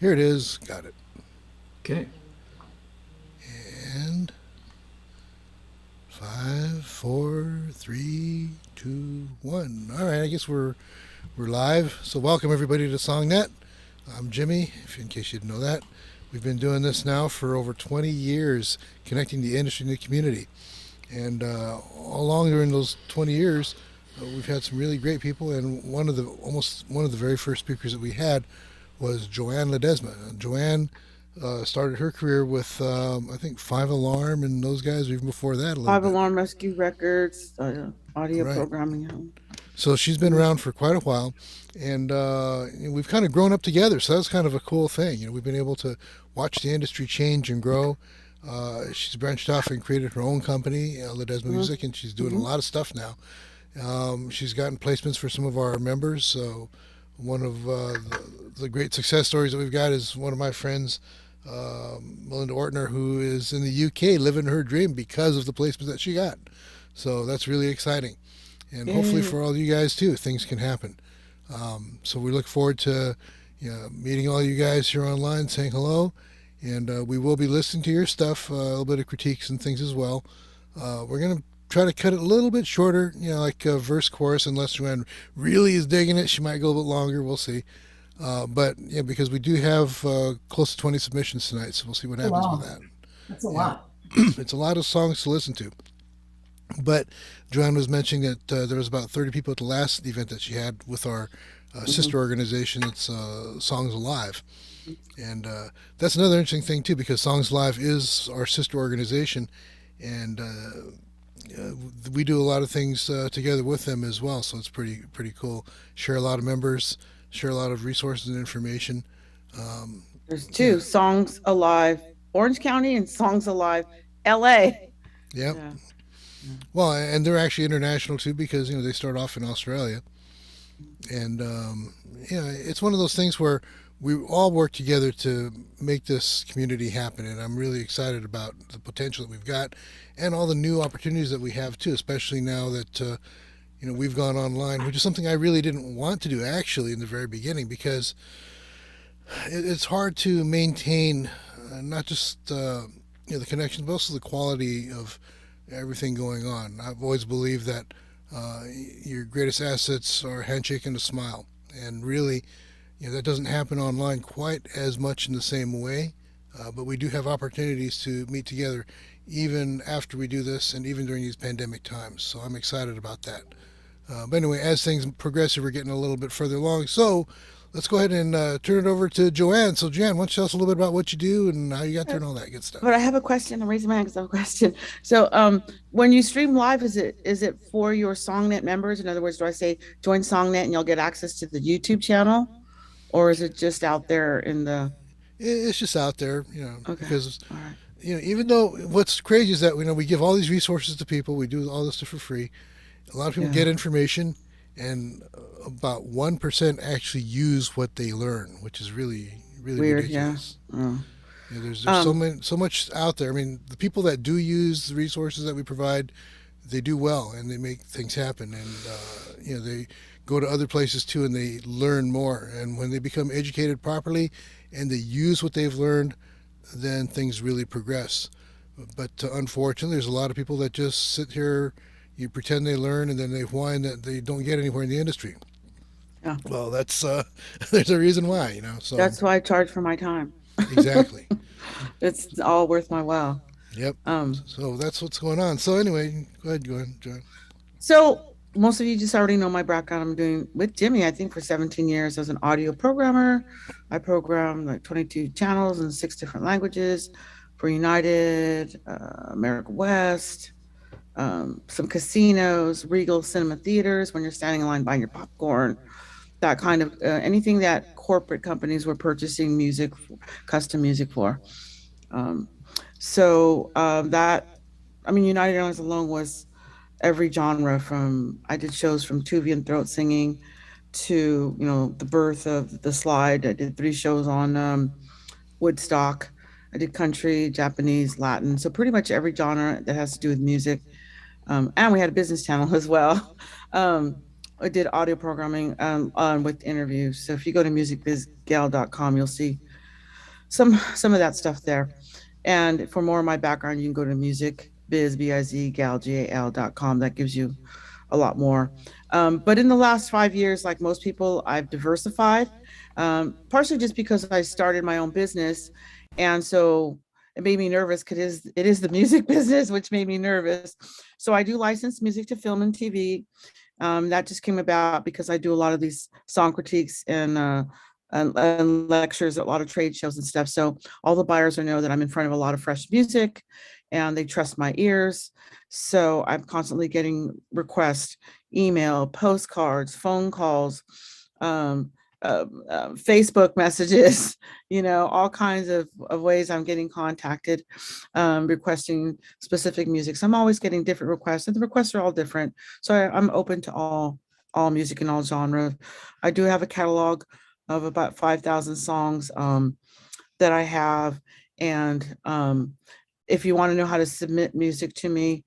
Here it is. Got it. Okay. And five, four, three, two, one. All right, I guess we're live. So welcome everybody to SongNet. I'm Jimmy. If in case you didn't know that, we've been doing this now for over 20 years, connecting the industry and the community. And all along during those 20 years, we've had some really great people. And one of the very first speakers that we had was Joanne Ledesma. Joanne started her career with I think Five Alarm and those guys, or even before that a little Five bit. Alarm Rescue Records, audio Right. programming So she's been around industry. for quite a while, and we've kind of grown up together. So that's kind of a cool thing. We've been able to watch the industry change and grow. She's branched off and created her own company, Ledesma Music, and she's doing a Mm-hmm. lot of stuff now. She's gotten placements for some of our members. So one of the great success stories that we've got is one of my friends, Melinda Ortner, who is in the UK living her dream because of the placements that she got. So that's really exciting. And hopefully Yay. for all you guys too, things can happen. So we look forward to meeting all you guys here online, saying hello, and we will be listening to your stuff, a little bit of critiques and things as well. We're gonna try to cut it a little bit shorter, like verse chorus, unless Joanne really is digging it, she might go a bit longer. We'll see. But yeah, because we do have close to 20 submissions tonight, so we'll see what Oh, happens with wow. that. That's a Yeah, lot. it's a lot of songs to listen to. But Joanne was mentioning that there was about 30 people at the last event that she had with our Mm-hmm. sister organization. It's Songs Alive, and that's another interesting thing too, because Songs Alive is our sister organization, and we do a lot of things together with them as well. So it's pretty cool. Share a lot of members, share a lot of resources and information. Um, There's yeah, two Songs Alive, Orange County, and Songs Alive, LA. yeah. Yeah. Yeah. Well, and they're actually international too, because they start off in Australia. And yeah, it's one of those things where we all work together to make this community happen, and I'm really excited about the potential that we've got and all the new opportunities that we have too, especially now that we've gone online, which is something I really didn't want to do actually in the very beginning, because it's hard to maintain not just the connections, but also the quality of everything going on. I've always believed that uh, your greatest assets are a handshake and a smile, and really, that doesn't happen online quite as much in the same way. But we do have opportunities to meet together, even after we do this, and even during these pandemic times. So I'm excited about that. But anyway, as things progress, we're getting a little bit further along. So let's go ahead and turn it over to Joanne. So, Joanne, why don't you tell us a little bit about what you do and how you got there and all that good stuff? But I have a question. I'm raising my hand because I have a question. So, when you stream live, is it for your SongNet members? In other words, do I say join SongNet and you'll get access to the YouTube channel, or is it just out there in the? It's just out there, Okay, because all right. even though what's crazy is that we give all these resources to people, we do all this stuff for free. A lot of people Yeah, get information, and about 1% actually use what they learn, which is really weird. Yeah. ridiculous. Oh. There's Um. so much out there. I mean, the people that do use the resources that we provide, they do well and they make things happen, and they go to other places too and they learn more. And when they become educated properly and they use what they've learned, then things really progress. But unfortunately, there's a lot of people that just sit here, you pretend they learn, and then they whine that they don't get anywhere in the industry. Yeah. Well, that's there's a reason why, So That's why I charge for my time. exactly. It's all worth my while. Yep. Um. So that's what's going on. So anyway, go ahead, John. So most of you just already know my background. I'm doing with Jimmy, I think, for 17 years as an audio programmer. I program like 22 channels in 6 different languages for United, America West, some casinos, Regal Cinema Theaters when you're standing in line buying your popcorn, that kind of anything that corporate companies were purchasing music, custom music for. Um, that, I mean, United Airlines alone was every genre. From I did shows from Tuvian throat singing to the birth of the slide. I did 3 shows on Woodstock. I did country, Japanese, Latin, so pretty much every genre that has to do with music. And we had a business channel as well. Um, I did audio programming with interviews. So if you go to musicbizgal.com, you'll see. some of that stuff there. And for more of my background, you can go to musicbizgal.com. That gives you a lot more. But in the last 5 years, like most people, I've diversified, partially just because I started my own business. And so it made me nervous because it is the music business, which made me nervous. So I do license music to film and TV. That just came about because I do a lot of these song critiques and lectures at a lot of trade shows and stuff. So all the buyers know that I'm in front of a lot of fresh music and they trust my ears. So I'm constantly getting requests, email, postcards, phone calls, um, Facebook messages, all kinds of ways I'm getting contacted, requesting specific music. So I'm always getting different requests, and the requests are all different. So I'm open to all music and all genres. I do have a catalog of about 5,000 songs that I have. And if you want to know how to submit music to me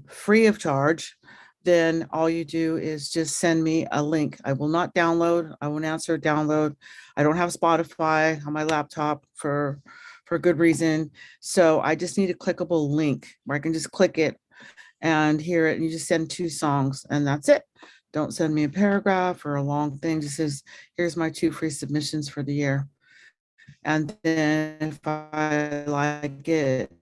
free of charge, then all you do is just send me a link. I will not download. I won't answer a download. I don't have Spotify on my laptop for good reason. So I just need a clickable link where I can just click it and hear it. And you just send 2 songs and that's it. Don't send me a paragraph or a long thing. Just says, here's my 2 free submissions for the year. And then if I like it,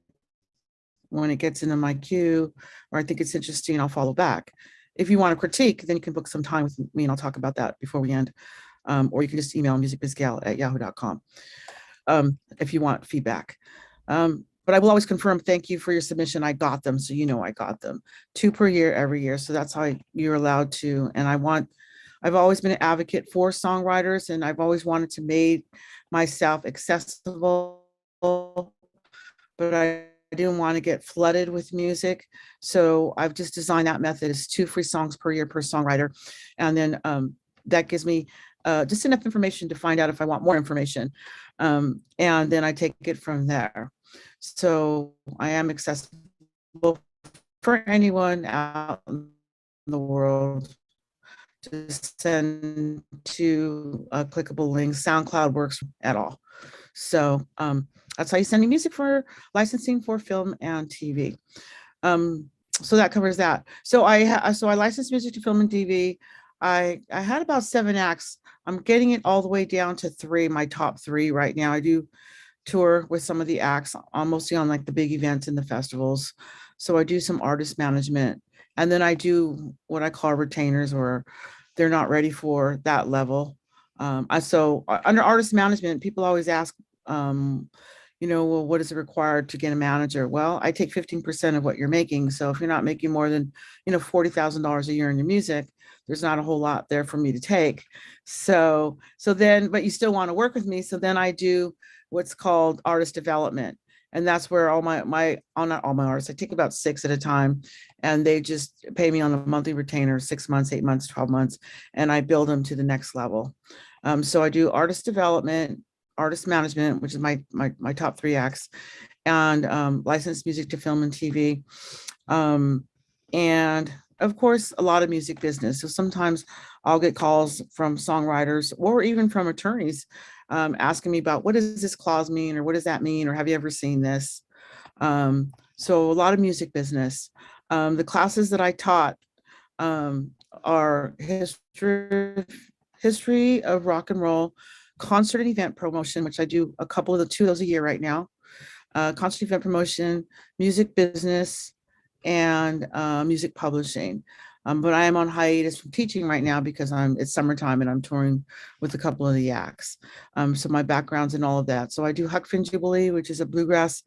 when it gets into my queue or I think it's interesting, I'll follow back. If you want to critique, then you can book some time with me and I'll talk about that before we end. Or you can just email musicbizgal@yahoo.com if you want feedback. But I will always confirm, thank you for your submission. I got them. So I got them 2 per year every year. So that's how you're allowed to. And I've always been an advocate for songwriters and I've always wanted to make myself accessible, but I didn't want to get flooded with music. So I've just designed that method. It's 2 free songs per year per songwriter. And then that gives me just enough information to find out if I want more information. And then I take it from there. So I am accessible for anyone out in the world to send to clickable links. SoundCloud works at all. So that's how you send me music for licensing for film and TV. So that covers that. So I licensed music to film and TV. I had about 7 acts. I'm getting it all the way down to 3, my top 3 right now. I do tour with some of the acts, mostly on like the big events and the festivals. So I do some artist management, and then I do what I call retainers, or they're not ready for that level. So under artist management, people always ask, well, what is it required to get a manager? Well, I take 15% of what you're making. So if you're not making more than, $40,000 a year in your music, there's not a whole lot there for me to take. So then, but you still want to work with me. So then I do what's called artist development. And that's where not all my artists, I take about 6 at a time, and they just pay me on a monthly retainer, 6 months, 8 months, 12 months, and I build them to the next level. So I do artist development, artist management, which is my top 3 acts, and licensed music to film and TV. And of course, a lot of music business. So sometimes I'll get calls from songwriters or even from attorneys asking me about, what does this clause mean, or what does that mean, or have you ever seen this? So a lot of music business. The classes that I taught are history of rock and roll, concert and event promotion, which I do a couple of 2 of those a year right now, concert event promotion, music business, and music publishing. But I am on hiatus from teaching right now because it's summertime and I'm touring with a couple of the acts. So my background's in all of that. So I do Huck Finn Jubilee, which is a bluegrass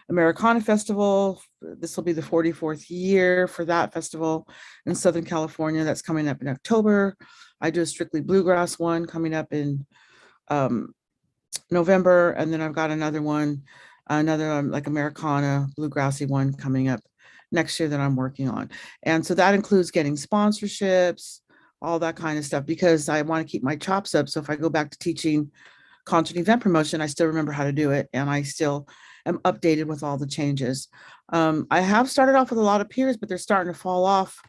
Americana festival. This will be the 44th year for that festival in Southern California. That's coming up in October. I do a strictly bluegrass one coming up in November. And then I've got another one, like Americana bluegrassy one coming up next year that I'm working on. And so that includes getting sponsorships, all that kind of stuff, because I want to keep my chops up. So if I go back to teaching concert event promotion, I still remember how to do it. And I still am updated with all the changes. I have started off with a lot of peers, but they're starting to fall off.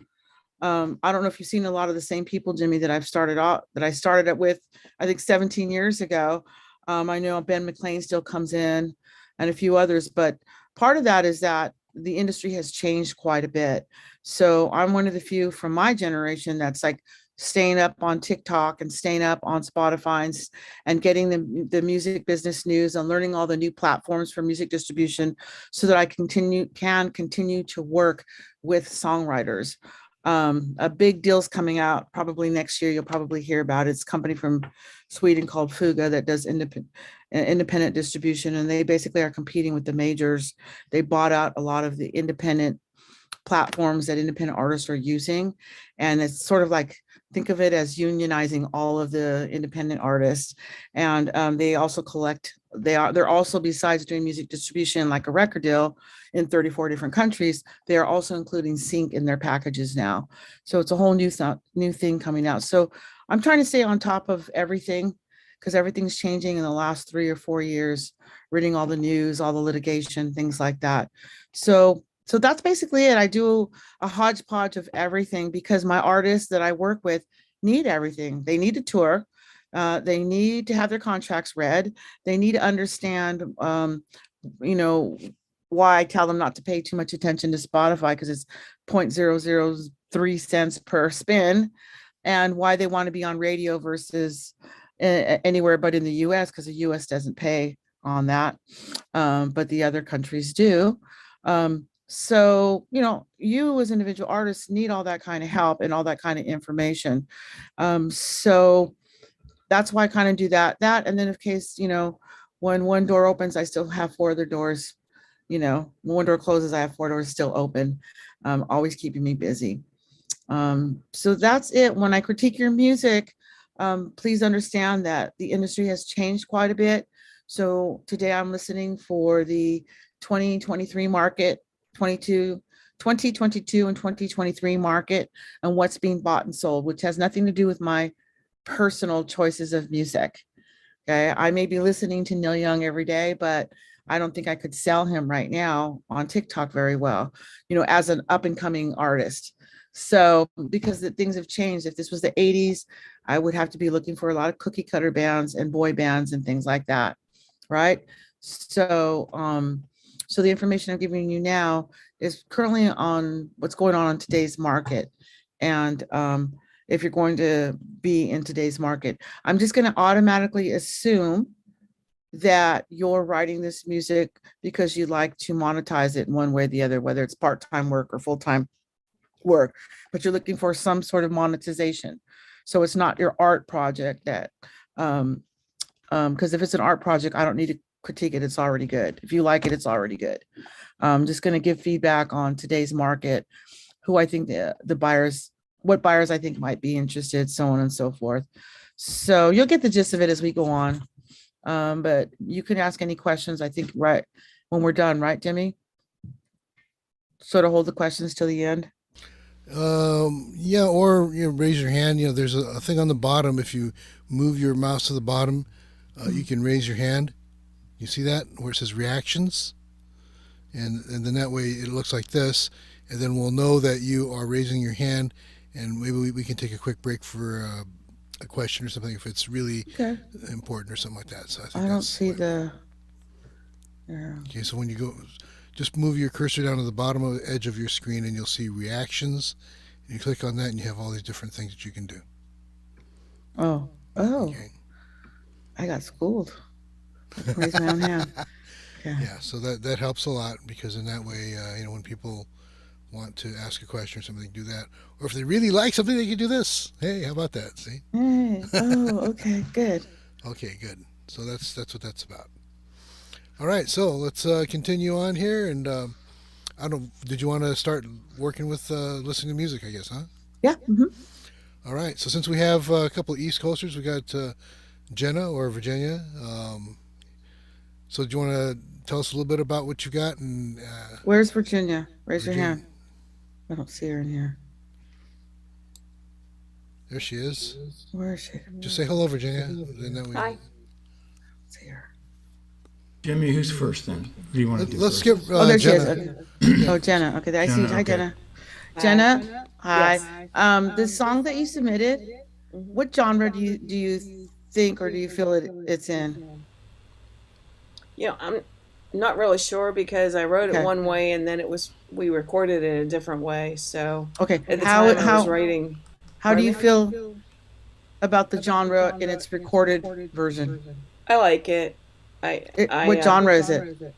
I don't know if you've seen a lot of the same people, Jimmy, that I started it with, I think 17 years ago. I know Ben McLean still comes in and a few others, but part of that is that the industry has changed quite a bit. So I'm one of the few from my generation that's like staying up on TikTok and staying up on Spotify and getting the music business news and learning all the new platforms for music distribution so that I can continue to work with songwriters. A big deal's coming out probably next year. You'll probably hear about it. It's a company from Sweden called Fuga that does independent distribution, and they basically are competing with the majors. They bought out a lot of the independent platforms that independent artists are using, and it's sort of like, think of it as unionizing all of the independent artists. And they also collect, they're also, besides doing music distribution like a record deal in 34 different countries, they are also including sync in their packages now. So it's a whole new thing coming out. So I'm trying to stay on top of everything because everything's changing in the last 3 or 4 years, reading all the news, all the litigation, things like that. So that's basically it. I do a hodgepodge of everything because my artists that I work with need everything. They need to tour. They need to have their contracts read. They need to understand, you know, why I tell them not to pay too much attention to Spotify because it's 0.003 cents per spin, and why they want to be on radio versus anywhere but in the US because the US doesn't pay on that, but the other countries do. So, you as individual artists need all that kind of help and all that kind of information. So that's why I kind of do that. And then in case, when one door opens, I still have four other doors. When one door closes, I have four doors still open, always keeping me busy. So that's it. When I critique your music, please understand that the industry has changed quite a bit. So today I'm listening for the 2023 market, 2022 and 2023 market, and what's being bought and sold, which has nothing to do with my personal choices of music. Okay. I may be listening to Neil Young every day, but I don't think I could sell him right now on TikTok very well, as an up and coming artist. So because the things have changed, if this was the 80s, I would have to be looking for a lot of cookie cutter bands and boy bands and things like that. Right. So the information I'm giving you now is currently on what's going on in today's market. And if you're going to be in today's market, I'm just going to automatically assume that you're writing this music because you like to monetize it in one way or the other, whether it's part-time work or full-time work, but you're looking for some sort of monetization. So it's not your art project that, because if it's an art project, I don't need to critique it. It's already good. If you like it, it's already good. I'm just going to give feedback on today's market, who I think the buyers, what buyers I think might be interested, so on and so forth. So you'll get the gist of it as we go on. But you can ask any questions, I think, right when we're done, right, Jimmy? Sort of hold the questions till the end. Yeah, or raise your hand. There's a thing on the bottom. If you move your mouse to the bottom, you can raise your hand. You see that where it says reactions, and then that way it looks like this, and then we'll know that you are raising your hand, and maybe we can take a quick break for a question or something if it's really Okay. important or something like that. So I I think don't that's see why. the. Yeah. Okay. So when you go, just move your cursor down to the bottom of the edge of your screen, and you'll see reactions. And you click on that, and you have all these different things that you can do. Oh, Okay. I got schooled. I can raise my own hand. Okay. Yeah. So that helps a lot because in that way, when people want to ask a question or something, do that. Or if they really like something, they can do this. Hey, how about that? See? Hey. Oh, okay. Good. Okay, good. So that's what that's about. All right, so let's continue on here. And I don't. Did you want to start working with listening to music? I guess, huh? Yeah. All right. So since we have a couple of East Coasters, we got Jenna or Virginia. So do you want to tell us a little bit about what you got in Where's Virginia? Raise your Virginia? hand. I don't see her in here. There she is. Where is she? Just say hello, Virginia. Then that way. Hi. See her. Jimmy, who's first then? Who do you want to do Let's first? skip Oh, there she is. Jenna. Okay. Oh, Jenna. Okay, I see. Jenna, Hi, okay. Jenna. Hi. Jenna. Hi. Yes. The song that you submitted, Mhm. what genre do you think or do you feel it's in? I'm not really sure because I wrote it Okay. one way and then we recorded it a different way. So Okay. at the time I was writing. How do you Pardon me? feel about the genre in its recorded version? I like it. What genre is it?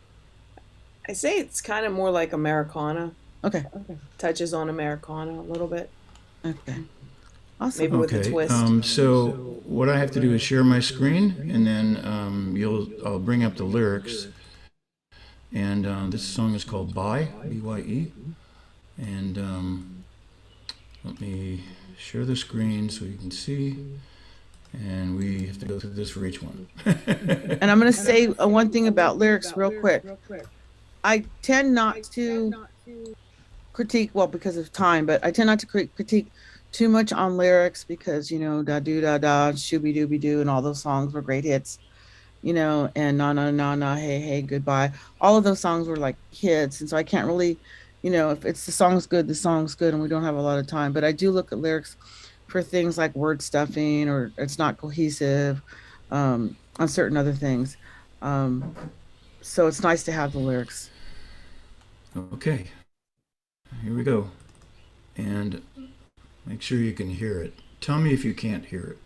I say it's kind of more like Americana. Okay. Touches on Americana a little bit, Okay. Awesome. maybe with a Okay. twist. So what I have to do is share my screen, and then I'll bring up the lyrics. And this song is called Bye, B-Y-E. And let me share the screen so you can see. And we have to go through this for each one. And I'm going to say one thing about lyrics real quick. I tend not to critique, well, because of time, but I tend not to critique too much on lyrics because, da do da da, shooby dooby doo, and all those songs were great hits, and na na na na, hey hey goodbye. All of those songs were like hits, and so I can't really, if it's the song's good, and we don't have a lot of time. But I do look at lyrics for things like word stuffing or it's not cohesive, on certain other things. So it's nice to have the lyrics. Okay, here we go. And make sure you can hear it. Tell me if you can't hear it.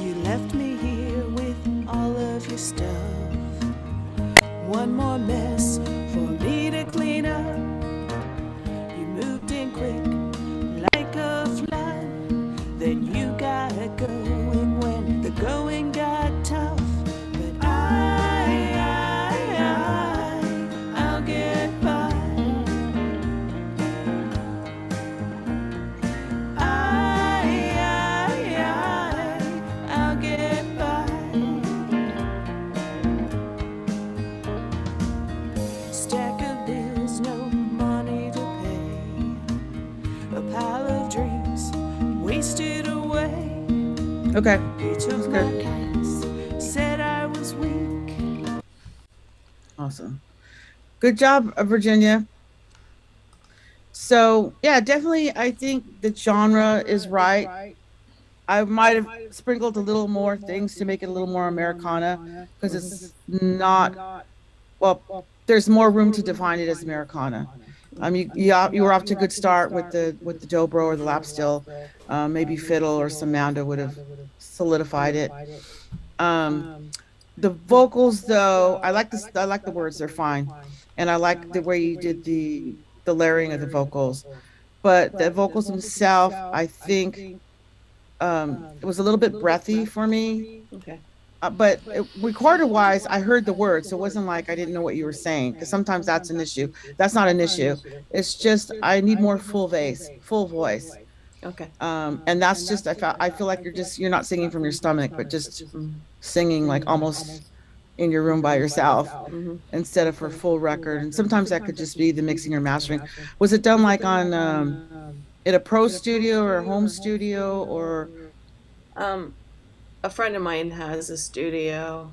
You left me here with all of your stuff. One more mess for me to clean up. You moved in quick like a flood. Then you got going when the going got tough. But I'll get by. I'll get by. Stack of bills, no money to pay. A pile of dreams wasted away. Okay. You took my kindness, said I was weak. Awesome. Good job, Virginia. So yeah, definitely I think the genre is right. I might have sprinkled a little more things to make it a little more Americana because it's not, well, there's more room to define it as Americana. You were off to a good start with the dobro or the lap steel. Maybe fiddle or some manda would have solidified it. The vocals though, I like the words, they're fine. And I like the way you did the layering of the vocals. But the vocals themselves, I think it was a little bit breathy for me. Okay. But recorder wise, I heard the words. So it wasn't like I didn't know what you were saying, because sometimes that's an issue. That's not an issue. It's just I need more full voice. Okay. And that's just I feel like you're not singing from your stomach, but just singing like almost in your room by yourself instead of for full record. And sometimes that could just be the mixing or mastering. Was it done like on in a pro studio or a home studio or? A friend of mine has a studio,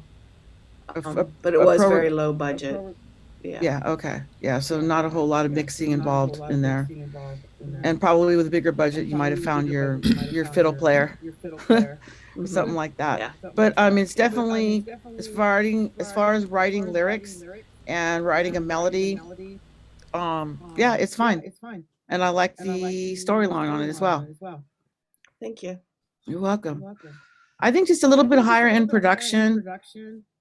a but it was pro- very low budget. Yeah. Yeah, okay. Yeah, so not a whole lot of mixing involved in there. And probably with a bigger budget, you might have found your fiddle player, something like that. Yeah. But it's definitely as far as writing lyrics and writing a melody, yeah, it's fine. And I like the storyline on it as well. Thank you. You're welcome. I think just a little bit higher end production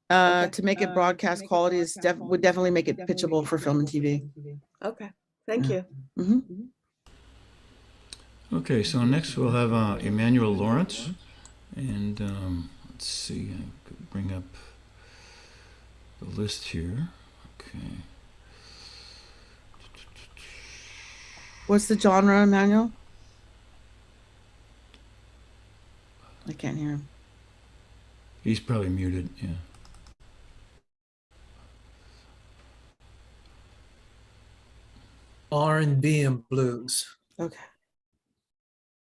to make it broadcast quality would definitely make it pitchable for film and TV. Okay. Thank you. Mm-hmm. Okay, so next we'll have Emmanuel Lawrence. And let's see, I could bring up the list here. Okay. What's the genre, Emmanuel? I can't hear him. He's probably muted, yeah. R&B and blues. Okay.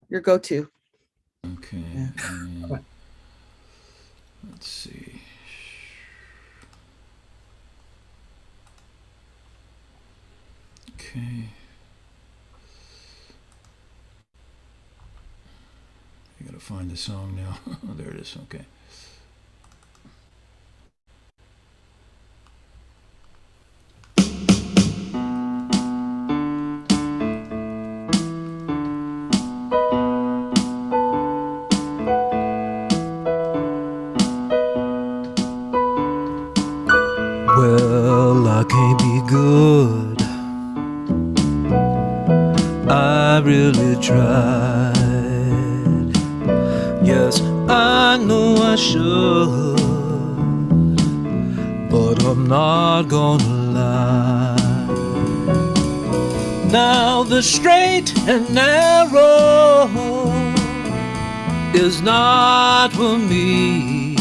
Your go-to. Okay. Yeah. Let's Okay. I gotta find the song now. Oh, there it is. Okay. Well, I can't be good. I really tried. Yes, I know I should, but I'm not gonna lie. Now the straight and narrow is not for me.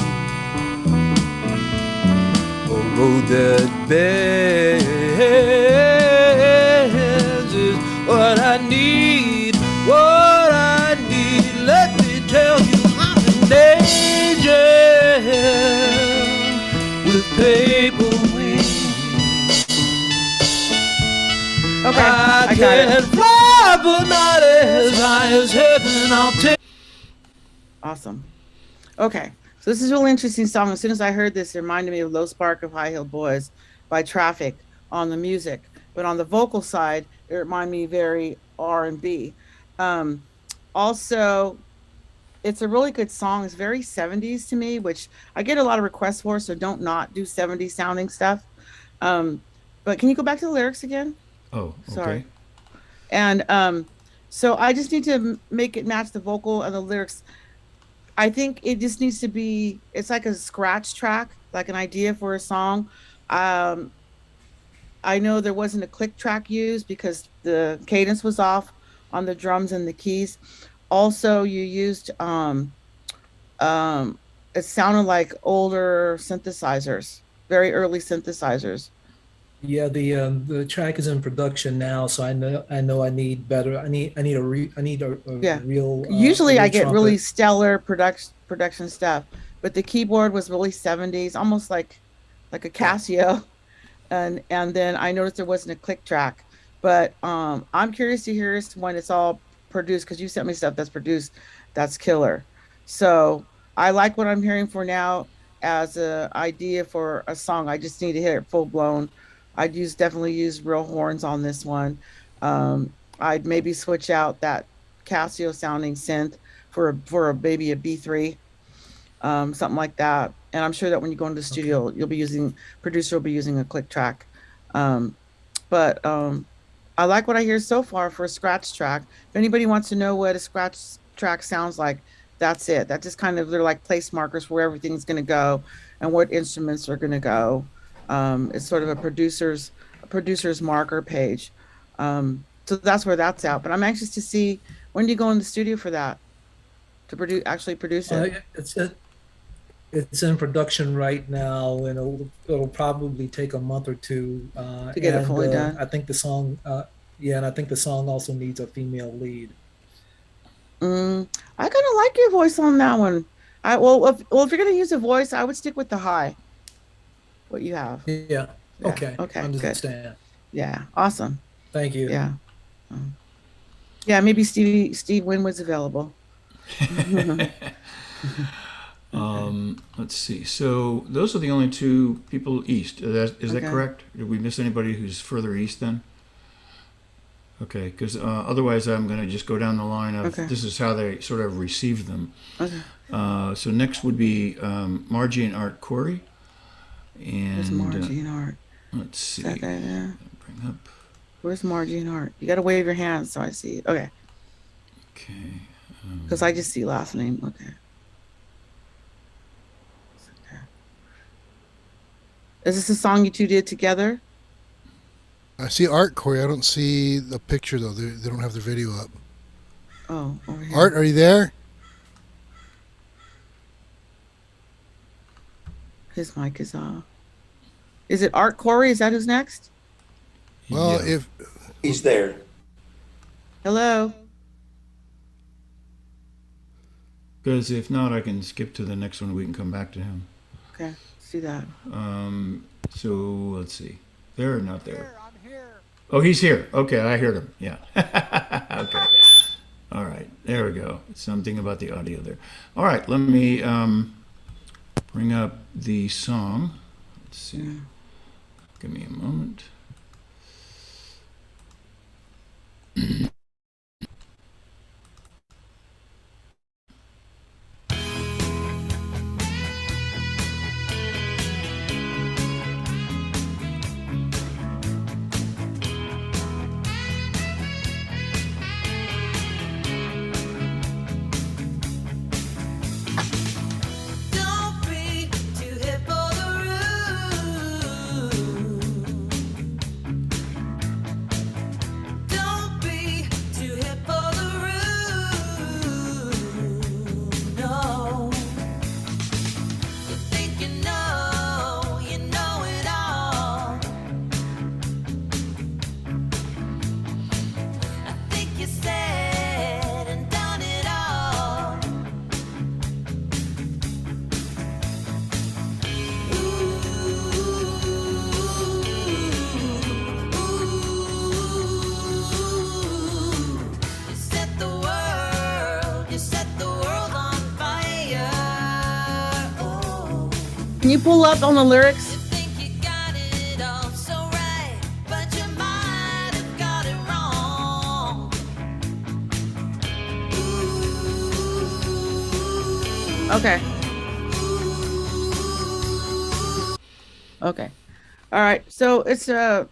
A road that bends is what I need, what I need. Let me tell you, I'm an angel with paper wings. Okay, I I got can it. fly, but not as high as heaven. I'll take. Awesome. Okay, so this is a really interesting song. As soon as I heard this, it reminded me of Low Spark of High Heeled Boys by Traffic on the music. But on the vocal side, it reminded me very R&B. Um, Also, it's a really good song. It's very 70s to me, which I get a lot of requests for, so don't not do 70s sounding stuff. Um, but can you go back to the lyrics again? Oh, okay. Sorry. And so I just need to make it match the vocal and the lyrics. I think it just needs to be, it's like a scratch track, like an idea for a song. Um, I know there wasn't a click track used because the cadence was off on the drums and the keys. Also, you used um it sounded like older synthesizers, very early synthesizers. Yeah, the track is in production now, so I know I need better. I need Yeah. a Usually I real get really trumpet. stellar production stuff, but the keyboard was really 70s, almost like a Yeah. Casio. And then I noticed there wasn't a click track. But I'm curious to hear when it's all produced because you sent me stuff that's produced that's killer. So I like what I'm hearing for now as a idea for a song. I just need to hear it full blown. I'd definitely use real horns on this one. I'd maybe switch out that Casio sounding synth for a maybe a B3, something like that. And I'm sure that when you go into the Okay. studio, producer will be using a click track. Um, but I like what I hear so far for a scratch track. If anybody wants to know what a scratch track sounds like, that's it. That just kind of, they're like place markers where everything's going to go and what instruments are going to go. It's sort of a producer's marker page. So that's where that's at. But I'm anxious to see, when do you go in the studio for that to actually produce Uh, it, it's it's in production right now, and it'll probably take a month or two. to get it fully done? I think the song, yeah, and I think the song also needs a female lead. I kind of like your voice on that one. If you're gonna use a voice, I would stick with the high. What you have? Yeah. Yeah. Okay. Okay. Good. Understand. Yeah. Awesome. Thank you. Yeah. Um, yeah. Maybe Steve Winwood's available. Okay. Let's see. So those are the only two people east. Is that Okay. correct? Did we miss anybody who's further east then? Okay, because otherwise I'm going to just go down the line of Okay. this is how they sort of received them. Okay. So next would be Margie and Art Corey. Where's And Margie and Art? let's see. Is that guy there? Bring up. Where's Margie and Art? You got to wave your hands so I see it. Okay. Okay. Because I just see last name. Okay. Is this a song you two did together? I see Art, Corey. I don't see the picture though. They don't have the video up. Oh, over here. Art, are you there? His mic is off. Is it Art Corey? Is that who's next? Well, Yeah. if He's there. Hello. Because if not, I can skip to the next one. We can come back to him. Okay, let's do that. So let's see. They're not there. Oh, he's here. Okay, I heard him. Yeah. Okay. All right. There we go. Something about the audio there. All right. Let me bring up the song. Let's see. Give me a moment. Don't be too hip for the room. Don't be too hip for the room. No. You think you know it all. I think you said and done it all. You set the world on fire. Oh, Can you pull up on the you lyrics? think you got it all so right, but you might have got it wrong. Okay. Okay. All right. So it's a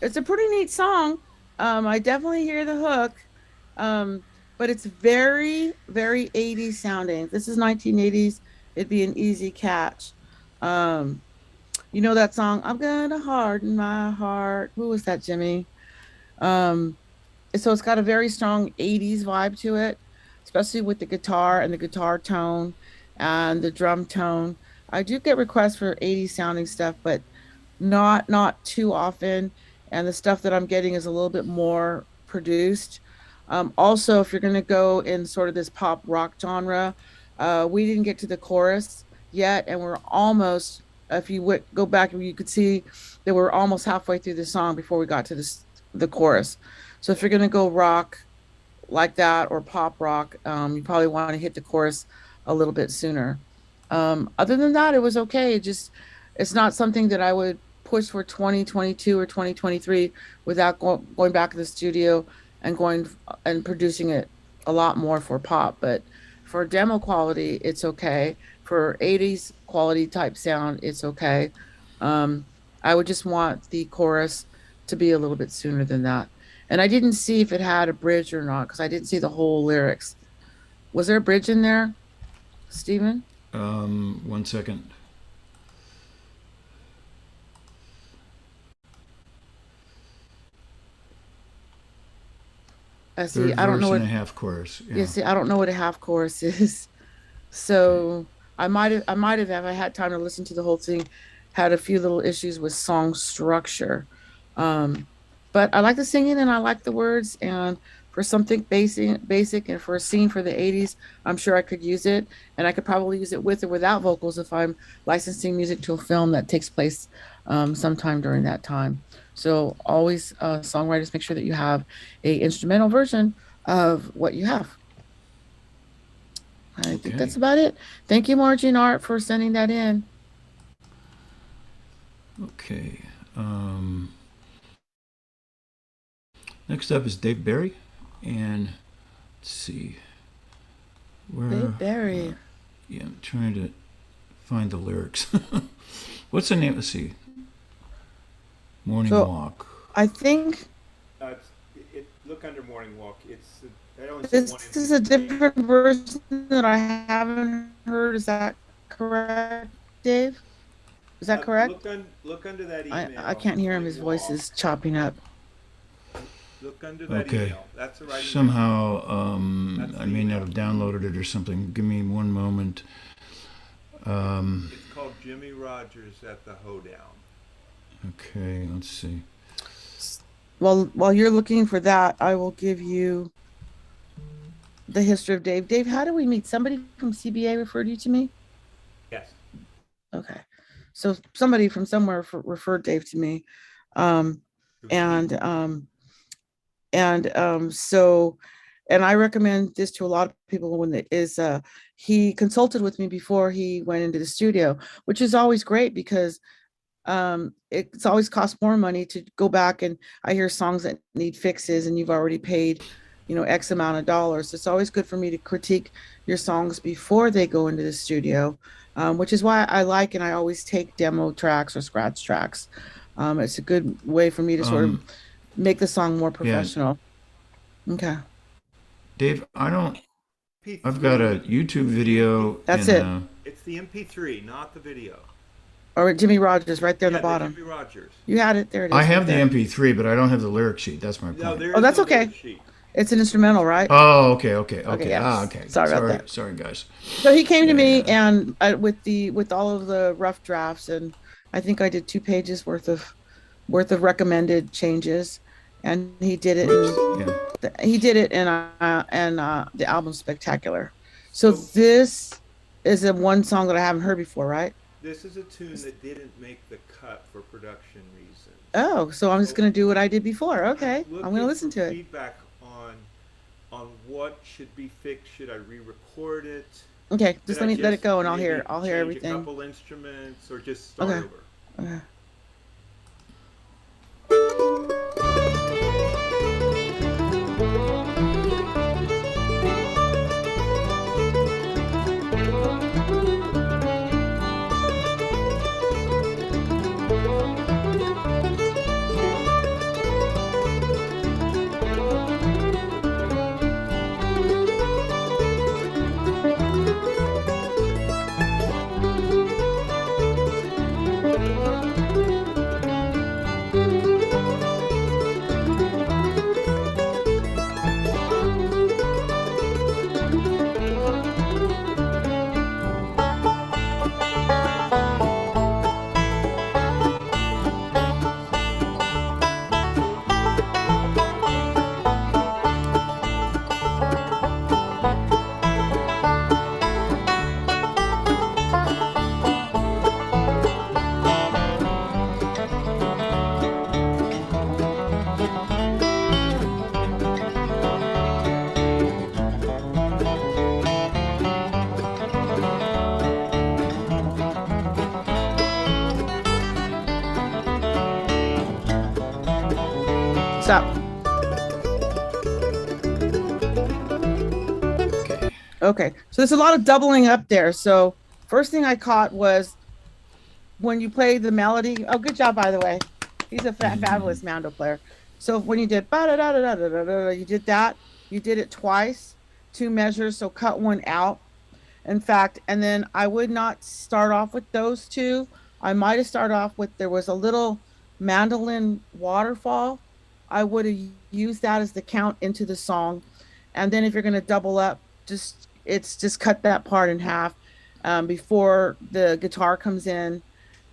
pretty neat song. I definitely hear the hook. But it's very, very 80s sounding. If this is 1980s, it'd be an easy catch. Um, you know that song, I'm gonna harden my heart. Who was that, Jimmy? Um, so it's got a very strong 80s vibe to it, especially with the guitar and the guitar tone and the drum tone. I do get requests for 80s sounding stuff, but not too often. And the stuff that I'm getting is a little bit more produced. Also, if you're going to go in sort of this pop rock genre, we didn't get to the chorus yet, and we're almost. If you would go back, you could see that we're almost halfway through the song before we got to the chorus. So if you're going to go rock like that or pop rock, you probably want to hit the chorus a little bit sooner. Other than that, it was okay. It's not something that I would push for 2022 or 2023 without going back to the studio and going and producing it a lot more for pop. But for demo quality, it's okay. For 80s quality type sound, it's okay. Um, I would just want the chorus to be a little bit sooner than that. And I didn't see if it had a bridge or not because I didn't see the whole lyrics. Was there a bridge in there, Stephen? 1 second. See, Third I don't verse know what. and a half chorus. Yeah, Yeah. see, I don't know what a half chorus is. So I might have, if I had time to listen to the whole thing, had a few little issues with song structure. Um, but I like the singing and I like the words. And for something basic, and for a scene for the 80s, I'm sure I could use it. And I could probably use it with or without vocals if I'm licensing music to a film that takes place sometime during that time. So always, songwriters, make sure that you have a instrumental version of what you have. I think Okay. that's about it. Thank you, Margie and Art, for sending that in. Okay. Next up is Dave Barry, and let's see where. Dave Barry. Yeah, I'm trying to find the lyrics. What's the name? Let's see. Morning So- Walk. I think Look under Morning Walk. I only said one this is a different version that I haven't heard. Is that correct, Dave? Is that correct? Look under that email. I can't hear him. His Morning voice Walk. is chopping up. Look under that Okay. email. That's the right email. Somehow, That's I the may not email. have downloaded it or something. Give me one moment. It's called Jimmy Rogers at the Hoedown. Okay, let's see. Well, while you're looking for that, I will give you the history of Dave. Dave, how do we meet? Somebody from CBA referred you to me? Yes. Okay. So somebody from somewhere referred Dave to me. Um, And so, and I recommend this to a lot of people when it is, he consulted with me before he went into the studio, which is always great because it's always cost more money to go back, and I hear songs that need fixes and you've already paid, X amount of dollars. It's always good for me to critique your songs before they go into the studio, which is why I like, and I always take demo tracks or scratch tracks. It's a good way for me to sort of make the song more professional. Okay. Dave, I've MP3. got a YouTube video. That's and, it. It's the MP3, not the video. Or Jimmy Rogers right there in Yeah, the bottom. Jimmy Rogers. You had it. There it is. I have right the there. MP3, but I don't have the lyric sheet. That's my No, point. there Oh, is that's no okay. lyric sheet. It's an instrumental, right? Oh, okay. yeah. Okay. Sorry about that. Sorry, guys. So he came to me Yeah. and with all of the rough drafts, and I think I did 2 pages worth of recommended changes, and he did it. Yeah. He did it, and the album's spectacular. So this is a one song that I haven't heard before, right? This is a tune that didn't make the cut for production reasons. Oh, so I'm just gonna do what I did before. Okay, I'm Looking gonna listen for to it. feedback on what should be fixed. Should I re-record it? Okay, just Should I let it go, and I'll maybe hear change everything. A couple instruments, or just start Okay. over. Okay. Stop. Okay. Okay, so there's a lot of doubling up there. So first thing I caught was when you play the melody. Oh, good job, by the way. He's a fabulous Mando player. So when you did ba da da da da da da, you did that. You did it twice, 2 measures. So cut one out. In fact, and then I would not start off with those 2. I might have started off with, there was a little mandolin waterfall. I would have used that as the count into the song. And then if you're going to double up, just cut that part in half before the guitar comes in,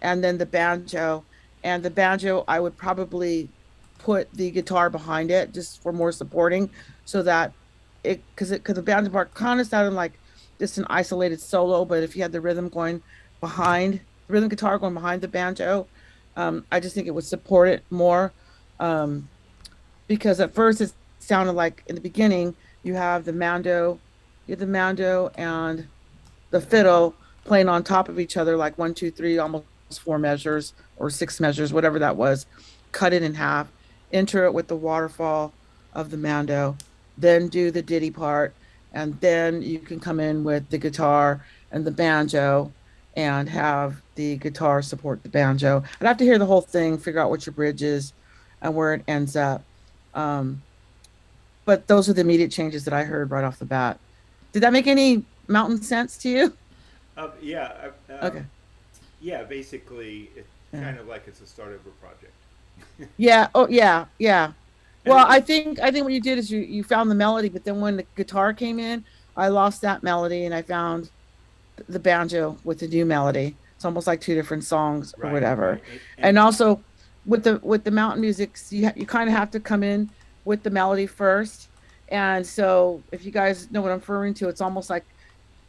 and then the banjo. And the banjo, I would probably put the guitar behind it just for more supporting, so that because the banjo part kind of sounded like just an isolated solo, but if you had the rhythm going behind, the rhythm guitar going behind the banjo, I just think it would support it more. Because at first it sounded like in the beginning you have the mando and the fiddle playing on top of each other, like 1, 2, 3, almost 4 measures or 6 measures, whatever that was. Cut it in half, enter it with the waterfall of the mando, then do the ditty part, and then you can come in with the guitar and the banjo and have the guitar support the banjo. I'd have to hear the whole thing, figure out what your bridge is and where it ends up. But those are the immediate changes that I heard right off the bat. Did that make any mountain sense to you? Yeah. Okay. Yeah, basically, it's Yeah. kind of like it's a start over project. Yeah. Oh, yeah. Yeah. Well, I think what you did is you found the melody, but then when the guitar came in, I lost that melody and I found the banjo with the new melody. It's almost like 2 different songs or Right, whatever. right. And also with the mountain music, you kind of have to come in with the melody first. And so if you guys know what I'm referring to, it's almost like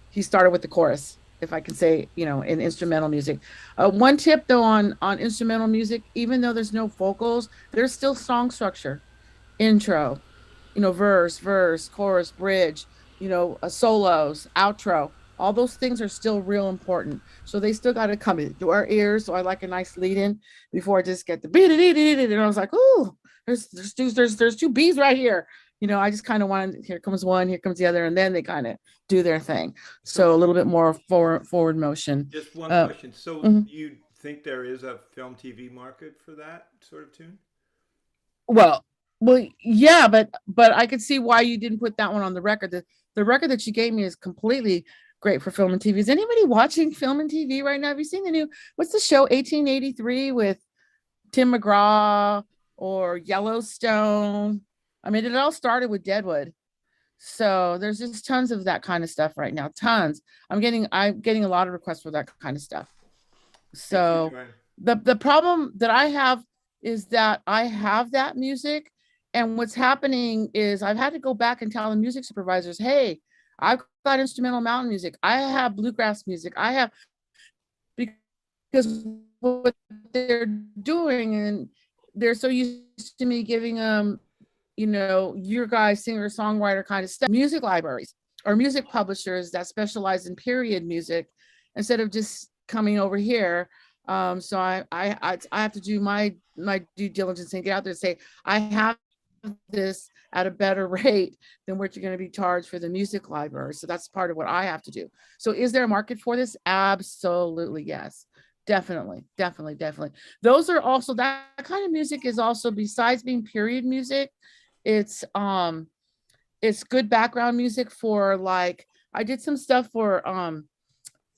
he started with the chorus if I can say, in instrumental music. One tip though on instrumental music, even though there's no vocals, there's still song structure, intro, verse, chorus, bridge, solos, outro. All those things are still real important. So they still got to come into our ears. So I like a nice lead in before I just get the beat it. And I was like, ooh, there's two B's right here. I just kind of wanted, here comes one, here comes the other, and then they kind of do their thing. So a little bit more forward motion. Just one question. So you think there is a film TV market for that sort of tune? Well, yeah, but I could see why you didn't put that one on the record. The record that you gave me is completely great for film and TV. Is anybody watching film and TV right now? Have you seen the new, what's the show, 1883 with Tim McGraw, or Yellowstone? I mean, it all started with Deadwood. So there's just tons of that kind of stuff right now. Tons. I'm getting a lot of requests for that kind of stuff. So the problem that I have is that I have that music, and what's happening is I've had to go back and tell the music supervisors, hey, I've got instrumental mountain music, I have bluegrass music, I have, because what they're doing, and they're so used to me giving them, your guys singer songwriter kind of stuff, music libraries or music publishers that specialize in period music, instead of just coming over here. So I have to do my due diligence and get out there and say, I have this at a better rate than what you're going to be charged for the music library. So that's part of what I have to do. So is there a market for this? Absolutely, yes. Definitely. Those are also, that kind of music is also, besides being period music, it's good background music for, like, I did some stuff for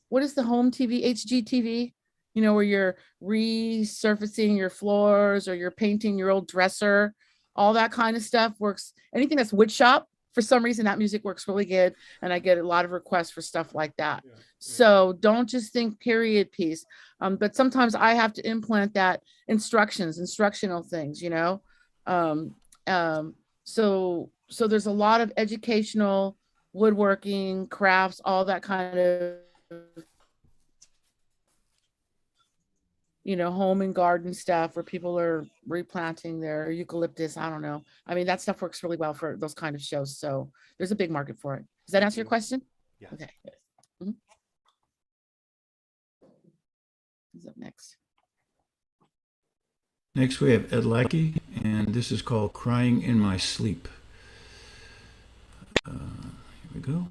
what is the home TV, HGTV, where you're resurfacing your floors or you're painting your old dresser, all that kind of stuff works. Anything that's wood shop, for some reason that music works really good, and I get a lot of requests for stuff like that. So don't just think period piece, but sometimes I have to implant that instructional things, so there's a lot of educational, woodworking, crafts, all that kind of, home and garden stuff where people are replanting their eucalyptus. I don't know. I mean, that stuff works really well for those kind of shows. So there's a big market for it. Does that answer your question? Yeah. Okay. Mhm. Who's up next? Next we have Ed Lackey, and this is called Crying in My Sleep. Here we go.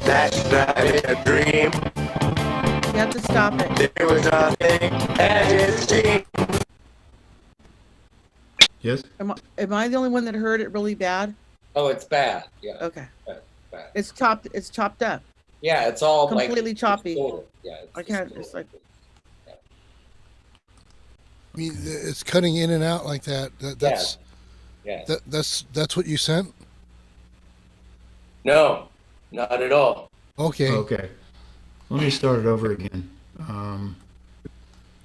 Last night in a dream, You have to stop it. there was nothing as it seemed. Yes? Am I the only one that heard it really bad? Oh, it's bad. Yeah. Okay. Bad. It's chopped up. Yeah, it's all Completely like, choppy. distorted. Yeah. I can't, it's like, I mean, it's cutting in and out like that. That's Yeah. that's what you sent. No, not at all. Okay. Okay. Let me start it over again.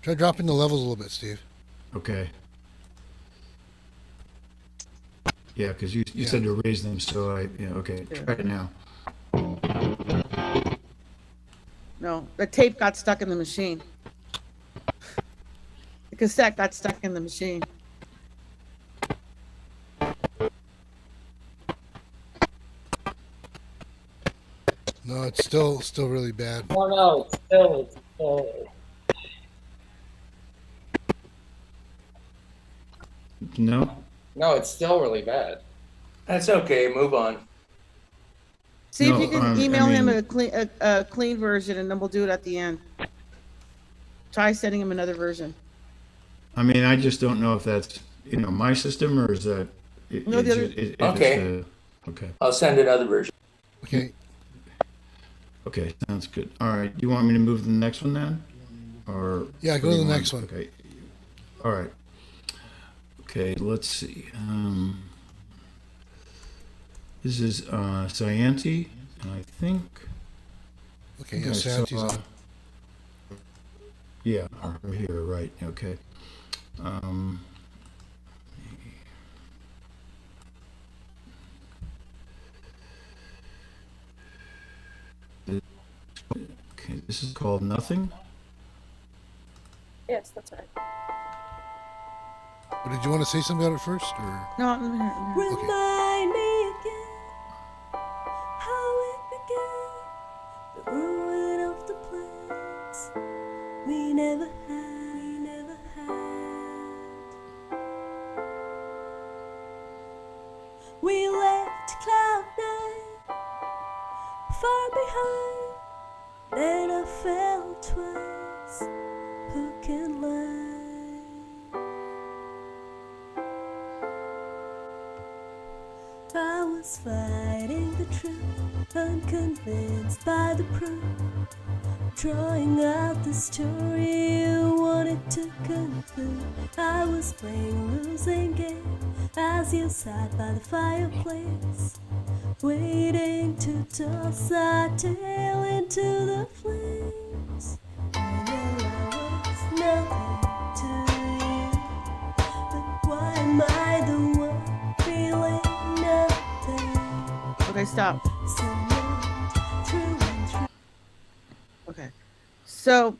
Try dropping the levels a little bit, Steve. Okay. Yeah, because you said to raise them, so okay. Try it now. no, the tape got stuck in the machine. The cassette got stuck in the machine. No, it's still really bad. Oh no, it's still. No? No, it's still really bad. That's okay. Move on. See No, if you can I email him mean- a clean version, and then we'll do it at the end. Try sending him another version. I mean, I just don't know if that's, my system, or is that... No, the other- Okay. Okay. I'll send another version. Okay. Okay, sounds good. All right, you want me to move to the next one then? Or Yeah, go what to do the you next one. Okay. All right. Okay, let's see. This is Scianti, and I think. Okay, I yeah, Santi's saw- on. Yeah, right here, right, okay. Um, okay, this is called Nothing. Yes, that's right. But did you want to say something about it first, or? No, let me hear it, let me hear it. Okay. Remind me again how it began, the ruin of the plans we never had, we never had. We left cloud nine far behind, then I fell twice, hook and line. I was fighting the truth, unconvinced by the proof, drawing out the story you wanted to conclude. I was playing a losing game as you sat by the fireplace, waiting to toss our tale into the flames. I know I was nothing to you, but why am I the one feeling nothing? Okay, stop. Someone through and through. Okay. So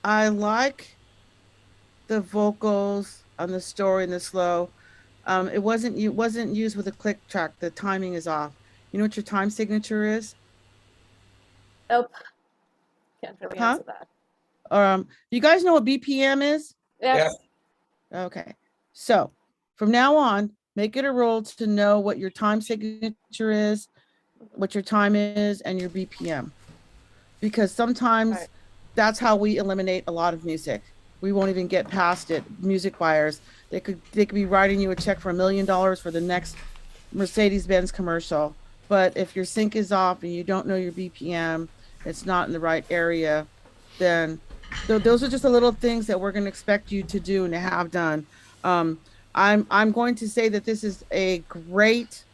I like the vocals on the story and the slow. It wasn't used with a click track. The timing is off. You know what your time signature is? Nope. Can't really Huh? answer that. You guys know what BPM is? Yes. Okay. So from now on, make it a rule to know what your time signature is, what your time is, and your BPM. Because sometimes Right. that's how we eliminate a lot of music. We won't even get past it. Music buyers, they could be writing you a check for $1 million for the next Mercedes-Benz commercial. But if your sync is off and you don't know your BPM, it's not in the right area, then those are just the little things that we're going to expect you to do and to have done. I'm going to say that this is a great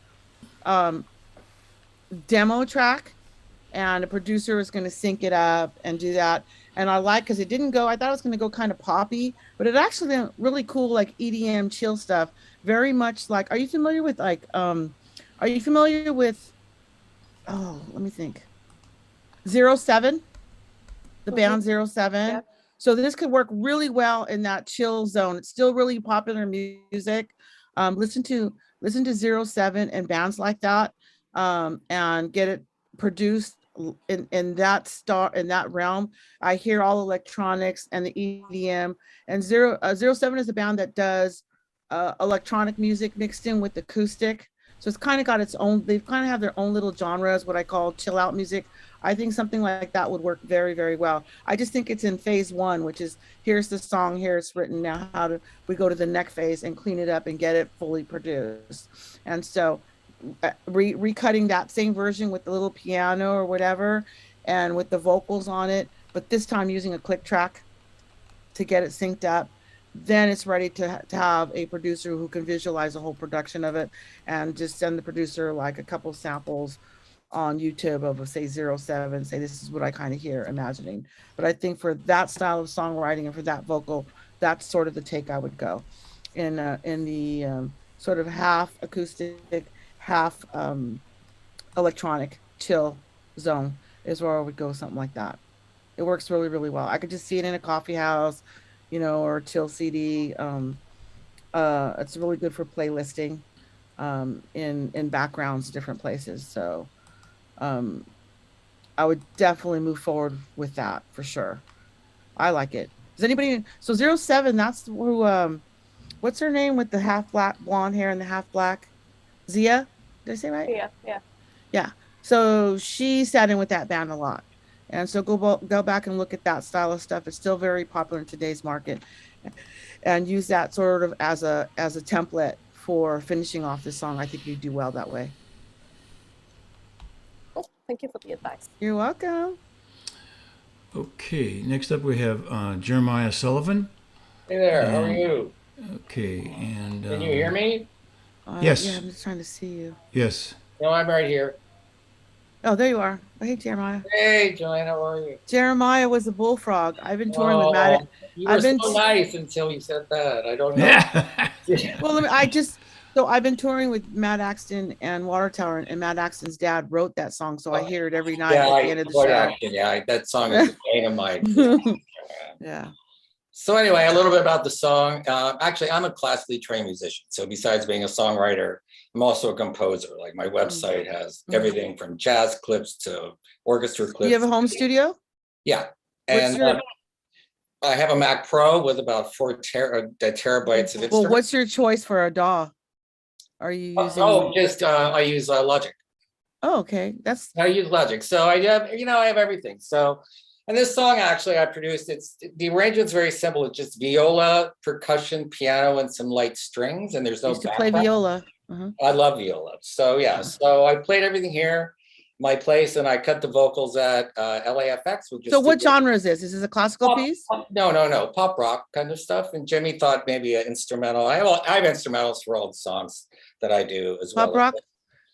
demo track, and a producer is going to sync it up and do that. And I like, because it didn't go, I thought it was going to go kind of poppy, but it actually went really cool, like EDM chill stuff. Very much like, are you familiar with oh, let me think. 07, the band 07. Yep. So this could work really well in that chill zone. It's still really popular music. Listen to 07 and bands like that, and get it produced in that realm. I hear all electronics and the EDM, and 07 is a band that does electronic music mixed in with acoustic. So it's kind of got its own, they've kind of have their own little genres, what I call chill out music. I think something like that would work very, very well. I just think it's in phase one, which is here's the song, here it's written, now how do we go to the next phase and clean it up and get it fully produced. And so recutting that same version with the little piano or whatever, and with the vocals on it, but this time using a click track to get it synced up. Then it's ready to have a producer who can visualize the whole production of it, and just send the producer like a couple samples on YouTube of, say, 07, say this is what I kind of hear imagining. But I think for that style of songwriting and for that vocal, that's sort of the take I would go in the sort of half acoustic, half electronic chill zone is where I would go, something like that. It works really, really well. I could just see it in a coffee house, or chill CD. It's really good for playlisting in backgrounds, different places. So I would definitely move forward with that for sure. I like it. Does anybody? So 07, that's who. What's her name with the half black blonde hair and the half black? Zia? Did I say right? Yeah. Yeah. So she sat in with that band a lot. And so go back and look at that style of stuff. It's still very popular in today's market, and use that sort of as a template for finishing off this song. I think you do well that way. Cool. Thank you for the advice. You're welcome. Okay, next up we have Jeremiah Sullivan. Hey there, how are you? Okay, and Can you hear me? Yes. Yeah, I'm just trying to see you. Yes. No, I'm right here. Oh, there you are. Oh, hey, Jeremiah. Hey, Joanne, how are you? Jeremiah was a bullfrog. I've been touring with Matt. Oh, you were I've been so nice until you said that. I don't know. Yeah. well. I just so I've been touring with Matt Axton and Water Tower, and Matt Axton's dad wrote that song, so I hear it every night Yeah, at the end of the what show. action? Yeah, that song is a pain in my. Yeah. So anyway, a little bit about the song. Actually, I'm a classically trained musician. So besides being a songwriter, I'm also a composer. Like my website has everything from jazz clips to orchestra clips. Do you have a home studio? Yeah. What's And your I have a Mac Pro with about 4 terabytes of instruments. well? What's your choice for a DAW? Are you using? I use Logic. Oh, okay. I use Logic. So I have, I have everything. So, and this song actually I produced, the arrangement's very simple. It's just viola, percussion, piano, and some light strings. And there's no used to play viola. I love viola. So yeah, so I played everything here, my place, and I cut the vocals at LAFX. So what genre is this? Is this a classical piece? No, pop rock kind of stuff. And Jimmy thought maybe an instrumental. I have instrumentals for all the songs that I do as well. Pop rock?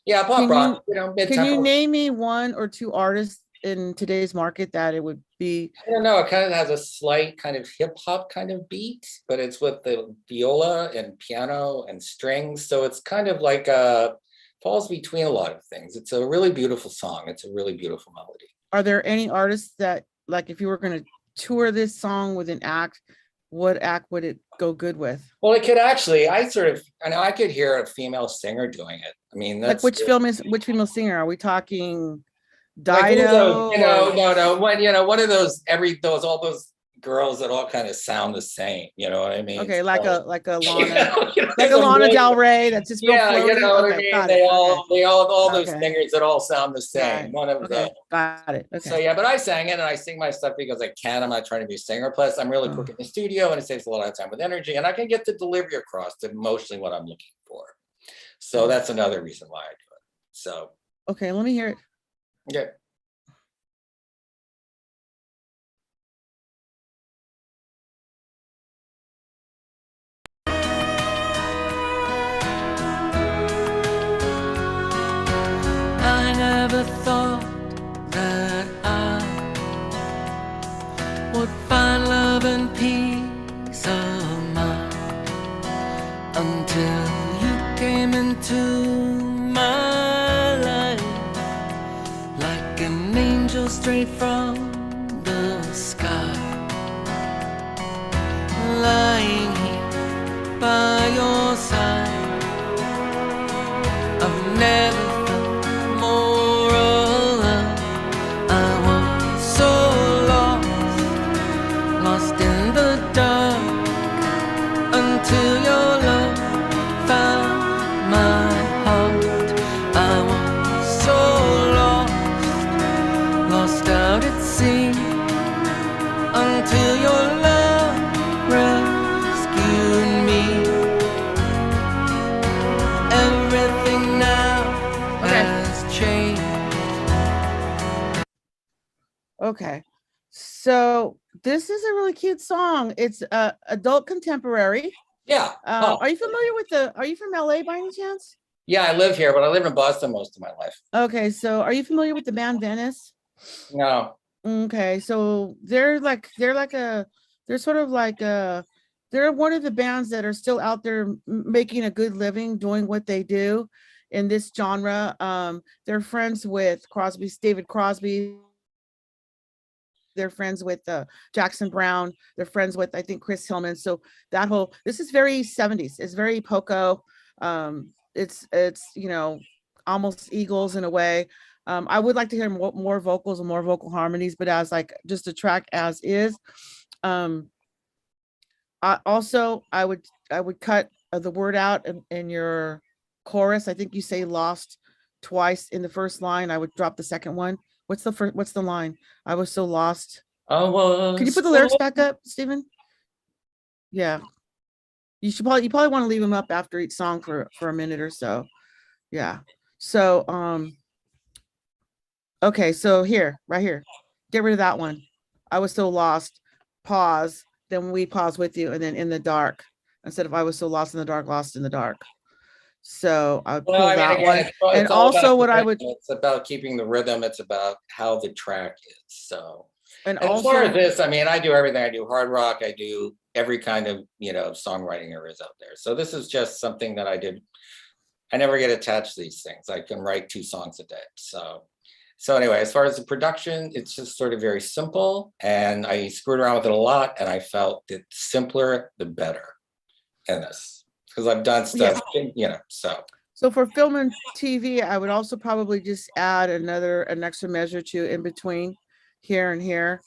Yeah, pop rock. Can you name me 1 or 2 artists in today's market that it would be? I don't know. It kind of has a slight kind of hip hop kind of beat, but it's with the viola and piano and strings. So it's kind of like falls between a lot of things. It's a really beautiful song. It's a really beautiful melody. Are there any artists that, like, if you were going to tour this song with an act, what act would it go good with? Well, it could actually, I could hear a female singer doing it. I mean, that's like which female singer? Are we talking like Dido? No. One of those all those girls that all kind of sound the same. You know what I mean? Okay, like a Lana, like a Lana Del Rey. That's just real floaty. you know what I mean. They all those Okay. singers that all sound the same. Right. One of them. Got it. Okay. So yeah, but I sang it and I sing my stuff because I can. I'm not trying to be a singer. Plus, I'm really quick in the studio and it saves a lot of time with energy, and I can get the delivery across to emotionally what I'm looking for. So that's another reason why I do it. So okay, let me hear it. okay. I never thought that I would find love and peace of mind until you came into my life like an angel straight from the sky, lying here by your side. I've never more alive. I was so lost in the dark until your love found my heart. I was so lost out at sea until your love rescued me. Everything now has changed. Okay, so this is a really cute song. It's adult contemporary. Yeah. Are you familiar with are you from LA by any chance? Yeah, I live here, but I live in Boston most of my life. Okay, so are you familiar with the band Venice? No. Okay, so they're one of the bands that are still out there making a good living doing what they do in this genre. They're friends with David Crosby. They're friends with Jackson Brown. They're friends with, I think, Chris Hillman. So this is very 70s. It's very Poco. It's almost Eagles in a way. I would like to hear more vocals and more vocal harmonies, but as like just a track as is. I would cut the word out in your chorus. I think you say lost twice in the first line. I would drop the second one. What's the line? I was so lost. Can you put the lyrics back up, Stephen? Yeah. You probably want to leave them up after each song for a minute or so. Yeah. So okay, so right here. Get rid of that one. I was so lost. Pause. Then we pause with you, and then in the dark. Instead of I was so lost in the dark, lost in the dark. So I would Well, pull I mean, that again, one. it's And all about also the what I rhythm. would, It's about keeping the rhythm. It's about how the track is. So and as far as also, this, I mean, I do everything. I do hard rock. I do every kind of, songwriting there is out there. So this is just something that I did. I never get attached to these things. I can write 2 songs a day. So anyway, as far as the production, it's just sort of very simple. And I screwed around with it a lot, and I felt the simpler, the better in this. Because I've done stuff, so for film and TV, I would also probably just add an extra measure to in between here and here.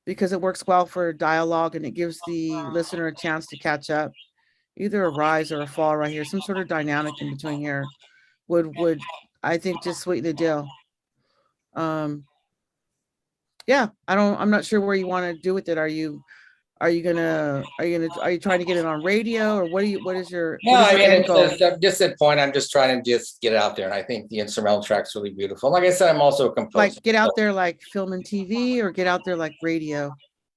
Because it works well for dialogue and it gives the listener a chance to catch up. Either a rise or a fall right here, some sort of dynamic in between here would I think just sweeten the deal. Yeah, I'm not sure where you want to do with it. Are you trying to get it on radio, or what is your No, I mean, end goal? I'm just at point. I'm just trying to just get it out there. And I think the instrumental track's really beautiful. Like I said, I'm also a composer. Like get out there like film and TV, or get out there like radio?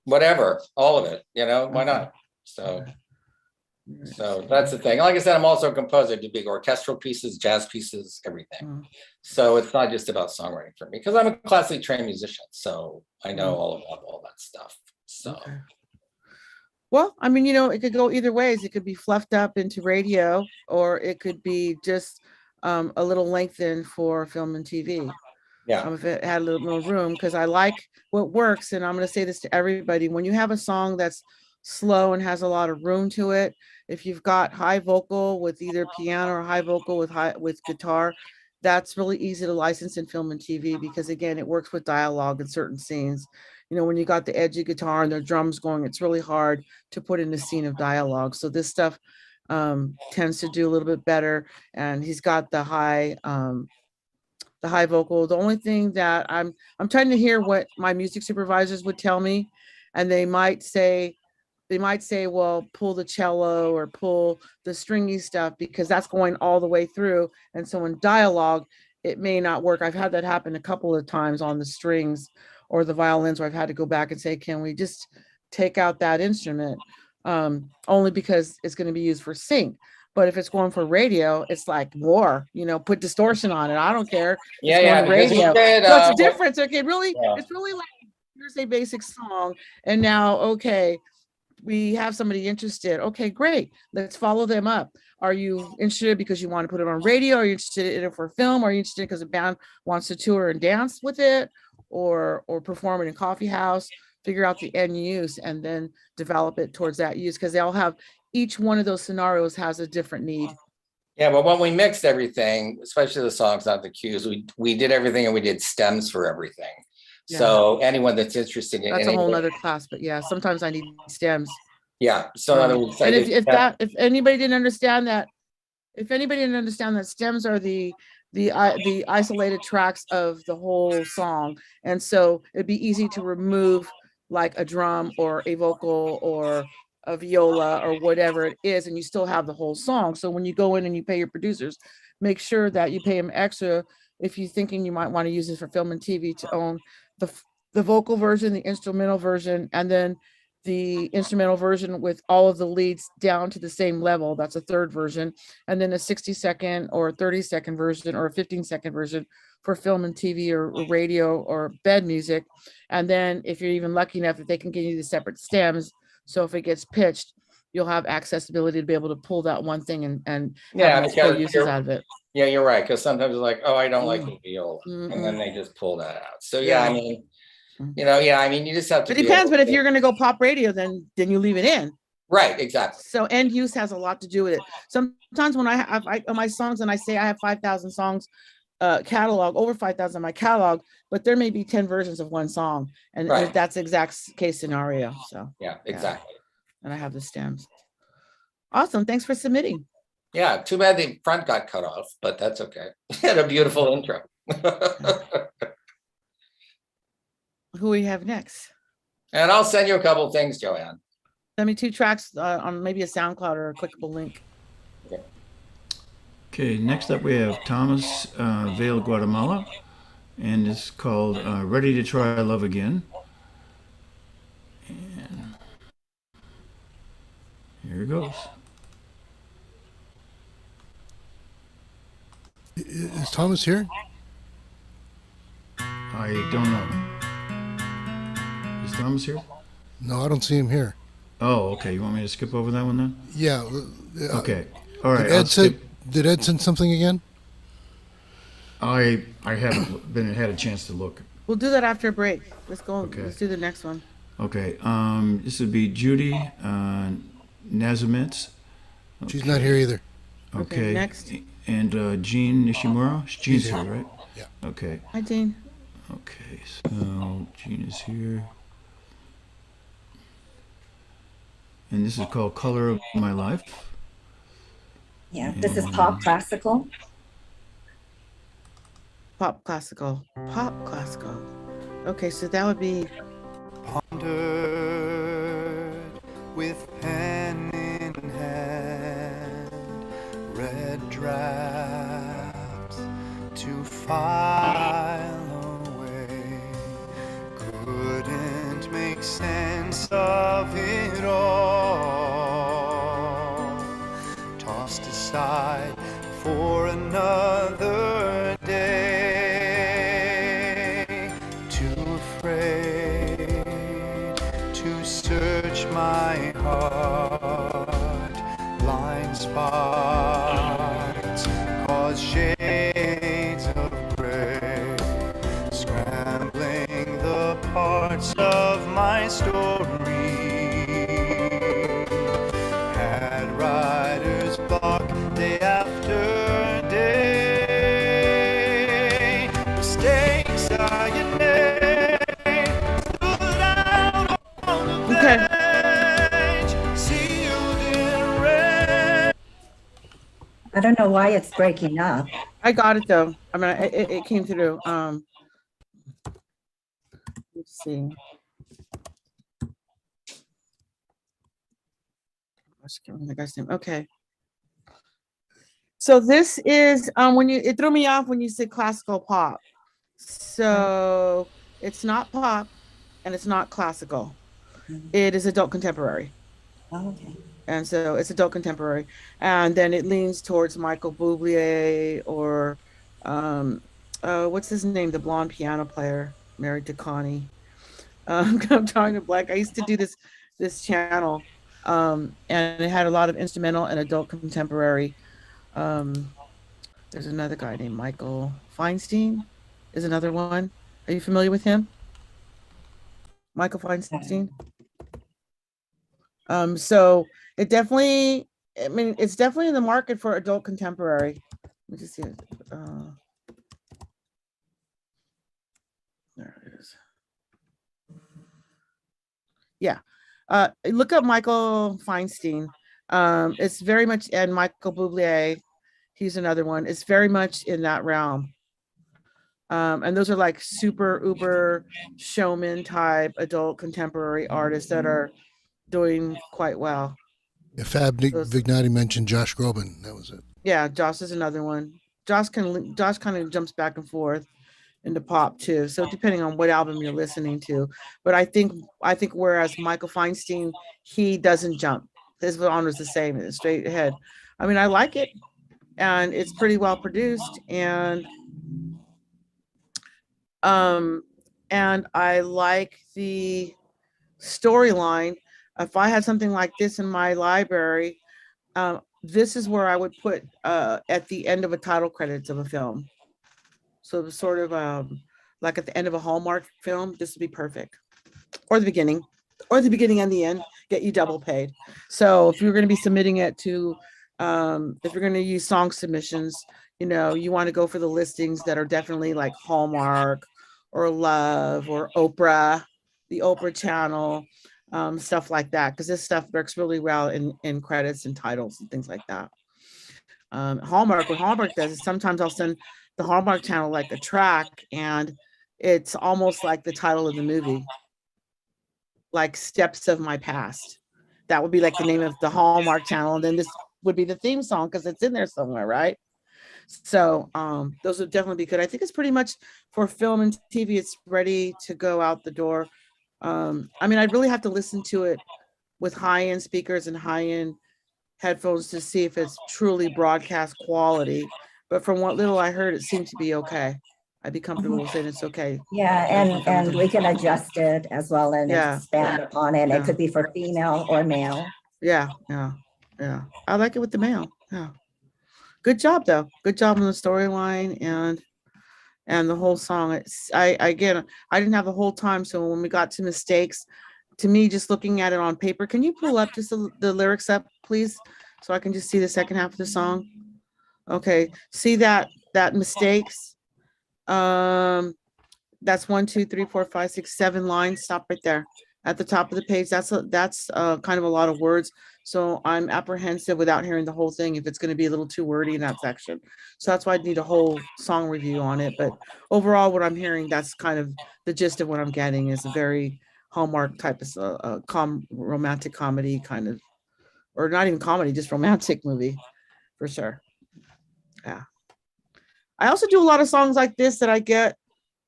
Whatever, all of it, why not? So that's the thing. Like I said, I'm also a composer. I do big orchestral pieces, jazz pieces, everything. So it's not just about songwriting for me, because I'm a classically trained musician. So I know all about all that stuff. So. Okay. Well, I mean, it could go either ways. It could be fluffed up into radio, or it could be just a little lengthened for film and TV. Yeah. If it had a little more room, because I like what works. And I'm going to say this to everybody: when you have a song that's slow and has a lot of room to it, if you've got high vocal with either piano or high vocal with guitar, that's really easy to license in film and TV, because again, it works with dialogue in certain scenes. When you got the edgy guitar and the drums going, it's really hard to put in a scene of dialogue. So this stuff tends to do a little bit better. And he's got the high vocal. The only thing that I'm trying to hear what my music supervisors would tell me, and they might say, well, pull the cello or pull the stringy stuff, because that's going all the way through. And so in dialogue, it may not work. I've had that happen a couple of times on the strings or the violins, where I've had to go back and say, can we just take out that instrument? Only because it's going to be used for sync. But if it's going for radio, it's like more, put distortion on it. I don't care. Yeah. Radio. So it's a difference. Okay. Really, it's really like, here's a basic song. And now, okay, we have somebody interested. Okay, great. Let's follow them up. Are you interested because you want to put it on radio? Are you interested in it for film? Are you interested because a band wants to tour and dance with it, or perform it in coffee house? Figure out the end use and then develop it towards that use, because each one of those scenarios has a different need. Yeah, but when we mixed everything, especially the songs, not the cues, we did everything, and we did stems for everything. Yeah. So anyone that's interested in that's a whole nother class, but yeah, sometimes I need stems. Yeah. So in other words, and if anybody didn't understand that, stems are the isolated tracks of the whole song, and so it'd be easy to remove like a drum or a vocal or a viola or whatever it is, and you still have the whole song. So when you go in and you pay your producers, make sure that you pay them extra if you're thinking you might want to use it for film and TV, to own the vocal version, the instrumental version, and then the instrumental version with all of the leads down to the same level. That's a third version. And then a 60-second or 30-second version or a 15-second version for film and TV or radio or bed music. And then if you're even lucky enough, if they can give you the separate stems, so if it gets pitched, you'll have accessibility to be able to pull that one thing and have multiple uses out of it. Yeah, you're right. Because sometimes it's like, I don't like the viola. And then they just pull that out. So yeah, I mean, you just have to. It depends, but if you're going to go pop radio, then you leave it in. Right, exactly. So end use has a lot to do with it. Sometimes when I have on my songs, and I say I have 5,000 songs catalog, over 5,000 in my catalog, but there may be 10 versions of one song, and that's exact case scenario. So yeah, exactly. And I have the stems. Awesome. Thanks for submitting. Yeah, too bad the front got cut off, but that's okay. Had a beautiful intro. Who we have next? And I'll send you a couple of things, Joanne. Send me 2 tracks on maybe a SoundCloud or a clickable link. Okay, next up we have Thomas Vale, Guatemala, and it's called Ready to Try Love Again. And here it goes. Is Thomas here? I don't know. Is Thomas here? No, I don't see him here. Oh, okay. You want me to skip over that one then? Yeah. Okay. All Did right. I'll Ed say? skip. Did Ed send something again? I haven't been had a chance to look. We'll do that after a break. Let's go. Okay. Let's do the next one. Okay. This would be Judy Nazamitz. She's not here either. Okay, next. And Jean Nishimura. Jean's here, right? Yeah. Okay. Hi, Jean. Okay. So Jean is here. And this is called Color of My Life. Yeah, this is pop classical. Pop classical. Pop classical. Okay, so that would be. Pondered with pen in hand, red drafts to file away. Couldn't make sense of it all. Tossed aside for another day. Too afraid to search my heart. Blind spots cause shades of gray, scrambling the parts of my story. Had writer's block day after day. Mistakes I had made stood out on the page, sealed in red. I don't know why it's breaking up. I got it though. I mean, it came through. Let's see. I can't remember the guy's name. Okay. So this is when you, it threw me off when you said classical pop. So it's not pop and it's not classical. It is adult contemporary. Oh, okay. And so it's adult contemporary. And then it leans towards Michael Bublé or what's his name? The blonde piano player married to Connie. I'm trying to blank. I used to do this channel and it had a lot of instrumental and adult contemporary. There's another guy named Michael Feinstein is another one. Are you familiar with him? Michael Feinstein? So it definitely, I mean, it's definitely in the market for adult contemporary. Let me just see. There it is. Yeah. Look up Michael Feinstein. It's very much, and Michael Bublé, he's another one. It's very much in that realm. And those are like super uber showman type adult contemporary artists that are doing quite well. Yeah, Fab Vignati mentioned Josh Groban. That was it. Yeah, Josh is another one. Josh kind of jumps back and forth into pop too. So depending on what album you're listening to, but I think whereas Michael Feinstein, he doesn't jump. His genre is the same, it's straight ahead. I mean, I like it, and it's pretty well produced, and I like the storyline. If I had something like this in my library, this is where I would put at the end of a title credits of a film. So the sort of like at the end of a Hallmark film, this would be perfect. Or the beginning and the end, get you double paid. So if you're going to be submitting it to, if you're going to use song submissions, you know, you want to go for the listings that are definitely like Hallmark or Love or Oprah, the Oprah channel, stuff like that, because this stuff works really well in credits and titles and things like that. Hallmark, what Hallmark does is sometimes I'll send the Hallmark channel like a track, and it's almost like the title of the movie, like Steps of My Past. That would be like the name of the Hallmark channel, and then this would be the theme song because it's in there somewhere, right? So those would definitely be good. I think it's pretty much for film and TV, it's ready to go out the door. I mean, I'd really have to listen to it with high-end speakers and high-end headphones to see if it's truly broadcast quality. but from what little I heard, it seemed to be okay. I'd be comfortable with saying it's okay. Yeah, and we can adjust it as well and Yeah. expand upon it. Yeah. It could be for female or male. Yeah. I like it with the male. Yeah. Good job though. Good job on the storyline and the whole song. I didn't have the whole time, so when we got to mistakes, to me, just looking at it on paper, can you pull up just the lyrics up, please, so I can just see the second half of the song? Okay, see that mistakes. That's 1, 2, 3, 4, 5, 6, 7 lines. Stop right there at the top of the page. That's kind of a lot of words. So I'm apprehensive without hearing the whole thing if it's going to be a little too wordy in that section. So that's why I need a whole song review on it. But overall, what I'm hearing, that's kind of the gist of what I'm getting, is a very Hallmark type of romantic comedy kind of, or not even comedy, just romantic movie for sure. Yeah. I also do a lot of songs like this that I get.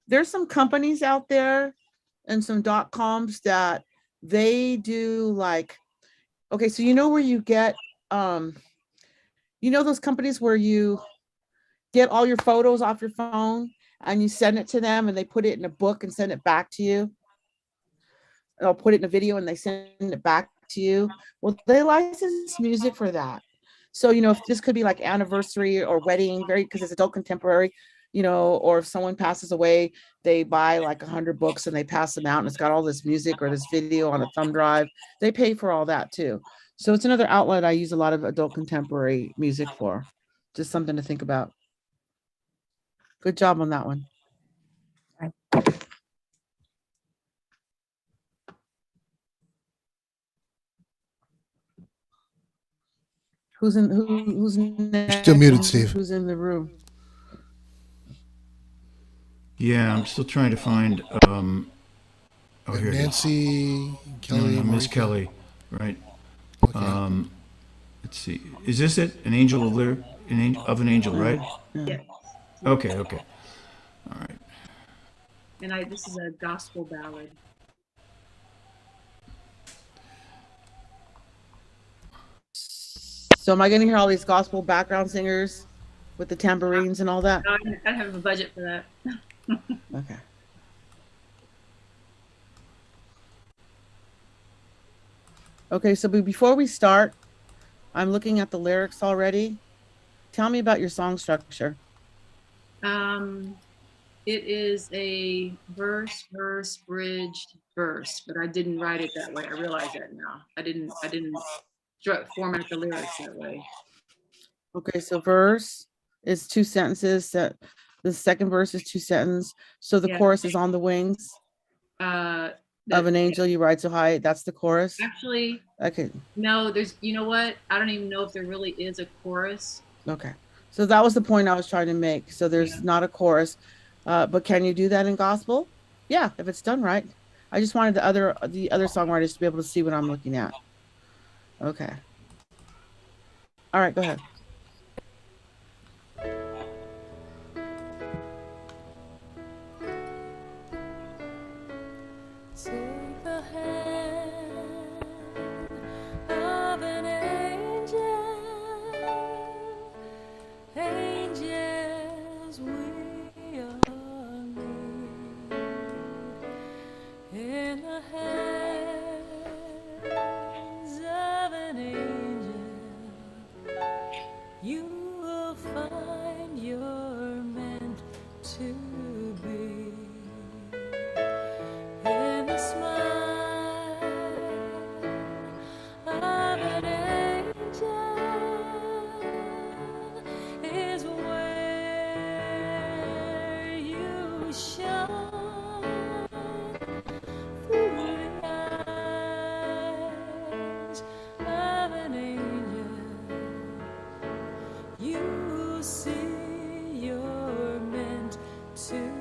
There's some companies out there and some .coms that they do like, okay, so you know where you get, those companies where you get all your photos off your phone and you send it to them and they put it in a book and send it back to you. They'll put it in a video and they send it back to you. Well, they license music for that. So, if this could be like anniversary or wedding, because it's adult contemporary, or if someone passes away, they buy like 100 books and they pass them out and it's got all this music or this video on a thumb drive. They pay for all that too. So it's another outlet I use a lot of adult contemporary music for. Just something to think about. Good job on that one. Who's next? You're still muted, Steve. Who's in the room? Yeah, I'm still trying to find. Here Nancy Kelly. No, Miss Kelly, right? Okay. Let's see. Is this it? An angel of an angel, right? Yeah. Okay. All right. And this is a gospel ballad. So am I going to hear all these gospel background singers with the tambourines and all that? I don't have a budget for that. Okay. Okay, so before we start, I'm looking at the lyrics already. Tell me about your song structure. It is a verse, bridge, verse, but I didn't write it that way. I realize that now. I didn't format the lyrics that way. Okay, so verse is 2 sentences. The second verse is 2 sentences. So the chorus is on the wings of an angel you ride so high. That's the chorus. Actually, okay. No, you know what? I don't even know if there really is a chorus. Okay, so that was the point I was trying to make. So there's not a chorus, but can you do that in gospel? Yeah, if it's done right. I just wanted the other songwriters to be able to see what I'm looking at. Okay. All right, go ahead. Take the hand of an angel, angels we are made in the hands of an angel. You will find you're meant to be. In the smile of an angel is where you shine through the eyes of an angel. You see you're meant to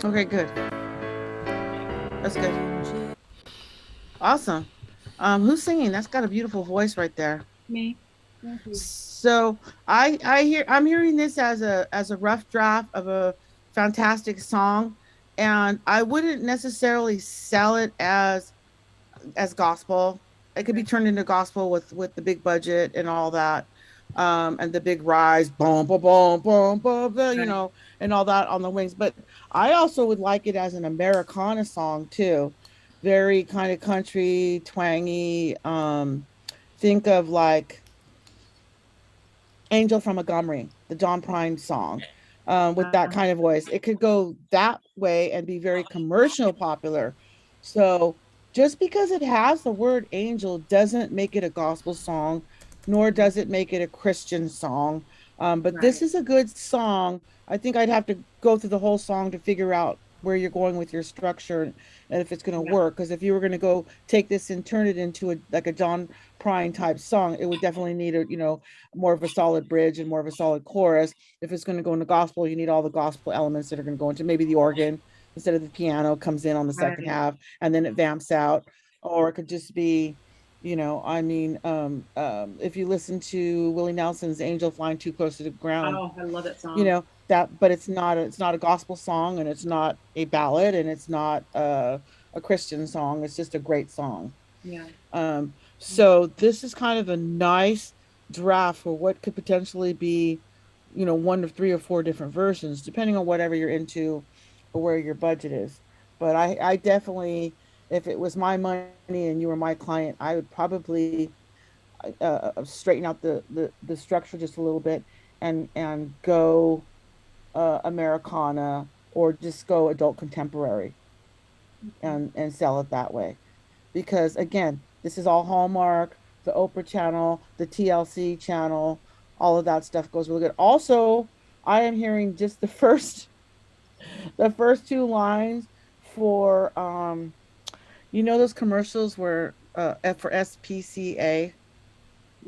Okay, good. That's good. Awesome. Who's singing? That's got a beautiful voice right there. Me. Thank you. So I'm hearing this as a rough draft of a fantastic song, and I wouldn't necessarily sell it as gospel. It could be turned into gospel with the big budget and all that, and the big rise, boom, boom, boom, boom, boom, boom, you Right. know, and all that on the wings. But I also would like it as an Americana song too, very kind of country, twangy. Think of like Angel from Montgomery, the John Prine song, with that kind of voice. It could go that way and be very commercial popular. So just because it has the word angel doesn't make it a gospel song, nor does it make it a Christian song. But this Right. is a good song. I think I'd have to go through the whole song to figure out where you're going with your structure and if it's going to Yeah. work. Because if you were going to go take this and turn it into a like a John Prine type song, it would definitely need a more of a solid bridge and more of a solid chorus. If it's going to go into gospel, you need all the gospel elements that are going to go into maybe the organ instead of the piano comes in on the second Right. half and then it vamps out. Or it could just be, if you listen to Willie Nelson's Angel Flying Too Close to the Ground, Oh, I love that you song. know, that, but it's not a gospel song and it's not a ballad and it's not a Christian song. It's just a great song. Yeah. So this is kind of a nice draft for what could potentially be, one of three or four different versions, depending on whatever you're into or where your budget is. But I definitely, if it was my money and you were my client, I would probably straighten out the structure just a little bit and go Americana or just go adult contemporary and sell it that way. Because again, this is all Hallmark, the Oprah channel, the TLC channel, all of that stuff goes really good. Also, I am hearing just the first two lines for those commercials where for SPCA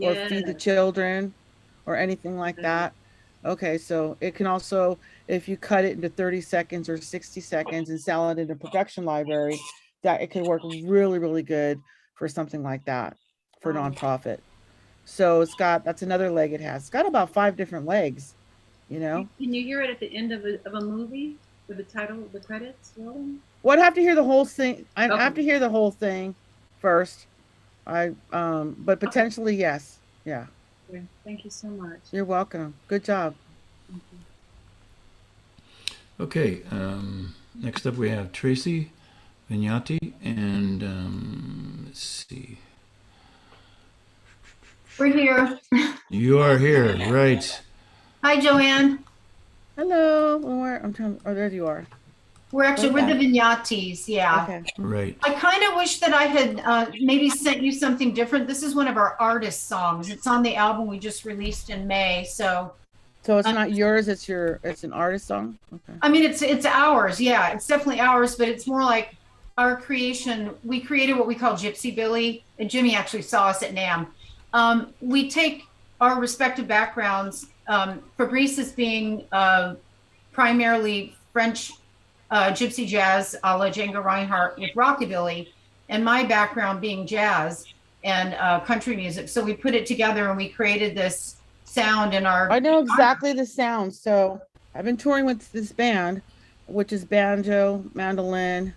or Yeah. Feed the Children or anything like that. Okay, so it can also, if you cut it into 30 seconds or 60 seconds and sell it in a production library, that it can work really, really good for something like that for Oh, nonprofit. So that's another leg it has. It's got about 5 different legs, you know. can you hear it at the end of a movie with the title, the credits rolling? Well, I'd have to hear the whole thing. I have Okay. to hear the whole thing first. But Okay. potentially yes. Yeah. Okay. Thank you so much. You're welcome. Good job. Thank you. Okay, next up we have Tracy Vignati, and let's see. We're here. You are here, right? Hi, Joanne. Hello. Oh, there you are. We're the Vignatis. Yeah. Okay. Right. I kind of wish that I had maybe sent you something different. This is one of our artist songs. It's on the album we just released in May. So it's not yours. It's an artist song. Okay. I mean, it's ours. Yeah, it's definitely ours, but it's more like our creation. We created what we call Gypsy Billy, and Jimmy actually saw us at NAMM. We take our respective backgrounds. Fabrice is being primarily French gypsy jazz a la Django Reinhardt with rockabilly, and my background being jazz and country music. So we put it together and we created this sound in our. I know exactly the sound. So I've been touring with this band, which is banjo, mandolin,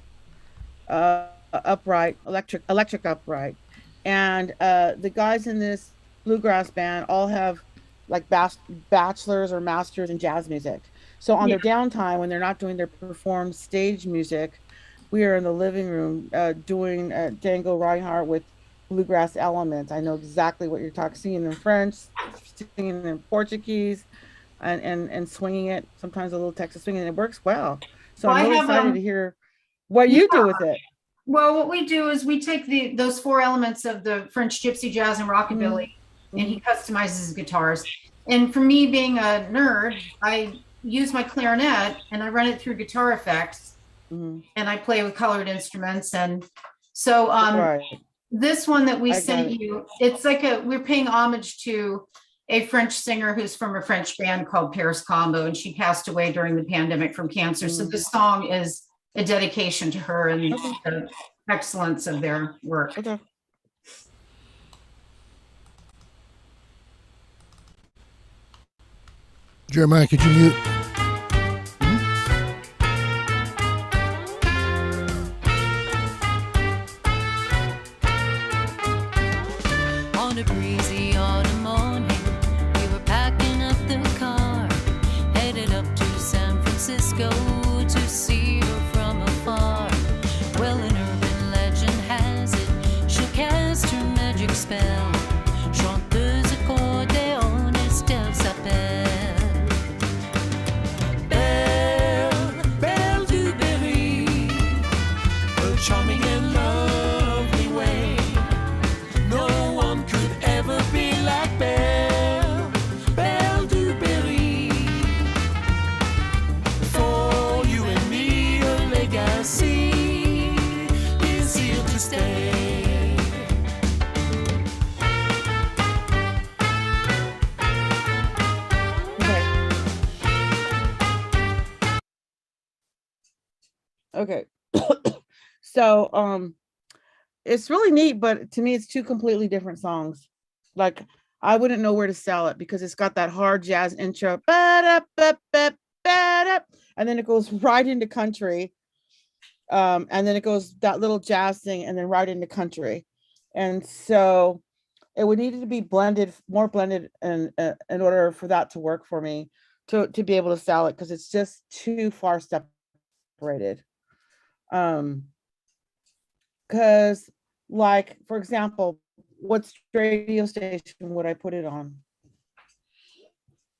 upright, electric upright, and the guys in this bluegrass band all have like bachelors or masters in jazz music. So on their downtime, when they're not doing their performed stage music, we are in the living room doing Django Reinhardt with bluegrass elements. I know exactly what you're talking, singing in French, singing in Portuguese, and swinging it, sometimes a little Texas swing, and it works well. So I'm really excited to hear what you do with it. Well, what we do is we take those 4 elements of the French gypsy jazz and rockabilly, and he customizes his guitars. And for me, being a nerd, I use my clarinet and I run it through Guitar Effects, and I play with colored instruments. And so this one that we sent you, it's like we're paying homage to a French singer who's from a French band called Paris Combo, and she passed away during the pandemic from cancer. So this song is a dedication to her and the excellence of their work. Okay. Jeremiah, could you mute? On a breezy autumn morning, we were packing up the car, headed up to San Francisco to see her from afar. Well, an urban legend has it, she'll cast her magic spell. Chanteuse accordéoniste, elle s'appelle Belle du Berry, a charming and lovely way. No one could ever be like Belle du Berry. For you and me, her legacy is here to stay. Okay. So it's really neat, but to me it's two completely different songs. Like I wouldn't know where to sell it because it's got that hard jazz intro, and then it goes right into country. And then it goes that little jazz thing and then right into country. And so it would need to be blended, more blended in order for that to work for me to be able to sell it, because it's just too far separated. Because like, for example, what radio station would I put it on?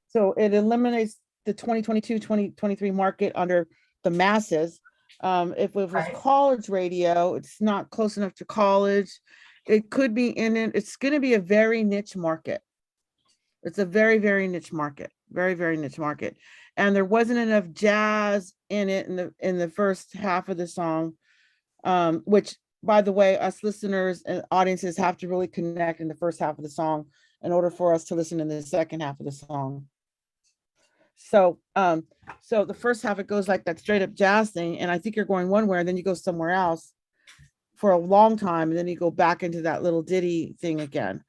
So it eliminates the 2022, 2023 market under the masses. If it was college radio, it's not close enough to college. It could be in it. It's going to be a very niche market. It's a very, very niche market, very, very niche market. And there wasn't enough jazz in it in the first half of the song, which, by the way, us listeners and audiences have to really connect in the first half of the song in order for us to listen in the second half of the song. So, so the first half, it goes like that straight up jazz thing. And I think you're going one way and then you go somewhere else for a long time. And then you go back into that little ditty thing again.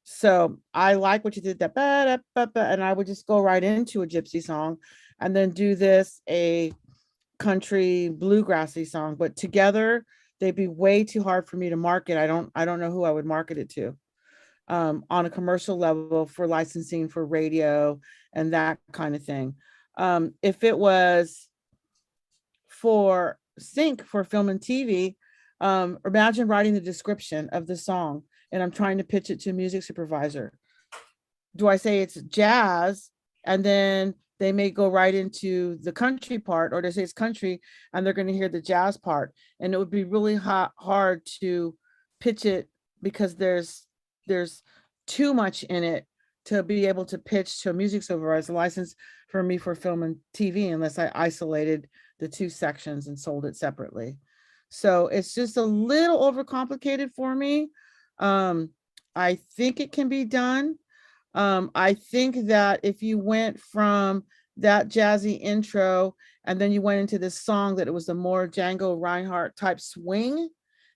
So I like what you did, that, and I would just go right into a gypsy song and then do this, a country bluegrassy song, but together they'd be way too hard for me to market. I don't know who I would market it to on a commercial level for licensing for radio and that kind of thing. If it was for sync for film and TV, imagine writing the description of the song and I'm trying to pitch it to a music supervisor. Do I say it's jazz and then they may go right into the country part, or they say it's country and they're going to hear the jazz part, and it would be really hard to pitch it because there's too much in it to be able to pitch to a music supervisor license for me for film and TV unless I isolated the two sections and sold it separately. So it's just a little overcomplicated for me. I think it can be done. I think that if you went from that jazzy intro and then you went into this song that it was a more Django Reinhardt type swing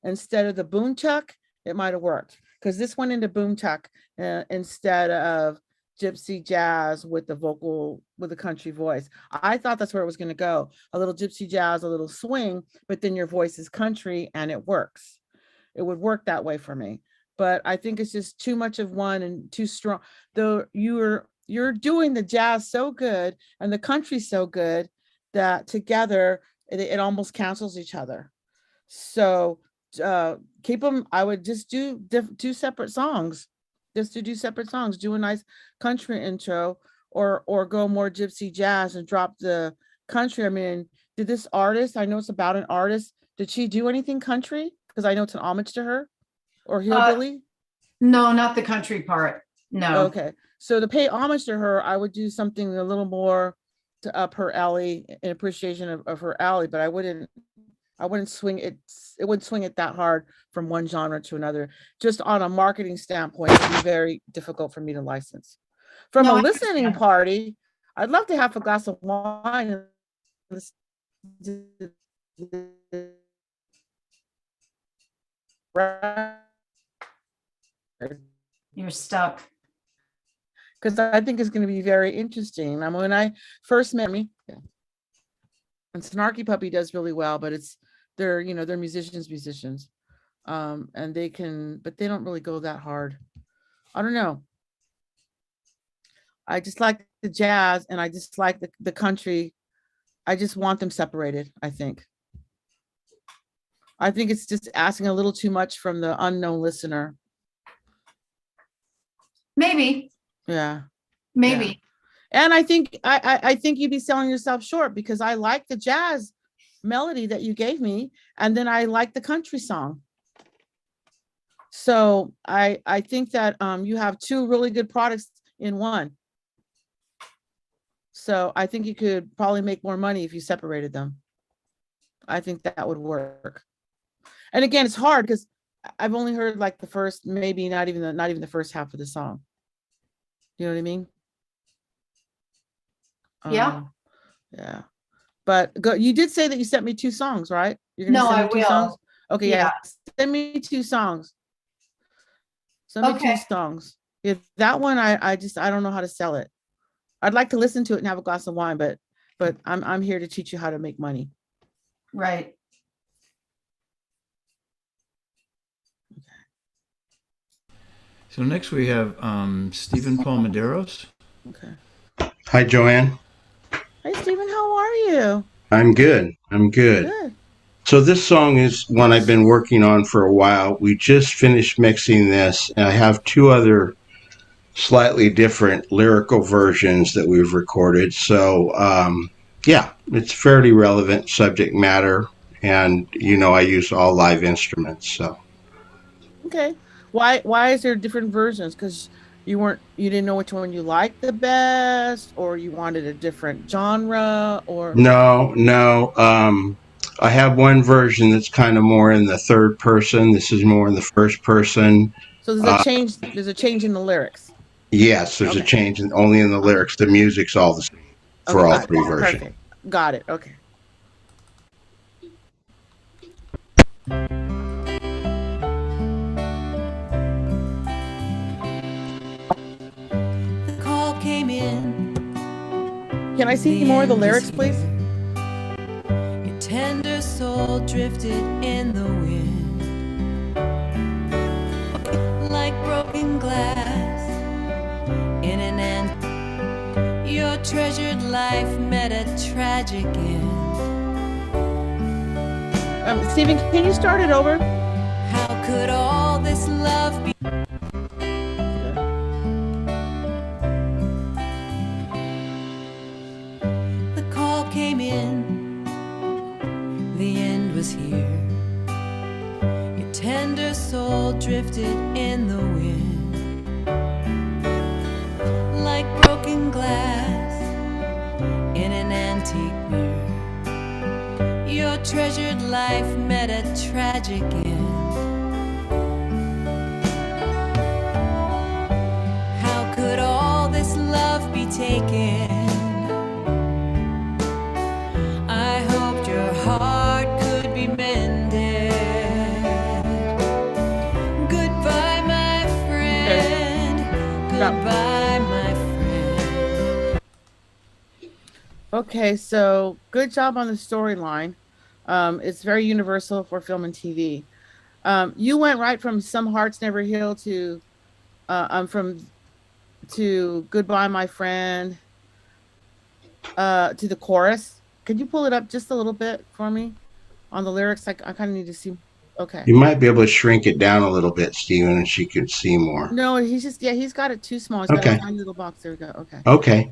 instead of the boom chuck, it might have worked, because this went into boom chuck instead of gypsy jazz with the vocal, with the country voice. I thought that's where it was going to go, a little gypsy jazz, a little swing, but then your voice is country and it works. It would work that way for me. But I think it's just too much of one and too strong. Though you're doing the jazz so good and the country so good that together it almost cancels each other. So keep them. I would just do two separate songs, just to do separate songs. Do a nice country intro, or go more gypsy jazz and drop the country. I mean, did this artist? I know it's about an artist. Did she do anything country? Because I know it's an homage to her. Or hillbilly? No, not the country part. No. Okay. So to pay homage to her, I would do something a little more to up her alley in appreciation of her alley, but I wouldn't swing it. It wouldn't swing it that hard from one genre to another. Just on a marketing standpoint, it'd be very difficult for me to license. From No, a I listening understand. party, I'd love to have a glass of wine and listen to the record, You're stuck. because I think it's going to be very interesting. I mean, when I first met me, and Snarky Puppy does really well, but they're musicians, and they can, but they don't really go that hard. I don't know. I just like the jazz, and I just like the country. I just want them separated. I think it's just asking a little too much from the unknown listener. Maybe. Yeah. Maybe. Yeah. And I think I think you'd be selling yourself short, because I like the jazz melody that you gave me, and then I like the country song. So I think that you have two really good products in one. So I think you could probably make more money if you separated them. I think that would work. And again, it's hard because I've only heard like the first, maybe not even the first half of the song. You know what I mean? Yeah. Yeah. But you did say that you sent me 2 songs, right? You're gonna No, send I me 2 will. songs? Okay, yeah. Yeah. Send me 2 songs. Send me 2 Okay. songs. Yeah, that one I don't know how to sell it. I'd like to listen to it and have a glass of wine, but I'm here to teach you how to make money. Right. So next we have Stephen Paul Medeiros. Okay. Hi, Joanne. Hey, Stephen, how are you? I'm good. Good. So this song is one I've been working on for a while. We just finished mixing this, and I have 2 other slightly different lyrical versions that we've recorded. So, yeah, it's fairly relevant subject matter, and I use all live instruments. So, Okay. Why is there different versions? Because you didn't know which one you liked the best, or you wanted a different genre, or no. I have one version that's kind of more in the third person. This is more in the first person. so there's a change. There's a change in the lyrics. Yes, there's a Okay. change only in the Okay. lyrics. The music's all the same for Okay, all got 3 it. versions. Perfect. Got it. Okay. The call came in. Can I see more of the lyrics, please? Your tender soul drifted in the wind, like broken glass in an end. Your treasured life met a tragic end. Stephen, can you start it over? How could all this love be? The call came in, the end was here. Your tender soul drifted in the wind, like broken glass in an antique mirror. Your treasured life met a tragic end. How could all this love be taken? I hoped your heart could be mended. Goodbye, my friend. Goodbye, my friend. Okay, so good job on the storyline. It's very universal for film and TV. You went right from Some Hearts Never Heal to Goodbye, My Friend, to the chorus. Could you pull it up just a little bit for me on the lyrics? I kind of need to see. Okay. You might be able to shrink it down a little bit, Stephen, and she could see more. No, he's got it too small. He's got a tiny little box. There we go. Okay. Okay.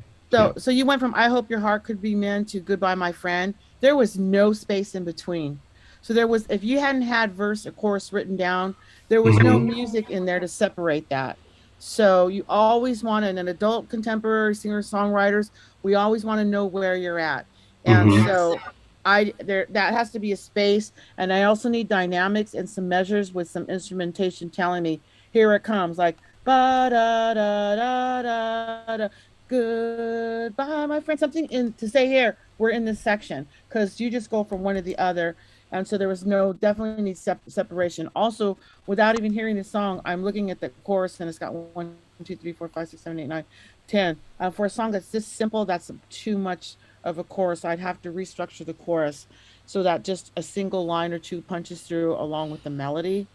So you went from I Hope Your Heart Could Be Mend to Goodbye, My Friend. There was no space in between. So if you hadn't had verse or chorus written down, there was no music in there to separate that. So you always want an adult contemporary singer-songwriters, we always want to know where you're at. And so that has to be a space. And I also need dynamics and some measures with some instrumentation telling me, here it comes. Like Ba da da da da da. Goodbye, my friend. Something in to say here. We're in this section because you just go from one to the other, and so there was no definitely need separation. Also, without even hearing the song, I'm looking at the chorus and it's got 1, 2, 3, 4, 5, 6, 7, 8, 9, 10. For a song that's this simple, that's too much of a chorus. I'd have to restructure the chorus so that just a single line or two punches through along with the melody.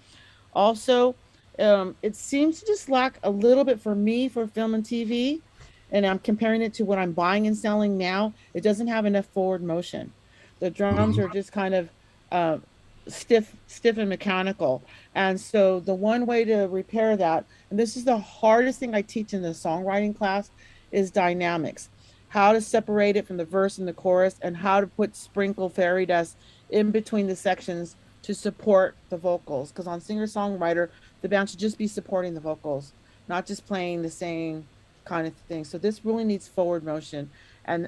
Also, it seems to just lack a little bit for me for film and TV. And I'm comparing it to what I'm buying and selling now. It doesn't have enough forward motion. The drums Mhm. are just kind of uh, stiff and mechanical. And so the one way to repair that, and this is the hardest thing I teach in the songwriting class, is dynamics. How to separate it from the verse and the chorus, and how to put sprinkle fairy dust in between the sections to support the vocals. Because on singer songwriter, the band should just be supporting the vocals, not just playing the same kind of thing. So this really needs forward motion, and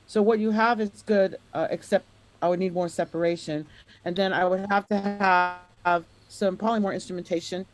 so what you have is good, except I would need more separation, and then I would have to have some probably more instrumentation,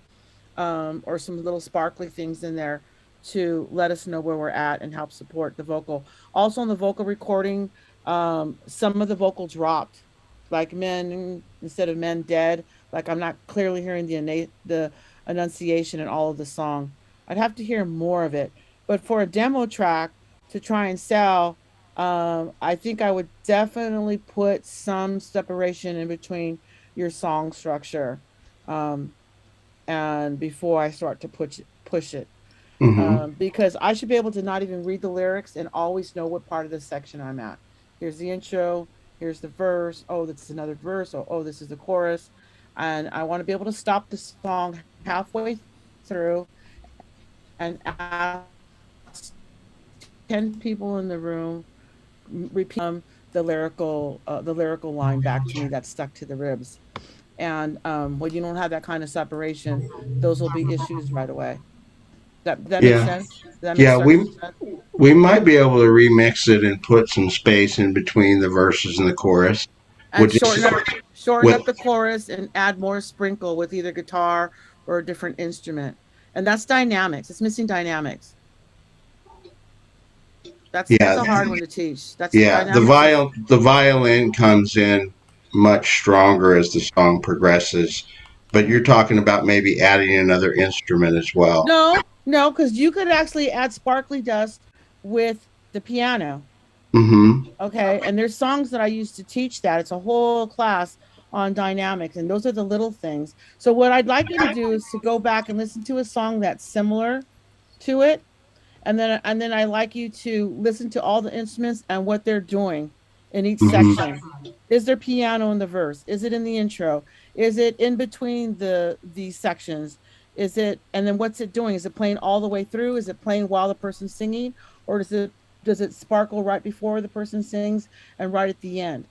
or some little sparkly things in there to let us know where we're at and help support the vocal. Also, on the vocal recording, some of the vocal dropped, like men instead of men dead. Like I'm not clearly hearing the enunciation in all of the song. I'd have to hear more of it. But for a demo track to try and sell, I think I would definitely put some separation in between your song structure. Um, and before I start to push it, Mhm. because I should be able to not even read the lyrics and always know what part of the section I'm at. Here's the intro, here's the verse. Oh, this is another verse. Oh, this is the chorus, and I want to be able to stop the song halfway through and ask 10 people in the room repeat the lyrical line back to me that's stuck to the ribs. And when you don't have that kind of separation, those will be issues right away. That makes Yeah. sense. Does that make Yeah, sense? we might be able to remix it and put some space in between the verses and the chorus. And Would this shorten with up the chorus and add more sprinkle with either guitar or a different instrument. And that's dynamics. It's missing dynamics. That's yeah, a hard one to teach. That's yeah, dynamics is the violin comes in much stronger as the song progresses, but you're talking about maybe adding another instrument as well. no, because you could actually add sparkly dust with the piano. Mhm. Okay. And there's songs that I used to teach that. It's a whole class on dynamics, and those are the little things. So what I'd like you to do is to go back and listen to a song that's similar to it, and then I like you to listen to all the instruments and what they're doing in each Mhm. section. Is there piano in the verse? Is it in the intro? Is it in between these sections? Is it, and then what's it doing? Is it playing all the way through? Is it playing while the person's singing, or does it sparkle right before the person sings and right at the end?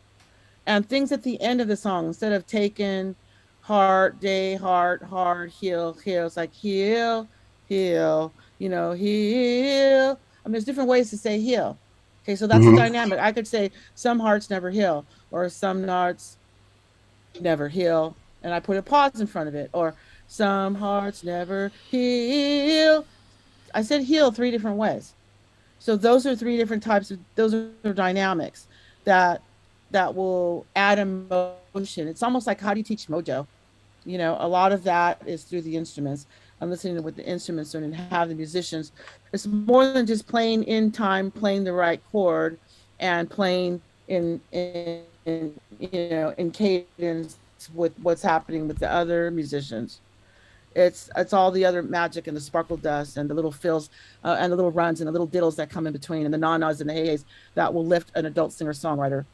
And things at the end of the song, instead of taking heart, day, heart, heal, heal, it's like heal, heal, heal. I mean, there's different ways to say heal. Okay, so that's a Mhm. dynamic. I could say some hearts never heal, or some hearts never heal, and I put a pause in front of it, or some hearts never heal. I said heal 3 different ways. So those are 3 different types of, those are dynamics that will add emotion. It's almost like, how do you teach mojo? A lot of that is through the instruments. I'm listening with the instruments and have the musicians. It's more than just playing in time, playing the right chord, and playing in cadence with what's happening with the other musicians. It's all the other magic and the sparkle dust and the little fills, and the little runs and the little diddles that come in between, and the na-nas and the hey-hays that will lift an adult singer-songwriter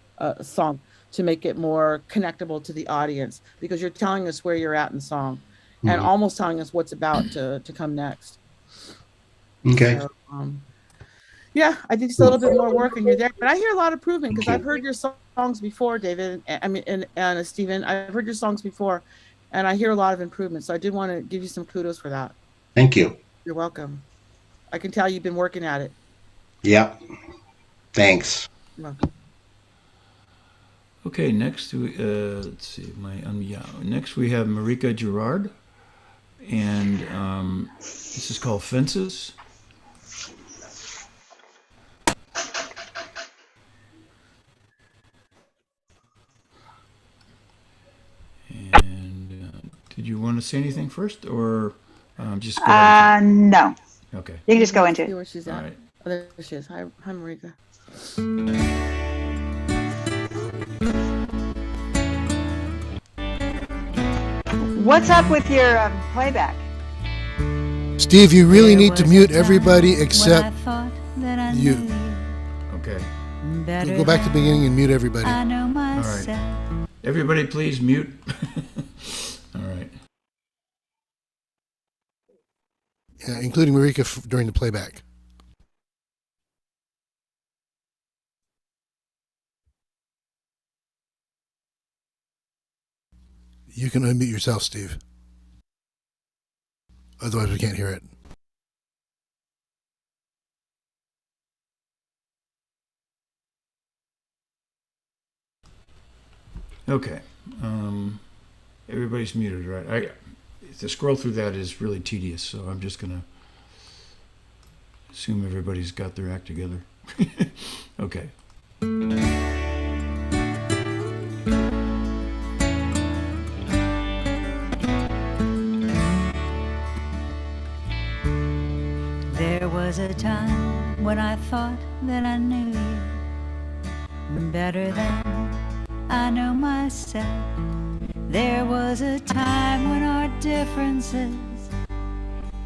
song to make it more connectable to the audience, because you're telling us where you're at in the song and Mhm. almost telling us what's about to come next. Okay. So yeah, I think it's a little bit more work and you're there, but I hear a lot of improvement because Thank I've you. heard your songs before, David. I mean, and Stephen, I've heard your songs before, and I hear a lot of improvement. So I did want to give you some kudos for that. Thank you. You're welcome. I can tell you've been working at it. Yep. Thanks. You're welcome. Okay, next let's see, yeah. Next we have Marika Gerard. And this is called Fences. And did you want to say anything first, or just go ahead? No. Okay. You can just go into See it. where she's at. All right. Oh, there she is. Hi, Marika. What's up with your playback? Steve, you really need to mute everybody except you. Okay. Go back to the beginning and mute everybody. All right. Everybody, please mute. All right. Yeah, including Marika during the playback. You can unmute yourself, Steve. Otherwise, we can't hear it. Okay. Everybody's muted, right? To scroll through that is really tedious, so I'm just gonna assume everybody's got their act together. Okay. There was a time when I thought that I knew you better than I know myself. There was a time when our differences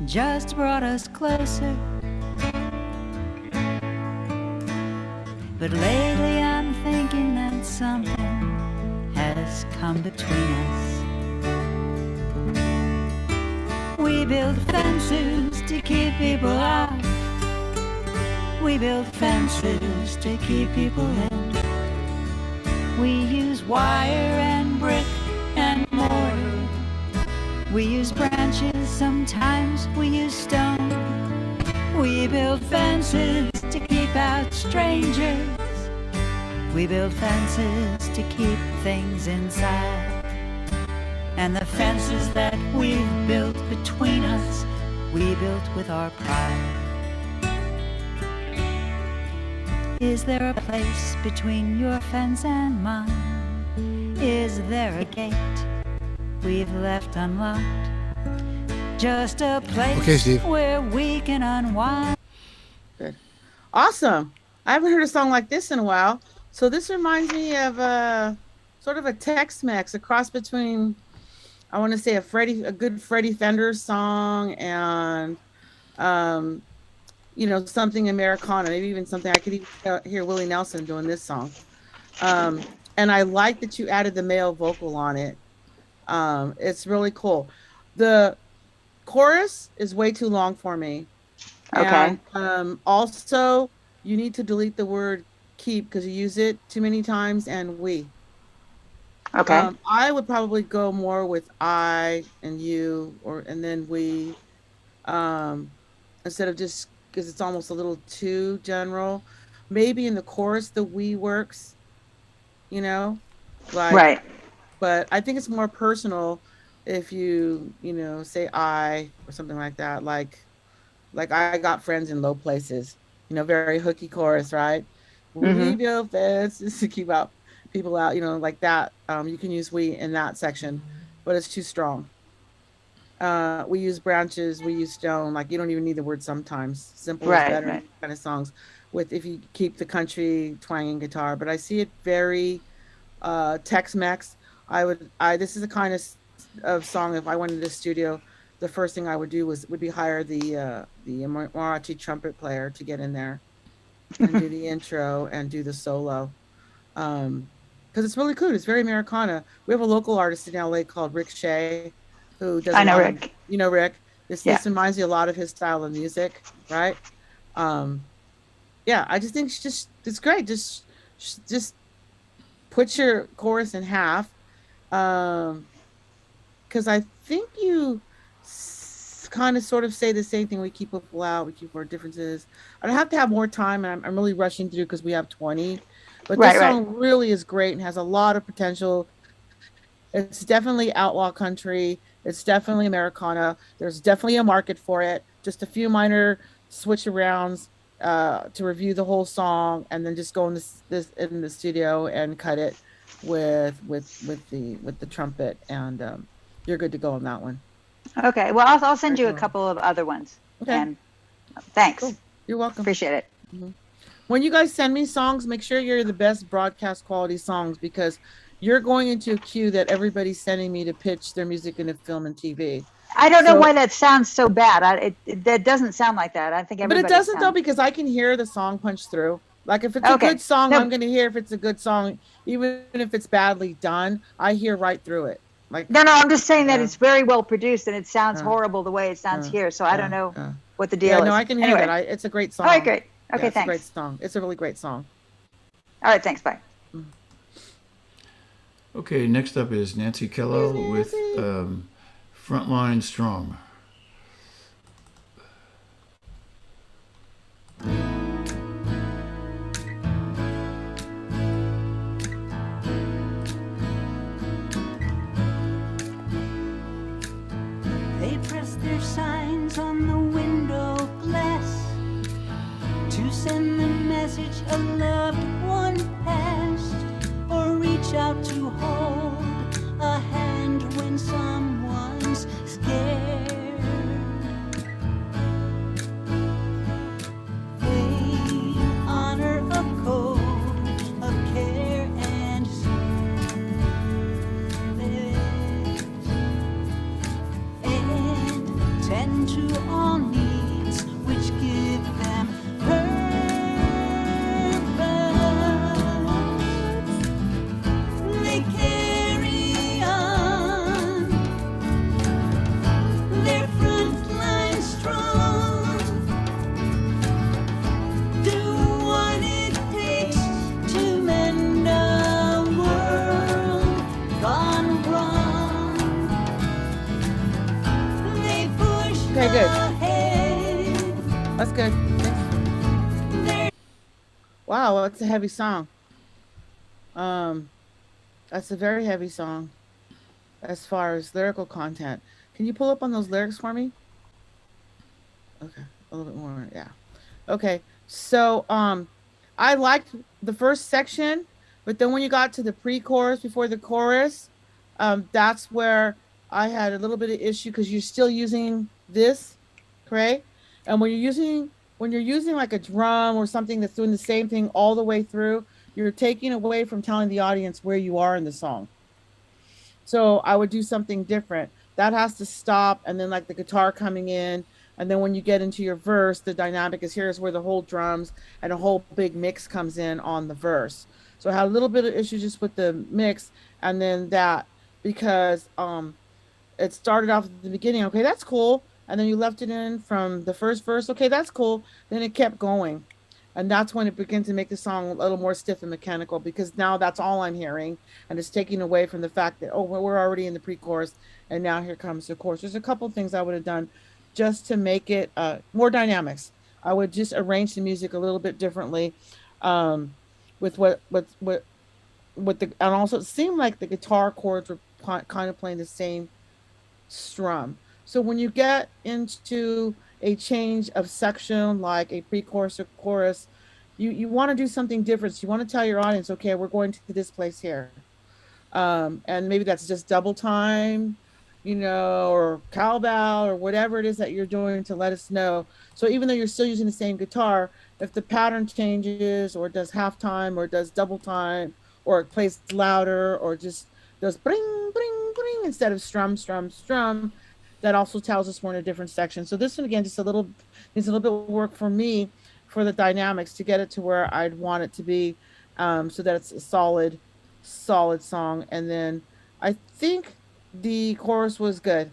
just brought us closer. But lately I'm thinking that something has come between us. We build fences to keep people out. We build fences to keep people in. We use wire and brick and mortar. We use branches, sometimes we use stone. We build fences to keep out strangers. We build fences to keep things inside. And the fences that we've built between us, we built with our pride. Is there a place between your fence and mine? Is there a gate we've left unlocked? Just a place where we can unwind. Good. Awesome. I haven't heard a song like this in a while. So this reminds me of sort of a Tex-Mex, a cross between, I want to say, a good Freddie Fender song and something Americana, maybe even something I could even hear Willie Nelson doing this song. And I like that you added the male vocal on it. It's really cool. The chorus is way too long for me. Okay. And also, you need to delete the word keep because you use it too many times, and we. Okay. I would probably go more with I and you, and then we, instead of just because it's almost a little too general. Maybe in the chorus the we works, Right. But I think it's more personal if you say I or something like that, like I got friends in low places, very hooky chorus, right? We build fences to keep out people out, like that. You can use we in that section, but it's too strong. We use branches, we use stone, like you don't even need the word sometimes. Simple is better kind of songs if you keep the country twanging guitar. But I see it very Tex-Mex. This is a kind of song, if I went into the studio, the first thing I would do would be hire the Marathi trumpet player to get in there and do the intro and do the solo. Because it's really cool. It's very Americana. We have a local artist in LA called Rick Shea, who does I know Rick. Rick. This reminds me a lot of his style of music, right? Yeah, I just think it's great. Just put your chorus in half. Because I think you kind of sort of say the same thing. We keep people out. We keep our differences. I have to have more time, and I'm really rushing through because we have 20. But this song really is great and has a lot of potential. It's definitely outlaw country. It's definitely Americana. There's definitely a market for it. Just a few minor switch arounds to review the whole song, and then just go in this in the studio and cut it with the trumpet, and you're good to go on that one. Okay. Well, I'll send Very you a cool. couple of other ones. Okay, And thanks. cool. You're welcome. Appreciate it. Mhm. When you guys send me songs, make sure you're the best broadcast quality songs, because you're going into a queue that everybody's sending me to pitch their music into film and TV. I don't know So, why that sounds so bad. That doesn't sound like that. I think but it everybody doesn't though, sounds because I can hear the song punch through. Like if it's a okay. good song, I'm No, going to hear if it's a good song, even if it's badly done. I hear right through it. Like, no. I'm just saying that yeah, it's very well produced and it sounds yeah, horrible the way it sounds yeah, here. So I don't yeah, know yeah. what the Yeah, deal no, is. I can hear that. Anyway, It's a great all right, song. great. Yeah, Okay, it's a great thanks. song. It's a really great song. All right, thanks. Bye. Okay, next up is Nancy Kello with Frontline Strong. They press their signs on the window glass to send the message a loved one passed, or reach out to hold a hand when someone's scared. They honor a code of care and service, and tend to all needs which give them purpose. They carry on their front line strong, do what it takes to mend a world gone wrong. They push Okay, good. ahead. That's good. Thanks. Wow, that's a heavy song. Um, that's a very heavy song as far as lyrical content. Can you pull up on those lyrics for me? Okay, a little bit more. Yeah. Okay. So, I liked the first section, but then when you got to the pre-chorus before the chorus, that's where I had a little bit of issue because you're still using this, correct? And when you're using like a drum or something that's doing the same thing all the way through, you're taking away from telling the audience where you are in the song. So I would do something different. That has to stop, and then like the guitar coming in, and then when you get into your verse, the dynamic is here's where the whole drums and a whole big mix comes in on the verse. So I had a little bit of issues just with the mix, and then that because it started off at the beginning, okay, that's cool, and then you left it in from the first verse, okay, that's cool. Then it kept going, and that's when it begins to make the song a little more stiff and mechanical, because now that's all I'm hearing, and it's taking away from the fact that, oh, we're already in the pre-chorus, and now here comes the chorus. There's a couple of things I would have done just to make it more dynamics. I would just arrange the music a little bit differently, um, with what the, and also it seemed like the guitar chords were kind of playing the same strum. So when you get into a change of section, like a pre-chorus or chorus, you want to do something different. So you want to tell your audience, okay, we're going to this place here. And maybe that's just double time, or cowbell or whatever it is that you're doing to let us know. So even though you're still using the same guitar, if the pattern changes or it does halftime or it does double time or it plays louder or just does bring, bring, bring instead of strum, strum, strum, that also tells us we're in a different section. So this one again, just needs a little bit of work for me for the dynamics to get it to where I'd want it to be, so that it's a solid song. And then I think the chorus was good.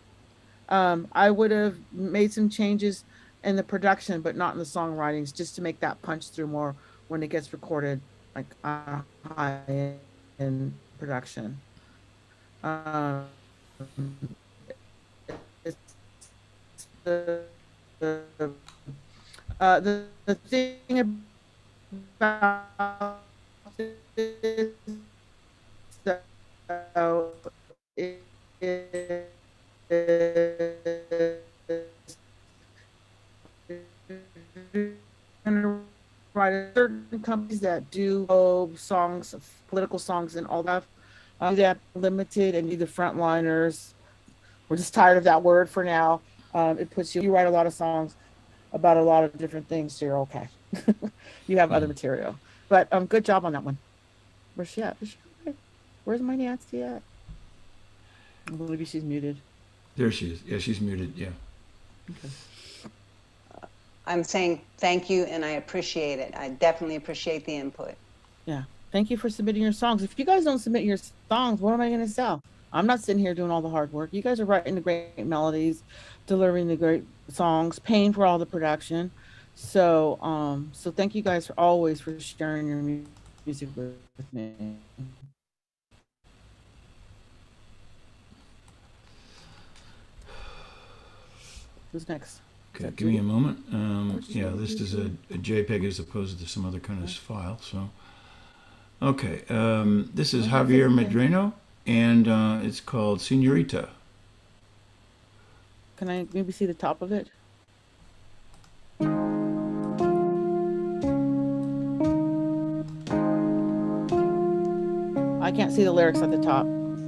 I would have made some changes in the production, but not in the songwritings, just to make that punch through more when it gets recorded, like high in production. Um, it's the, the thing about this, so, is songwriters, certain companies that do songs, political songs, and all that. Do that limited and do the frontliners. We're just tired of that word for now. It puts you write a lot of songs about a lot of different things, so you're okay. You have other material. But good job on that one. Where's she at? Is she okay? Where's my Nancy at? Maybe she's muted. There she is. Yeah, she's muted. Yeah. Okay. I'm saying thank you and I appreciate it. I definitely appreciate the input. Yeah. Thank you for submitting your songs. If you guys don't submit your songs, what am I going to sell? I'm not sitting here doing all the hard work. You guys are writing the great melodies, delivering the great songs, paying for all the production. So, so thank you guys always for sharing your music with me. Who's next? Okay, give me a moment. Yeah, this is a JPEG as opposed to some other kind of file. So, okay, this is Javier Medrano, and it's called Senorita. Can I maybe see the top of it? I can't see the lyrics at the top.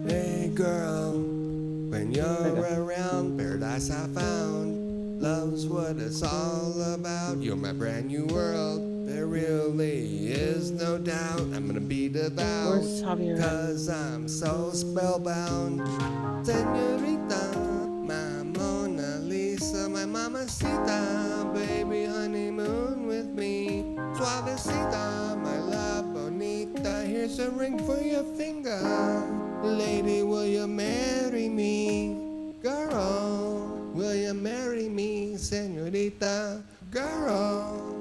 Hey girl, when you're around, paradise I found. Love's what it's all about. You're my brand new world. There really is no doubt. I'm gonna be devout. Where's Javier? Cause I'm so spellbound. Senorita, my Mona Lisa, my mamacita, baby honeymoon with me. Suavecita, my la bonita. Here's a ring for your finger. Lady, will you marry me? Girl, will you marry me? Senorita, girl,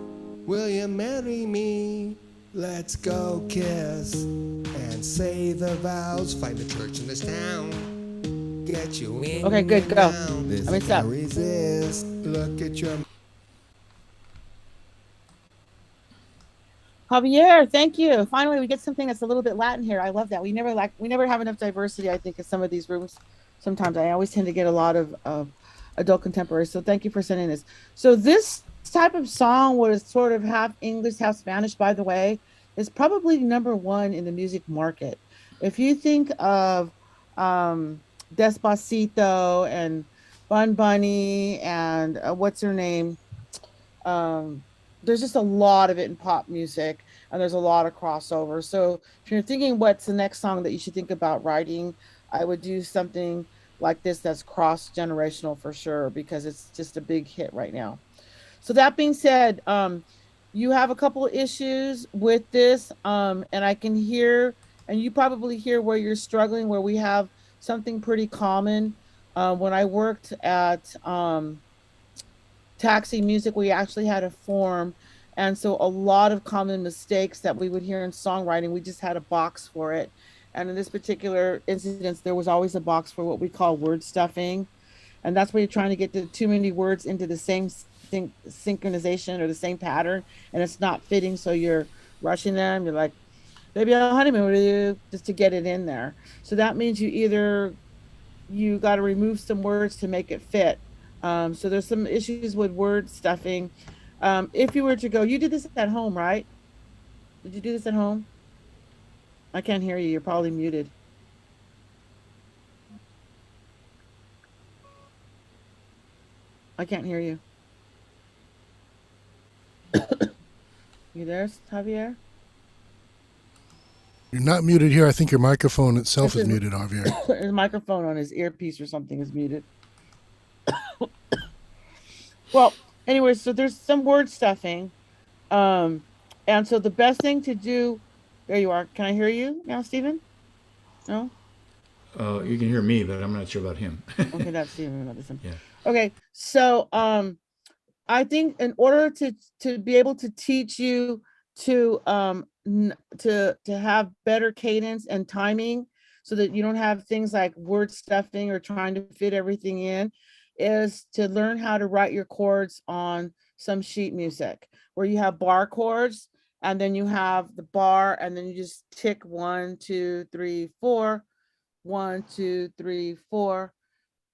will you marry me? Let's go kiss and say the vows. Find a church in this town. Get you in. Okay, good, go. This I mixed up. resist. Look at your. Javier, thank you. Finally, we get something that's a little bit Latin here. I love that. We never have enough diversity, I think, in some of these rooms. Sometimes I always tend to get a lot of adult contemporary. So thank you for sending this. So this type of song was sort of half English, half Spanish, by the way, is probably #1 in the music market. If you think of Despacito and Bun Bunny and what's her name? There's just a lot of it in pop music, and there's a lot of crossover. So if you're thinking what's the next song that you should think about writing, I would do something like this that's cross-generational for sure, because it's just a big hit right now. So that being said, you have a couple of issues with this, and I can hear, and you probably hear where you're struggling, where we have something pretty common. When I worked at Taxi Music, we actually had a form, and so a lot of common mistakes that we would hear in songwriting, we just had a box for it. And in this particular instance, there was always a box for what we call word stuffing, and that's where you're trying to get the too many words into the same synchronization or the same pattern, and it's not fitting, so you're rushing them. You're like, baby, I'll honeymoon with you, just to get it in there. So that means you got to remove some words to make it fit. So there's some issues with word stuffing. If you were to go, you did this at home, right? Did you do this at home? I can't hear you. You're probably muted. I can't hear you. You there, Javier? You're not muted here. I think your microphone itself is muted, Javier. His microphone on his earpiece or something is muted. Well, anyway, so there's some word stuffing. And so the best thing to do, there you are. Can I hear you now, Stephen? No? You can hear me, but I'm not sure about him. Okay, that's Stephen, not this one. Yeah. Okay, so I think in order to be able to teach you to have better cadence and timing, so that you don't have things like word stuffing or trying to fit everything in, is to learn how to write your chords on some sheet music where you have bar chords, and then you have the bar, and then you just tick 1, 2, 3, 4, 1, 2, 3, 4,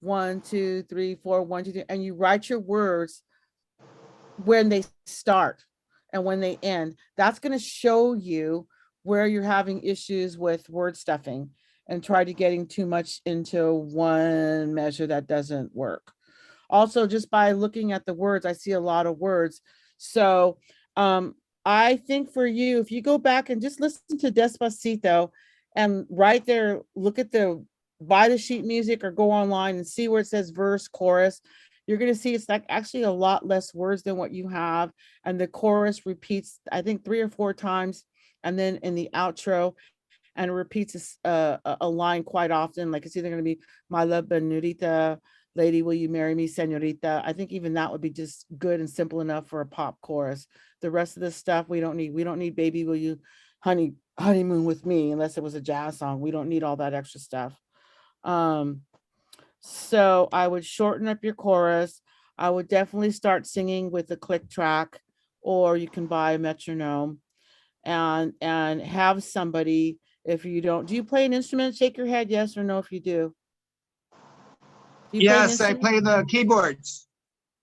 1, 2, 3, 4, 1, 2, 3, and you write your words when they start. and when they end. That's going to show you where you're having issues with word stuffing and try to getting too much into one measure that doesn't work. Also, just by looking at the words, I see a lot of words. So I think for you, if you go back and just listen to Despacito and right there, look at buy the sheet music or go online and see where it says verse, chorus, you're going to see it's like actually a lot less words than what you have. And the chorus repeats, I think 3 or 4 times. And then in the outro, and it repeats a line quite often. Like it's either going to be, my love, Benurita, lady, will you marry me, senorita? I think even that would be just good and simple enough for a pop chorus. The rest of this stuff we don't need. We don't need baby, will you honeymoon with me, unless it was a jazz song. We don't need all that extra stuff. So I would shorten up your chorus. I would definitely start singing with a click track, or you can buy a metronome and have somebody. If you don't, do you play an instrument? Shake your head yes or no if you do. Yes, I play the keyboards.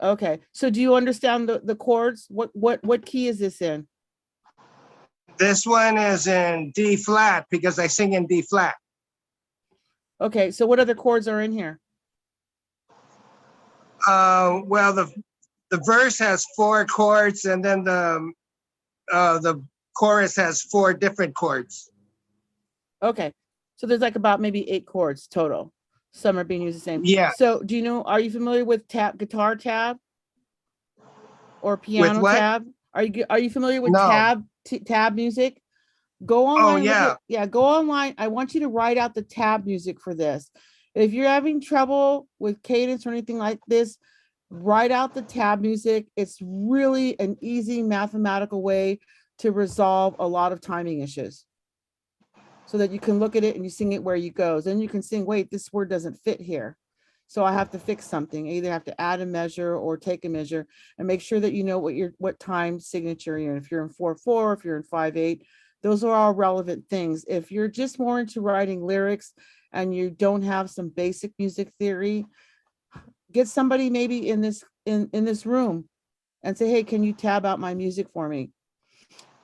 Okay, so do you understand the chords? What key is this in? This one is in D flat because I sing in D flat. Okay, so what other chords are in here? Well, the verse has 4 chords, and then the chorus has 4 different chords. Okay, so there's like about maybe 8 chords total. Some are being used the same. Yeah. So do you know, are you familiar with guitar tab or piano tab? Are you familiar with tab music? Go online. Oh, yeah. Go online. I want you to write out the tab music for this. If you're having trouble with cadence or anything like this, write out the tab music. It's really an easy mathematical way to resolve a lot of timing issues, so that you can look at it and you sing it where you go. Then you can sing, wait, this word doesn't fit here, so I have to fix something. I either have to add a measure or take a measure, and make sure that you know what time signature you're in. If you're in 4/4, if you're in 5/8, those are all relevant things. If you're just more into writing lyrics and you don't have some basic music theory, get somebody maybe in this room and say, hey, can you tab out my music for me?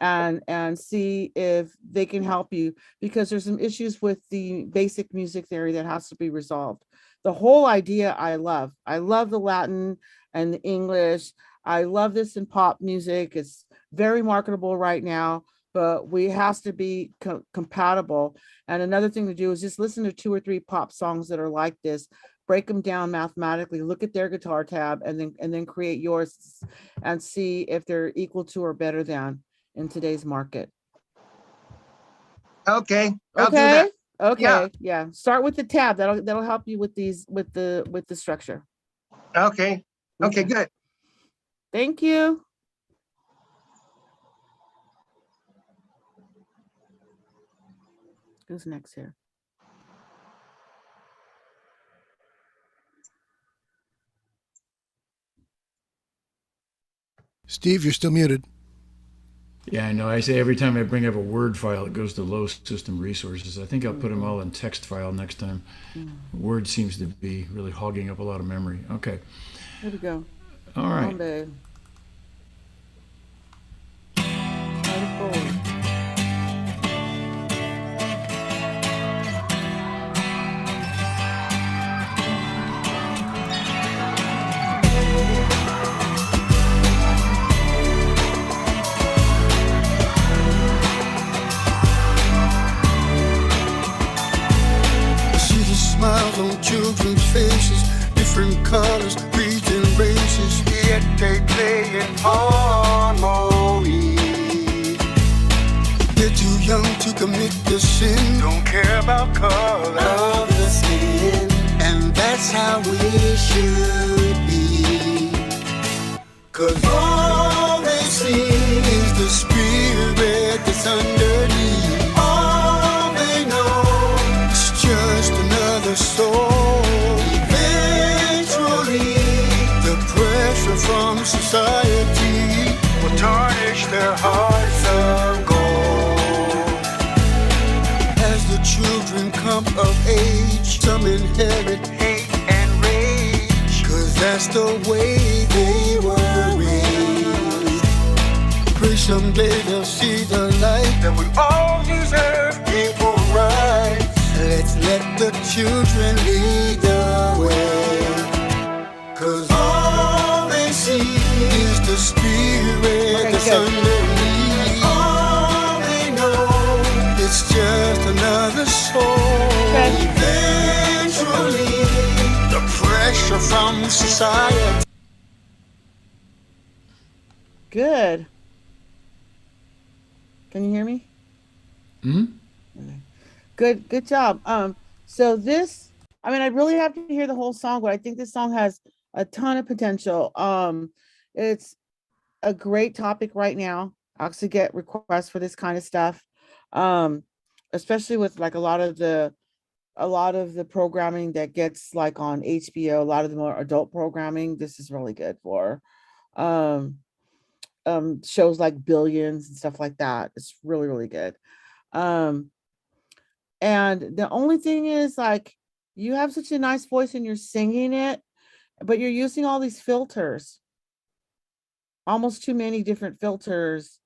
And see if they can help you, because there's some issues with the basic music theory that has to be resolved. The whole idea I love the Latin and the English. I love this in pop music. It's very marketable right now, but we has to be compatible. And another thing to do is just listen to 2 or 3 pop songs that are like this, break them down mathematically, look at their guitar tab, and then create yours and see if they're equal to or better than in today's market. Okay. I'll do that. Okay. Yeah. Start with the tab. That'll help you with the structure. Okay. Okay, good. Thank you. Who's next here? Steve, you're still muted. Yeah, I know. I say every time I bring up a Word file, it goes to low system resources. I think I'll put them all in text file next time. Word seems to be really hogging up a lot of memory. Okay. Here we go. All right. Smiles on children's faces, different colors, creeds and races, yet they play in harmony. They're too young to commit the sin, don't care about color of the skin, and that's how we should be. 'Cause all they see is the spirit that's underneath. All they know is just another soul. Eventually, the pressure from society will tarnish their hearts of gold. As the children come of age, some inherit hate and rage, 'cause that's the way they were raised. someday they'll see the light that we all deserve equal rights. Let's let the children lead the way. 'Cause all they see is the spirit that's underneath. All they know is just another soul. Eventually, the pressure from society. Good. Can you hear me? Hmm? Good job. So this, I mean, I really have to hear the whole song, but I think this song has a ton of potential. It's a great topic right now. I actually get requests for this kind of stuff. Um, Especially with like a lot of the programming that gets like on HBO, a lot of the more adult programming, this is really good for. Um, Shows like Billions and stuff like that. It's really, really good. Um, and the only thing is like you have such a nice voice and you're singing it, but you're using all these filters, almost too many different filters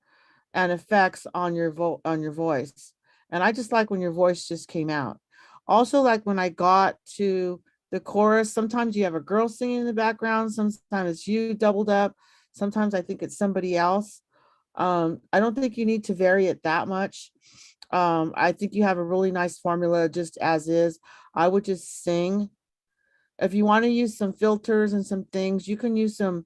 and effects on your on your voice. And I just like when your voice just came out. Also, like when I got to the chorus, sometimes you have a girl singing in the background, sometimes it's you doubled up, sometimes I think it's somebody else. I don't think you need to vary it that much. I think you have a really nice formula just as is. I would just sing. If you want to use some filters and some things, you can use some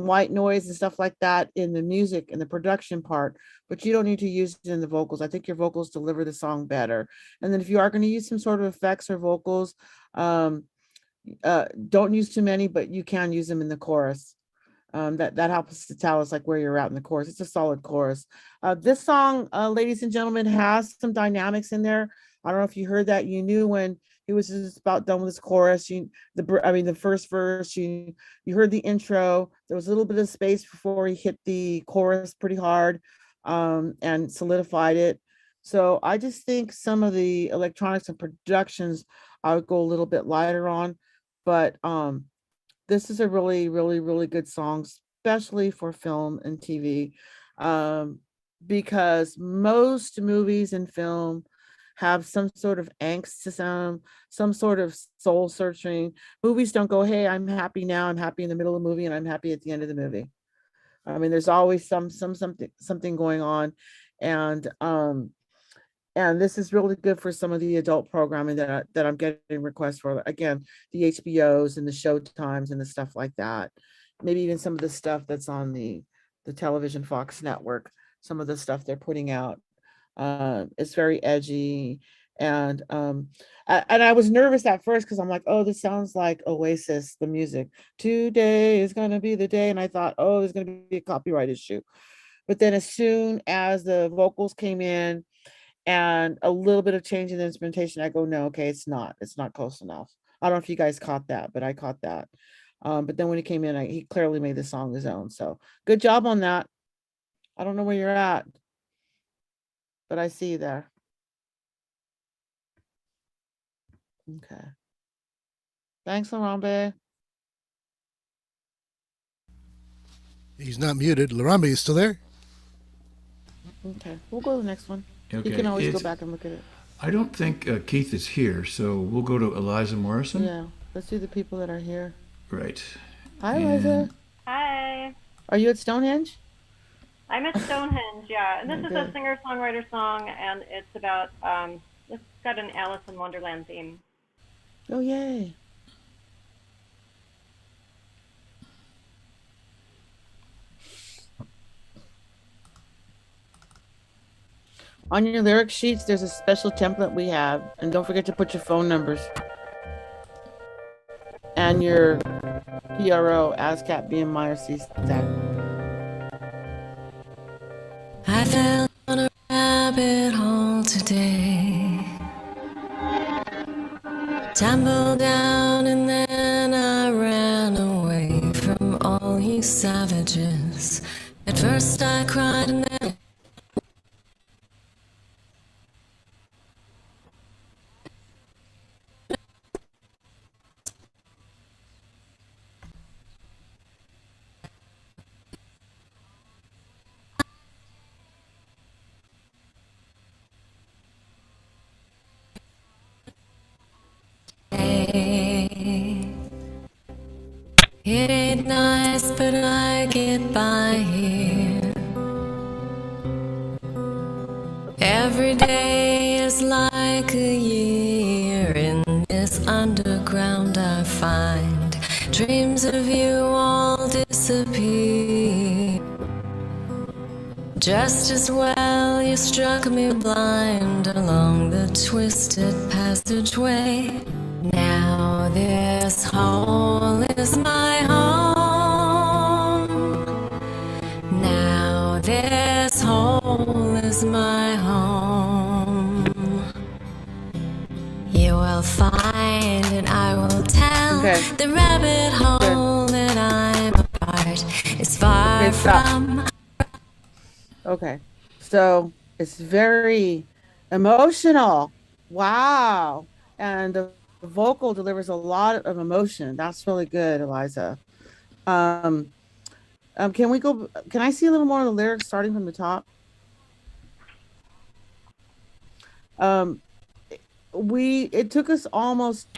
white noise and stuff like that in the music and the production part, but you don't need to use it in the vocals. I think your vocals deliver the song better. And then if you are going to use some sort of effects or vocals, um, don't use too many, but you can use them in the chorus. That helps to tell us like where you're at in the chorus. It's a solid chorus. This song, ladies and gentlemen, has some dynamics in there. I don't know if you heard that. You knew when he was just about done with his chorus. The first verse. You heard the intro. There was a little bit of space before he hit the chorus pretty hard, and solidified it. So I just think some of the electronics and productions I would go a little bit lighter on, but this is a really, really, really good song, especially for film and TV, because most movies and film have some sort of angst to some sort of soul searching. Movies don't go, "Hey, I'm happy now. I'm happy in the middle of the movie, and I'm happy at the end of the movie." I mean, there's always something going on, and this is really good for some of the adult programming that I'm getting requests for. Again, the HBOs and the Showtimes and the stuff like that. Maybe even some of the stuff that's on the television Fox network. Some of the stuff they're putting out. It's very edgy, and I was nervous at first because I'm like, oh, this sounds like Oasis, the music. Today is gonna be the day, and I thought, oh, there's gonna be a copyright issue. But then as soon as the vocals came in and a little bit of change in the instrumentation, I go, no, okay, it's not close enough. I don't know if you guys caught that, but I caught that. But then when he came in, he clearly made the song his own. So good job on that. I don't know where you're at, but I see you there. Okay. Thanks, Harambe. He's not muted. Larambe is still there. Okay, we'll go to the next one. Okay. You can always go back and look at it. I don't think Keith is here, so we'll go to Eliza Morrison. Yeah, let's do the people that are here. Right. Hi, Eliza. Hi. Are you at Stonehenge? I'm at Stonehenge, yeah. And this is good. a singer-songwriter song, and it's about, it's got an Alice in Wonderland theme. Oh, yay. On your lyric sheets, there's a special template we have. And don't forget to put your phone numbers. And your PRO, ASCAP, BMI, or CSAT. I fell on a rabbit hole today. Tumbled down and then I ran away from all you savages. At first I cried and then It ain't nice, but I get by here. Every day is like a year. In this underground I find dreams of you all disappear. Just as well you struck me blind along the twisted passageway. Now this hole is my home. Now this hole is my home. You will find and I will tell the rabbit hole that I'm a part is far from. Okay, so it's very emotional. Wow. And the vocal delivers a lot of emotion. That's really good, Eliza. Can we go? Can I see a little more of the lyrics starting from the top? It took us almost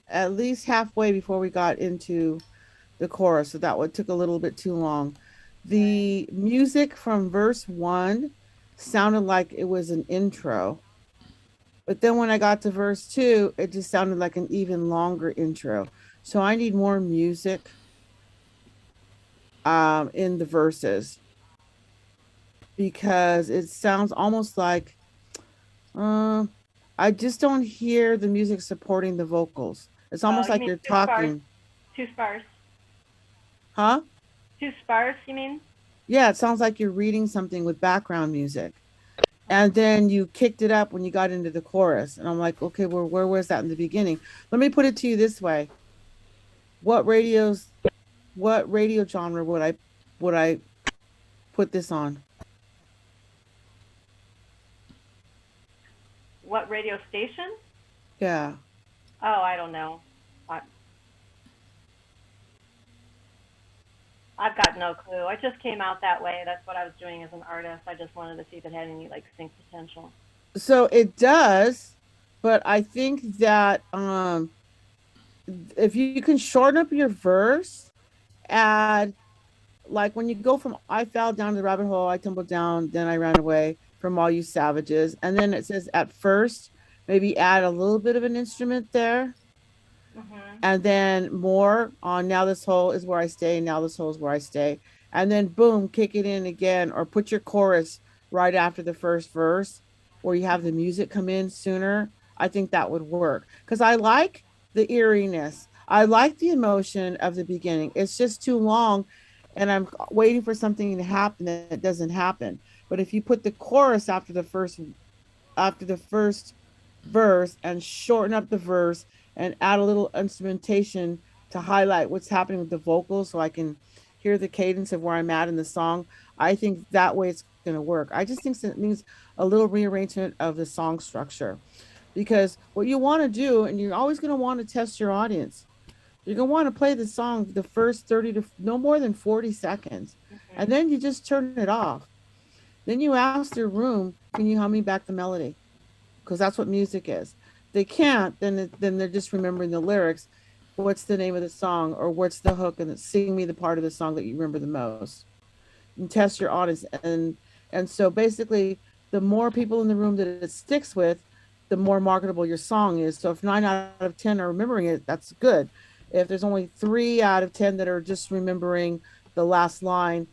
at least halfway before we got into the chorus, so that took a little bit too long. The music from verse 1 sounded like it was an intro, but then when I got to verse 2, it just sounded like an even longer intro. So I need more music in the verses, because it sounds almost like I just don't hear the music supporting the vocals. It's almost like you're talking. Too sparse. Huh? Too sparse, you mean? Yeah, it sounds like you're reading something with background music. And then you kicked it up when you got into the chorus. And I'm like, okay, well, where was that in the beginning? Let me put it to you this way. What radio genre would I put this on? What radio station? Yeah. Oh, I don't know. I've got no clue. I just came out that way. That's what I was doing as an artist. I just wanted to see if it had any like sync potential. So it does, but I think that if you can shorten up your verse, add, like when you go from I fell down the rabbit hole, I tumbled down, then I ran away from all you savages, and then it says at first, maybe add a little bit of an instrument there. And then more on now this hole is where I stay, now this hole is where I stay. And then boom, kick it in again, or put your chorus right after the first verse, or you have the music come in sooner. I think that would work. Because I like the eeriness. I like the emotion of the beginning. It's just too long, and I'm waiting for something to happen that doesn't happen. But if you put the chorus after the first verse and shorten up the verse and add a little instrumentation to highlight what's happening with the vocals so I can hear the cadence of where I'm at in the song, I think that way it's going to work. I just think it needs a little rearrangement of the song structure, because what you want to do, and you're always going to want to test your audience, you're going to want to play the song the first 30 to no more than 40 seconds, and then you just turn it off. Then you ask the room, can you hum me back the melody? Because that's what music is. They can't, then they're just remembering the lyrics. What's the name of the song, or what's the hook, and sing me the part of the song that you remember the most. And test your audience, and so basically, the more people in the room that it sticks with, the more marketable your song is. So if 9 out of 10 are remembering it, that's good. If there's only 3 out of 10 that are just remembering the last line,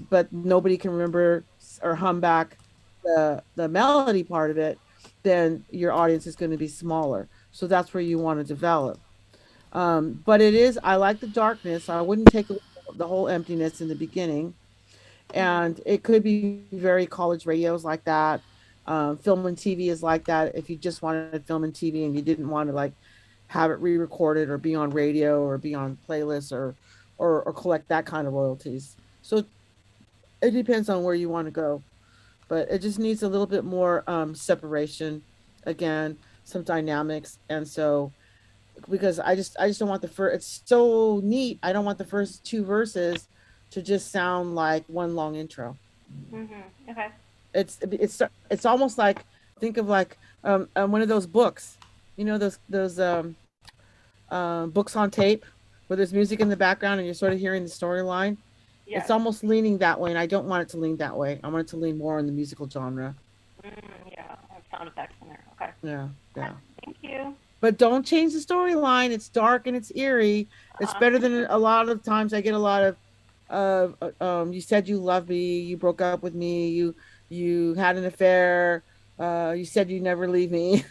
but nobody can remember or hum back the melody part of it, then your audience is going to be smaller. So that's where you want to develop. But I like the darkness. I wouldn't take the whole emptiness in the beginning. And it could be very college radios like that. Film and TV is like that. If you just wanted film and TV and you didn't want to like have it re-recorded or be on radio or be on playlists or collect that kind of royalties. So it depends on where you want to go. But it just needs a little bit more separation, again, some dynamics. And so, because I just don't want the first, it's so neat. I don't want the first 2 verses to just sound like one long intro. Okay. It's almost like, think of like one of those books, you know, those books on tape where there's music in the background and you're sort of hearing the storyline. Yes. It's almost leaning that way, and I don't want it to lean that way. I want it to lean more in the musical genre. Yeah, I have sound effects in there. Okay. Yeah. Thank you. But don't change the storyline. It's dark and it's eerie. It's better than a lot of times I get a lot of you said you love me, you broke up with me, you had an affair, you said you never leave me,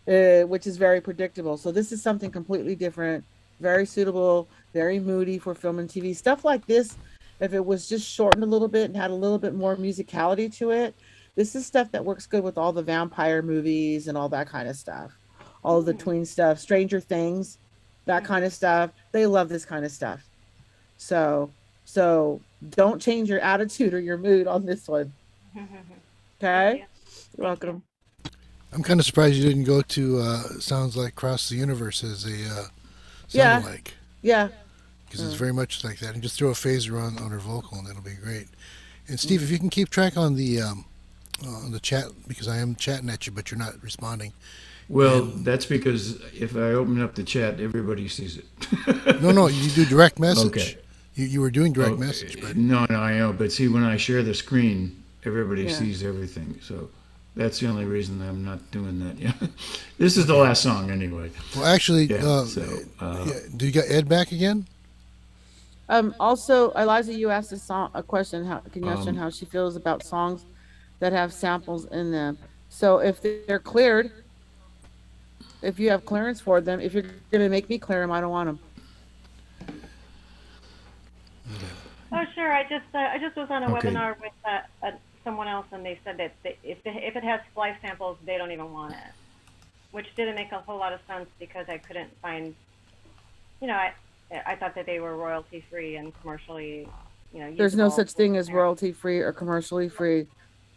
which is very predictable. So this is something completely different, very suitable, very moody for film and TV. Stuff like this, if it was just shortened a little bit and had a little bit more musicality to it, this is stuff that works good with all the vampire movies and all that kind of stuff. All of the tween stuff, Stranger Things, that kind of stuff. They love this kind of stuff. So don't change your attitude or your mood on this one. Okay? You're welcome. I'm kind of surprised you didn't go to Sounds Like Cross the Universe as a sound alike. Yeah. Because it's very much like that. And just throw a phaser on her vocal and it'll be great. And Steve, if you can keep track on the chat, because I am chatting at you, but you're not responding. Well, that's because if I open up the chat, everybody sees it. No, you do direct message. Okay. You were doing direct message, but No, I know. But see, when I share the screen, everybody Yeah. sees everything. So that's the only reason I'm not doing that. Yeah. This is the last song anyway. well, actually, Yeah, do you got Ed back again? Also, Eliza, you asked a question. Can you ask her how she feels about songs that have samples in them? So if they're cleared, if you have clearance for them, if you're going to make me clear them, I don't want them. Oh, sure. I just was on a Okay. webinar with someone else, and they said that if it has splice samples, they don't even want it, which didn't make a whole lot of sense because I couldn't find, I thought that they were royalty free and commercially, There's no usable. such thing as royalty free or commercially free.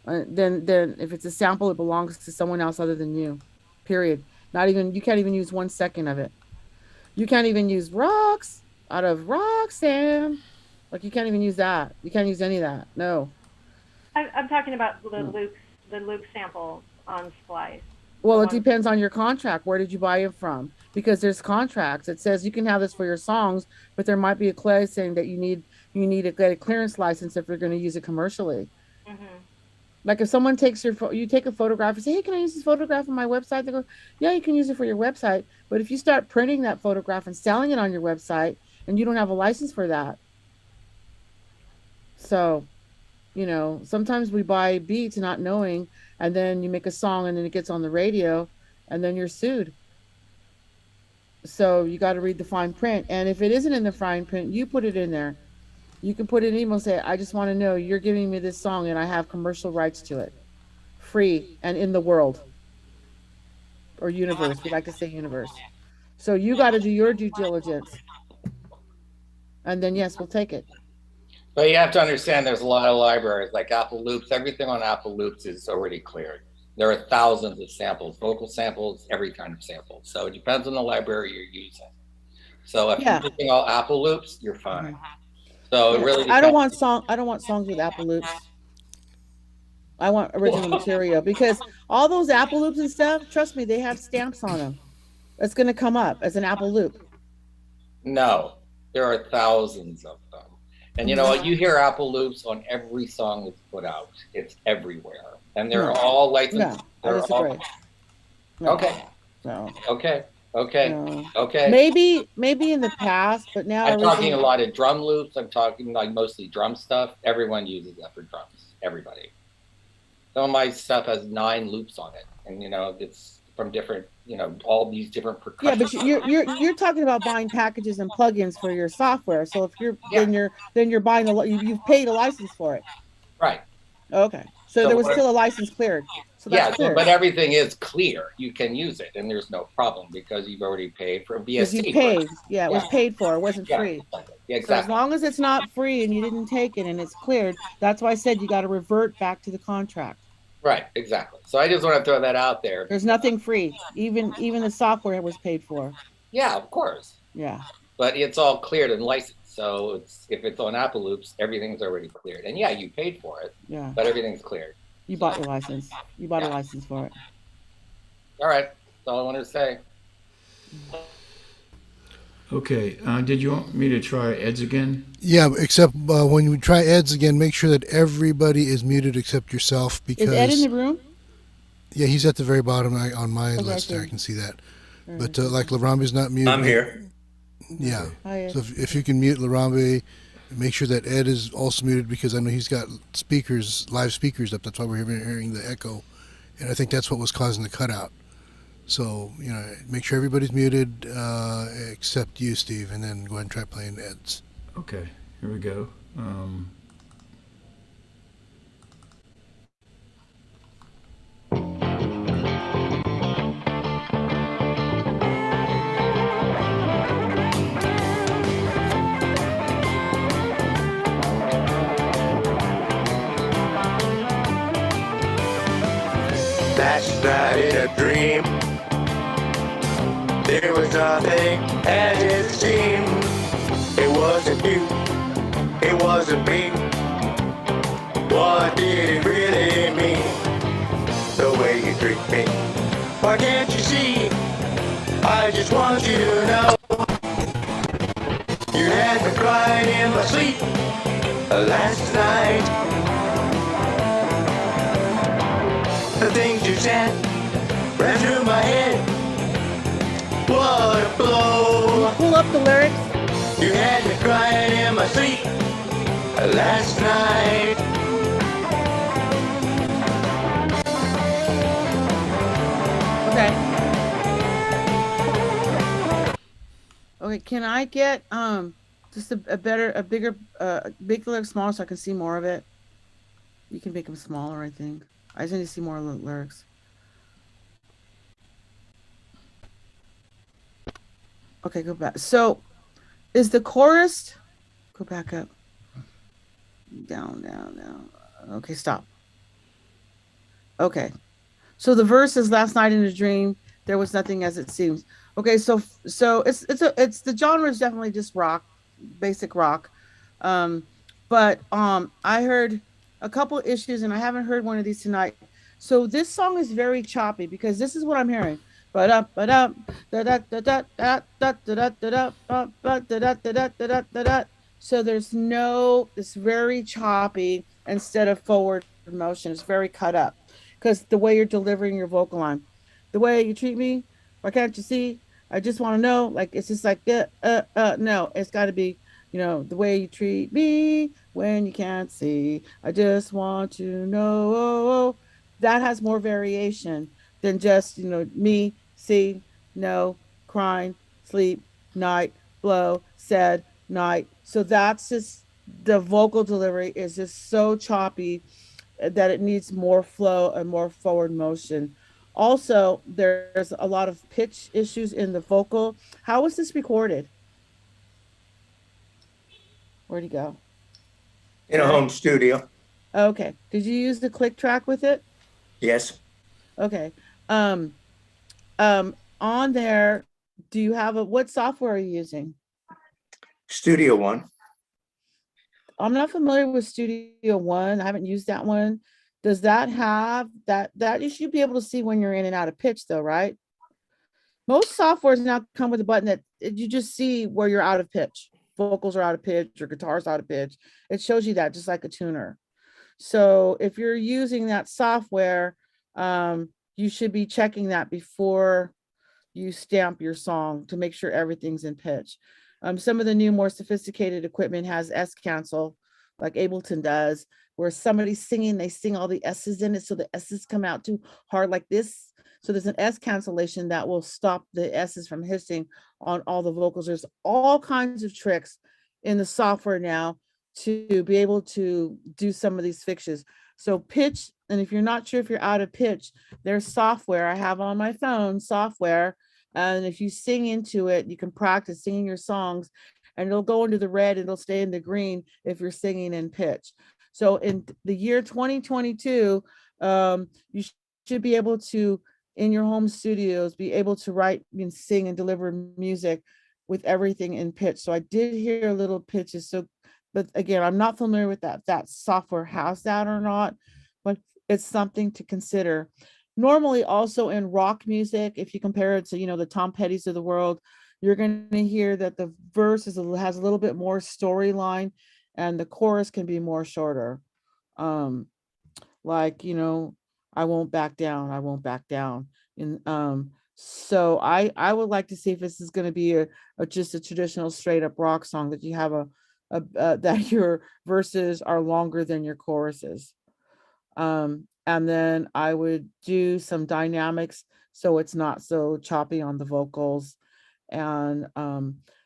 Then if it's a sample, it belongs to someone else other than you. Period. You can't even use 1 second of it. You can't even use rocks out of Roxanne. Like you can't even use that. You can't use any of that. No. I'm talking about the Luke samples on Splice. Well, it depends on your contract. Where did you buy it from? Because there's contracts. It says you can have this for your songs, but there might be a clause saying that you need to get a clearance license if you're going to use it commercially. Mm-hmm. Like if someone takes you take a photograph and say, hey, can I use this photograph on my website? They go, yeah, you can use it for your website. But if you start printing that photograph and selling it on your website and you don't have a license for that. So, sometimes we buy beats not knowing, and then you make a song and then it gets on the radio and then you're sued. So you got to read the fine print. And if it isn't in the fine print, you put it in there. You can put an email and say, I just want to know you're giving me this song and I have commercial rights to it. Free and in the world. Or universe. We like to say universe. So you got to do your due diligence. And then, yes, we'll take it. But you have to understand there's a lot of libraries like Apple Loops. Everything on Apple Loops is already cleared. There are thousands of samples, vocal samples, every kind of sample. So it depends on the library you're using. So if you're using all Apple Loops, you're fine. So it really depends. I don't want songs with Apple Loops. I want original material because all those Apple Loops and stuff, trust me, they have stamps on them. It's going to come up as an Apple Loop. No, there are thousands of them. And you know what? You hear Apple Loops on every song that's put out. It's everywhere. And they're all licensed. No, I disagree. Okay. No. Okay. No. Okay. Maybe in the past, but now I'm talking a lot of drum loops. I'm talking like mostly drum stuff. Everyone uses that for drums. Everybody. Some of my stuff has 9 loops on it, and it's from different, all these different percussion. Yeah, but you're talking about buying packages and plugins for your software. So if then you're buying you've paid a license for it. Right. Okay. So there was still a license cleared. So that's clear. But everything is clear. You can use it, and there's no problem because you've already paid for Because VST. you paid. Yeah, it was paid for. It wasn't free. Yeah, So as long as it's not free and you didn't take it and it's cleared, that's why I said you got to revert back to the contract. Right, exactly. So I just want to throw that out there. There's nothing free. Even the software was paid for. Yeah, of course. Yeah. But it's all cleared and licensed. So if it's on Apple Loops, everything's already cleared. And yeah, you paid for it. Yeah. But everything's cleared. You bought your license. You bought a license for it. All right. That's all I wanted to say. Okay, did you want me to try Ed's again? Yeah, except when you try Ed's again, make sure that everybody is muted except yourself Is Ed in because the room? yeah, he's at the very bottom on my Okay, I list see there. I him. can see that. All But right. like Larambe's not muted. I'm here. Yeah. Hi, Ed. So if you can mute Larambe, make sure that Ed is also muted because I know he's got live speakers up. That's why we're hearing the echo, and I think that's what was causing the cutout. So make sure everybody's muted except you, Steve, and then go ahead and try playing Ed's. Okay, here we go. Last night in a dream, there was nothing as it seemed. It wasn't you, it wasn't me. What did it really mean? The way you treat me. Why can't you see? I just want you to know. You had me crying in my sleep last night. The things you said ran through my head. What a blow. Pull up the lyrics. You had me crying in my sleep last night. Okay, can I get just a bigger big lyric smaller so I can see more of it? You can make them smaller, I think. I just need to see more lyrics. Okay, go back. So is the chorus, go back up. Down. Okay, stop. Okay. So the verse is last night in a dream, there was nothing as it seems. Okay, so it's the genre is definitely just rock, basic rock. But I heard a couple issues and I haven't heard one of these tonight. So this song is very choppy because this is what I'm hearing. So there's it's very choppy instead of forward motion. It's very cut up because the way you're delivering your vocal line, the way you treat me, why can't you see? I just want to know. Like it's just like no, it's got to be the way you treat me when you can't see. I just want to know. That has more variation than just me, see, no, crying, sleep, night, blow, said, night. So that's just the vocal delivery is just so choppy that it needs more flow and more forward motion. Also, there's a lot of pitch issues in the vocal. How was this recorded? Where'd he go? In a home studio. Okay. Did you use the click track with it? Yes. Okay. On there, do you have what software are you using? Studio One. I'm not familiar with Studio One. I haven't used that one. Does that have that you should be able to see when you're in and out of pitch though, right? Most softwares now come with a button that you just see where you're out of pitch. Vocals are out of pitch or guitar's out of pitch. It shows you that just like a tuner. So if you're using that software, you should be checking that before you stamp your song to make sure everything's in pitch. Some of the new, more sophisticated equipment has S cancel, like Ableton does, where somebody's singing, they sing all the S's in it, so the S's come out too hard like this. So there's an S cancellation that will stop the S's from hissing on all the vocals. There's all kinds of tricks in the software now to be able to do some of these fixes. So pitch, and if you're not sure if you're out of pitch, there's software I have on my phone, software. And if you sing into it, you can practice singing your songs and it'll go into the red, it'll stay in the green if you're singing in pitch. So in the year 2022, you should be able to, in your home studios, be able to write and sing and deliver music with everything in pitch. So I did hear little pitches. So, but again, I'm not familiar with that software has that or not, but it's something to consider. Normally also in rock music, if you compare it to, the Tom Pettys of the world, you're going to hear that the verse has a little bit more storyline, and the chorus can be more shorter. Like, I won't back down, I won't back down. And so I would like to see if this is going to be a just a traditional straight up rock song, that you have a that your verses are longer than your choruses. And then I would do some dynamics so it's not so choppy on the vocals. And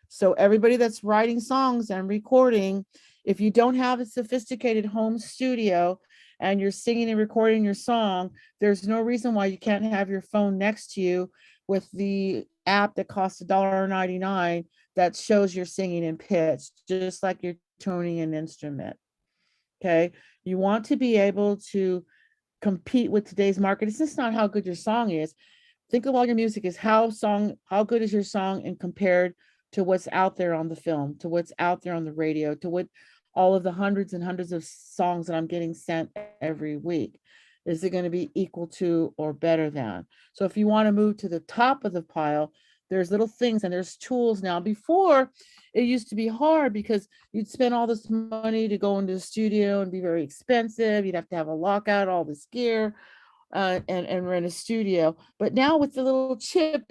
so everybody that's writing songs and recording, if you don't have a sophisticated home studio and you're singing and recording your song, there's no reason why you can't have your phone next to you with the app that costs $1.99 that shows you're singing in pitch, just like you're tuning an instrument. Okay. You want to be able to compete with today's market. It's just not how good your song is. Think of all your music as how good is your song, and compared to what's out there on the film, to what's out there on the radio, to what all of the hundreds and hundreds of songs that I'm getting sent every week. Is it going to be equal to or better than? So if you want to move to the top of the pile, there's little things and there's tools now. Before, it used to be hard because you'd spend all this money to go into the studio and be very expensive. You'd have to have a lockout, all this gear, and rent a studio. But now with the little chip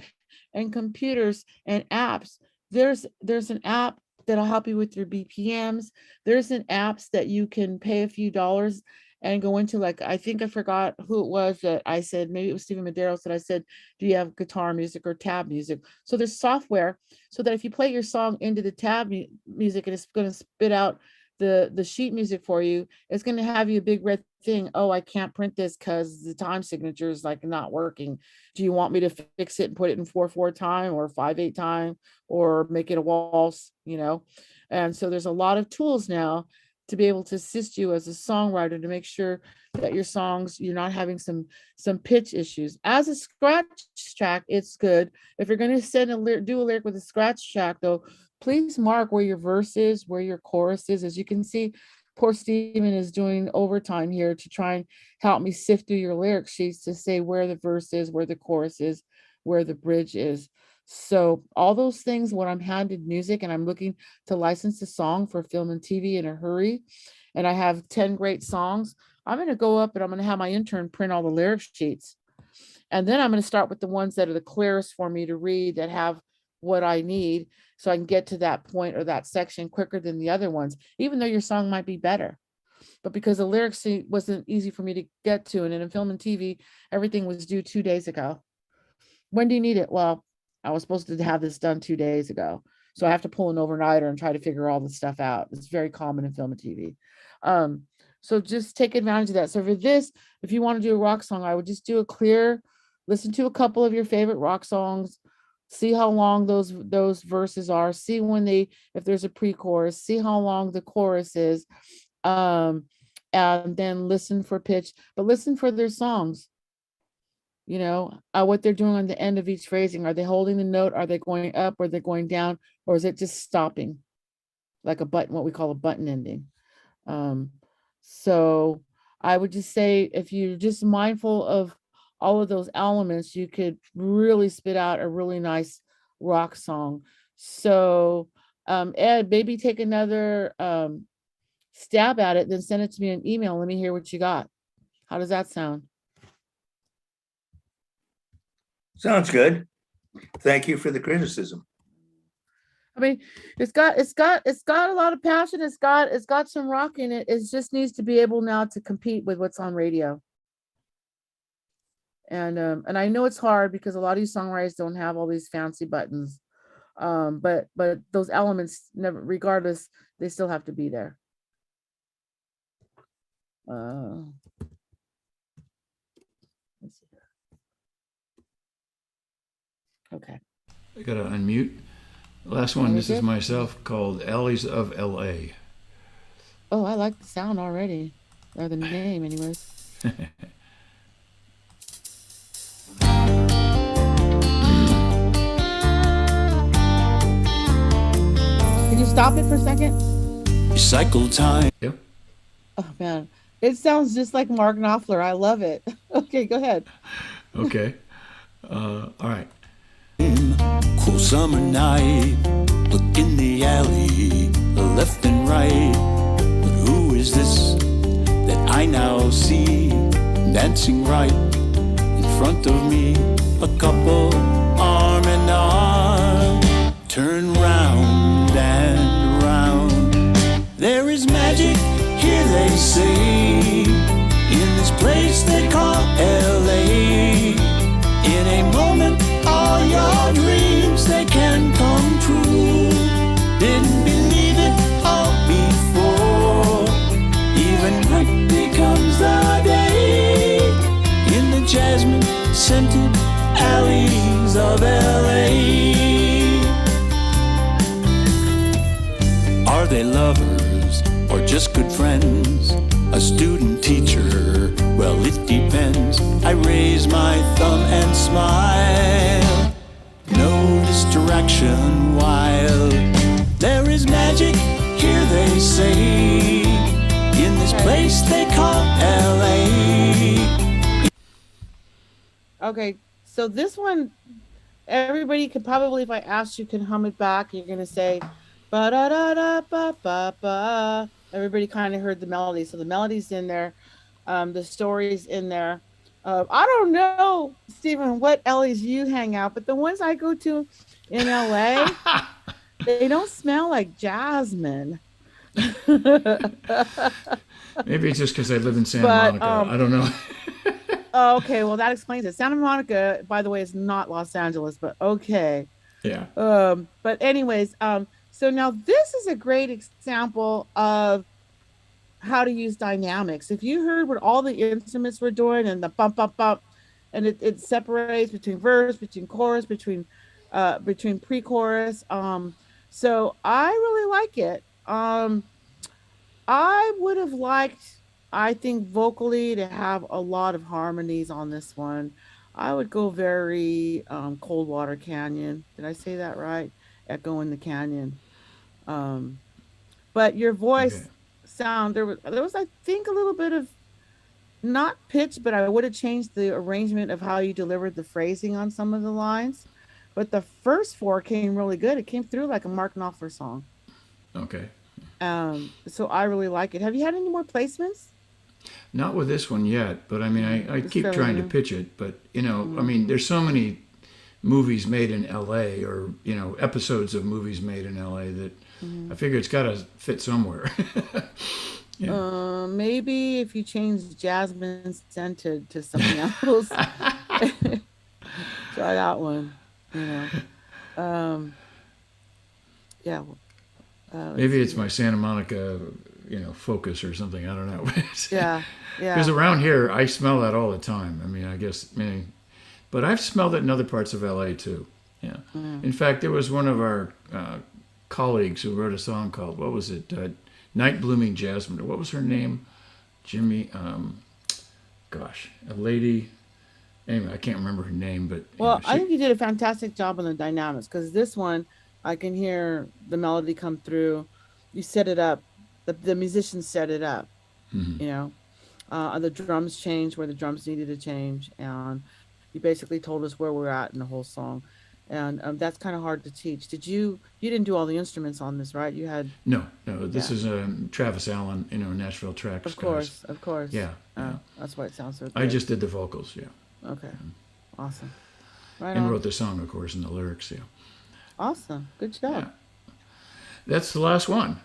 and computers and apps, there's an app that'll help you with your BPMs. There's an apps that you can pay a few dollars and go into, like, I think I forgot who it was that I said, maybe it was Stephen Medeiros, that I said, do you have guitar music or tab music? So there's software so that if you play your song into the tab music and it's going to spit out the sheet music for you, it's going to have you a big red thing. Oh, I can't print this because the time signature is like not working. Do you want me to fix it and put it in 4/4 time or 5/8 time, or make it a waltz, And so there's a lot of tools now to be able to assist you as a songwriter to make sure that your songs, you're not having some pitch issues. As a scratch track, it's good. If you're going to do a lyric with a scratch track, though, please mark where your verse is, where your chorus is. As you can see, poor Stephen is doing overtime here to try and help me sift through your lyric sheets to say where the verse is, where the chorus is, where the bridge is. So all those things, when I'm handed music and I'm looking to license a song for film and TV in a hurry, and I have 10 great songs, I'm going to go up and I'm going to have my intern print all the lyric sheets. And then I'm going to start with the ones that are the clearest for me to read, that have what I need, so I can get to that point or that section quicker than the other ones, even though your song might be better. But because the lyrics wasn't easy for me to get to, and in film and TV, everything was due 2 days ago. When do you need it? Well, I was supposed to have this done 2 days ago. So I have to pull an overnighter and try to figure all this stuff out. It's very common in film and TV. So just take advantage of that. So for this, if you want to do a rock song, I would just do a clear, listen to a couple of your favorite rock songs, see how long those verses are, see if there's a pre-chorus, see how long the chorus is, and then listen for pitch, but listen for their songs. What they're doing on the end of each phrasing. Are they holding the note? Are they going up? Or are they going down? Or is it just stopping? Like a button, what we call a button ending. So I would just say, if you're just mindful of all of those elements, you could really spit out a really nice rock song. So Ed, maybe take another stab at it, then send it to me in email. Let me hear what you got. How does that sound? Sounds good. Thank you for the criticism. I mean, it's got a lot of passion. It's got some rock in it. It just needs to be able now to compete with what's on radio. And I know it's hard because a lot of you songwriters don't have all these fancy buttons. But those elements, never, regardless, they still have to be there. Let's see. Okay. I gotta unmute. Last one, this is myself, called Alleys of LA. Oh, I like the sound already. Or the name, anyways. Can you stop it for a second? Cycle time. Yep. Oh, man. It sounds just like Mark Knopfler. I love it. Okay, go ahead. Okay. All right. Cool summer night, look in the alley, left and right. But who is this that I now see dancing right in front of me? A couple arm in arm, turn round and round. There is magic here, they say, in this place they call LA. In a moment, all your dreams, they can come true. Didn't believe it all before. Even night becomes the day in the jasmine-scented alleys of LA. Are they lovers or just good friends? A student teacher, well, it depends. I raise my thumb and smile. No distraction while there is magic here, they say, in this place they call LA. Okay, so this one, everybody could probably, if I asked you, can hum it back. You're gonna say, ba da da da ba ba ba. Everybody kind of heard the melody, so the melody's in there, the story's in there. I don't know, Stephen, what alleys you hang out, but the ones I go to in LA, they don't smell like jasmine. Maybe it's just because I live in Santa Monica. I don't know. Okay, well that explains it. Santa Monica, by the way, is not Los Angeles, but okay. Yeah. But anyways, so now this is a great example of how to use dynamics. If you heard what all the instruments were doing and the bump, bump, bump, and it separates between verse, between chorus, between pre-chorus. So I really like it. I would have liked, I think, vocally to have a lot of harmonies on this one. I would go very Coldwater Canyon. Did I say that right? Echo in the Canyon. But your voice sound, there was I think a little bit of not pitch, but I would have changed the arrangement of how you delivered the phrasing on some of the lines. But the first four came really good. It came through like a Mark Knopfler song. Okay. So I really like it. Have you had any more placements? Not with this one yet, but I mean, I keep trying to pitch it, but I mean, there's so many movies made in LA, or episodes of movies made in LA, that I figure it's got to fit somewhere. Maybe if you change jasmine scented to something else, try that one. Yeah. Maybe it's my Santa Monica, focus or something. I don't know. Yeah. Because around here, I smell that all the time. I mean, but I've smelled it in other parts of LA too. Yeah. In fact, there was one of our colleagues who wrote a song called, what was it? Night Blooming Jasmine. What was her name? Jimmy. A lady. Anyway, I can't remember her name, but I think you did a fantastic job on the dynamics, because this one, I can hear the melody come through. You set it up. The musicians set it up. The drums changed where the drums needed to change, and you basically told us where we're at in the whole song. And that's kind of hard to teach. You didn't do all the instruments on this, right? You had no. This is Travis Allen, Nashville Tracks. Of course. Yeah. That's why it sounds so good. I just did the vocals. Yeah. Okay. Awesome. Right and on. wrote the song, of course, and the lyrics. Yeah. Awesome. Good job. Yeah. That's the last one.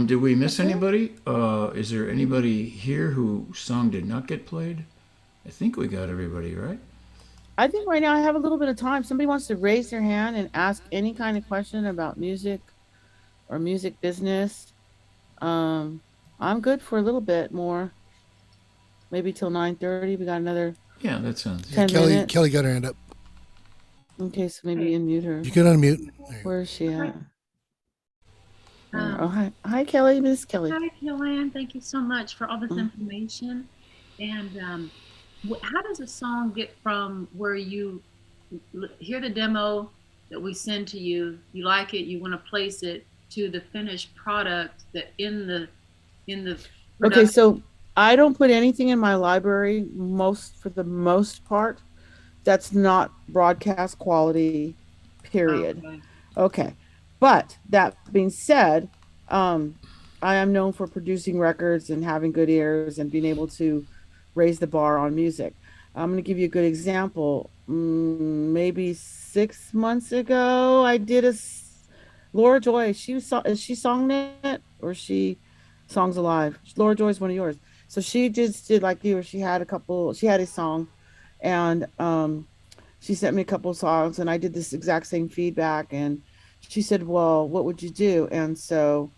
Did we miss anybody? Is there anybody here whose song did not get played? I think we got everybody, right? I think right now I have a little bit of time. Somebody wants to raise their hand and ask any kind of question about music or music business. I'm good for a little bit more. Maybe till 9:30. We got another. Yeah, that sounds. 10 minutes. Kelly got her hand up. Okay, so maybe unmute her. You can unmute. Where is she at? Hi, Kelly. Miss Kelly. Hi, Joanne. Thank you so much for all this information. And how does a song get from where you hear the demo that we send to you, you like it, you want to place it, to the finished product that in the Okay, so I don't put anything in my library for the most part that's not broadcast quality period. Okay. Okay. But that being said, I am known for producing records and having good ears and being able to raise the bar on music. I'm going to give you a good example. Maybe 6 months ago, I did Laura Joy. Is she Songnet or she Songs Alive? Laura Joy's one of yours. So she just did like you, where she had a song, and she sent me a couple of songs, and I did this exact same feedback, and she said, well, what would you do? And so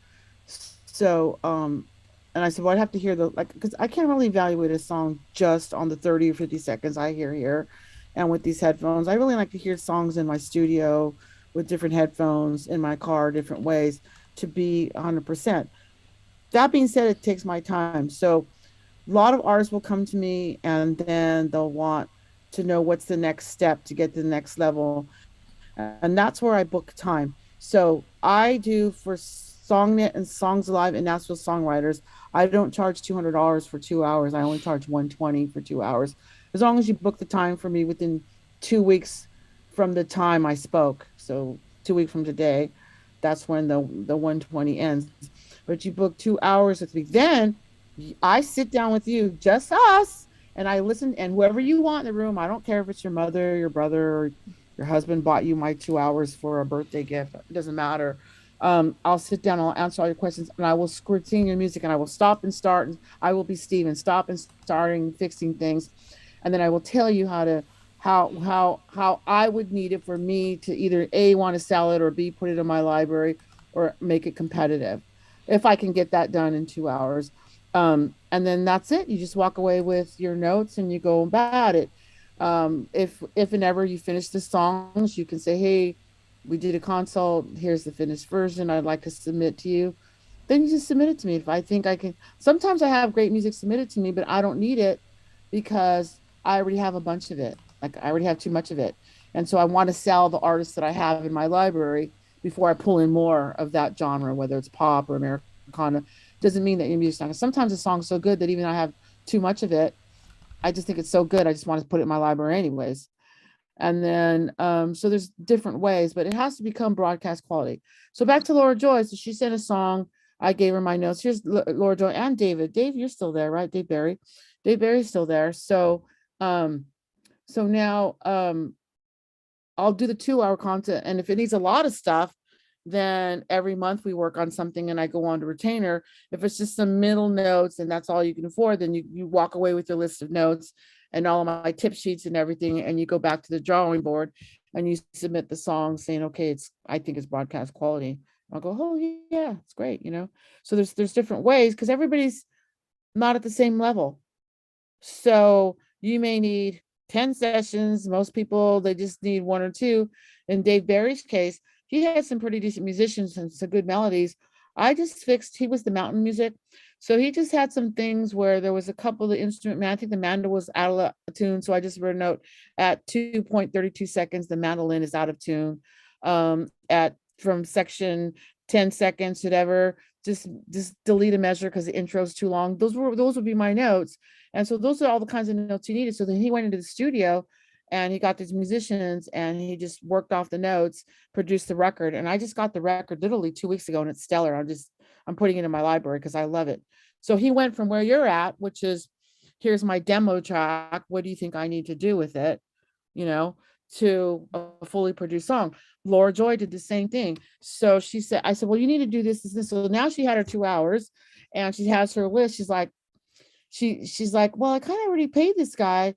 and I said, well, I'd have to hear because I can't really evaluate a song just on the 30 or 50 seconds I hear here. And with these headphones, I really like to hear songs in my studio with different headphones in my car, different ways to be 100%. That being said, it takes my time. So a lot of artists will come to me and then they'll want to know what's the next step to get to the next level. And that's where I book time. So I do for Songnet and Songs Alive and Nashville Songwriters. I don't charge $200 for 2 hours. I only charge $120 for 2 hours. As long as you book the time for me within 2 weeks from the time I spoke. So 2 weeks from today, that's when the 120 ends. But you book 2 hours with me. Then I sit down with you, just us, and I listen. And whoever you want in the room, I don't care if it's your mother, your brother, or your husband bought you my 2 hours for a birthday gift. It doesn't matter. I'll sit down, I'll answer all your questions, and I will sing your music, and I will stop and start. And I will be Steven, stop and starting, fixing things, and then I will tell you how I would need it for me to either A, want to sell it, or B, put it in my library, or make it competitive. If I can get that done in 2 hours. And then that's it. You just walk away with your notes and you go about it. If and ever you finish the songs, you can say, hey, we did a consult. Here's the finished version I'd like to submit to you. Then you just submit it to me. If I think I can, sometimes I have great music submitted to me, but I don't need it because I already have a bunch of it. Like I already have too much of it. And so I want to sell the artists that I have in my library before I pull in more of that genre, whether it's pop or Americana. Doesn't mean that your music's not. Sometimes a song's so good that even I have too much of it, I just think it's so good. I just want to put it in my library anyways. And then, so there's different ways, but it has to become broadcast quality. So back to Laura Joy. So she sent a song. I gave her my notes. Here's Laura Joy and David. Dave, you're still there, right? Dave Barry. Dave Barry's still there. So, now, I'll do the 2 hour content. And if it needs a lot of stuff, then every month we work on something and I go on to retainer. If it's just some middle notes and that's all you can afford, then you walk away with your list of notes and all of my tip sheets and everything, and you go back to the drawing board and you submit the song saying, okay, I think it's broadcast quality. I'll go, oh yeah, it's great, So there's different ways because everybody's not at the same level. So you may need 10 sessions. Most people, they just need one or two. In Dave Barry's case, he had some pretty decent musicians and some good melodies. He was the mountain music. So he just had some things where there was a couple of the instrument, I think the mandolin was out of tune. So I just wrote a note at 2.32 seconds, the mandolin is out of tune. From section 10 seconds, whatever, just delete a measure because the intro is too long. Those would be my notes. And so those are all the kinds of notes he needed. So then he went into the studio and he got these musicians and he just worked off the notes, produced the record. And I just got the record literally 2 weeks ago and it's stellar. I'm putting it in my library because I love it. So he went from where you're at, which is, here's my demo track. What do you think I need to do with it? To a fully produced song. Laura Joy did the same thing. So I said, well, you need to do this. So now she had her 2 hours and she has her list. She's like, well, I kind of already paid this guy,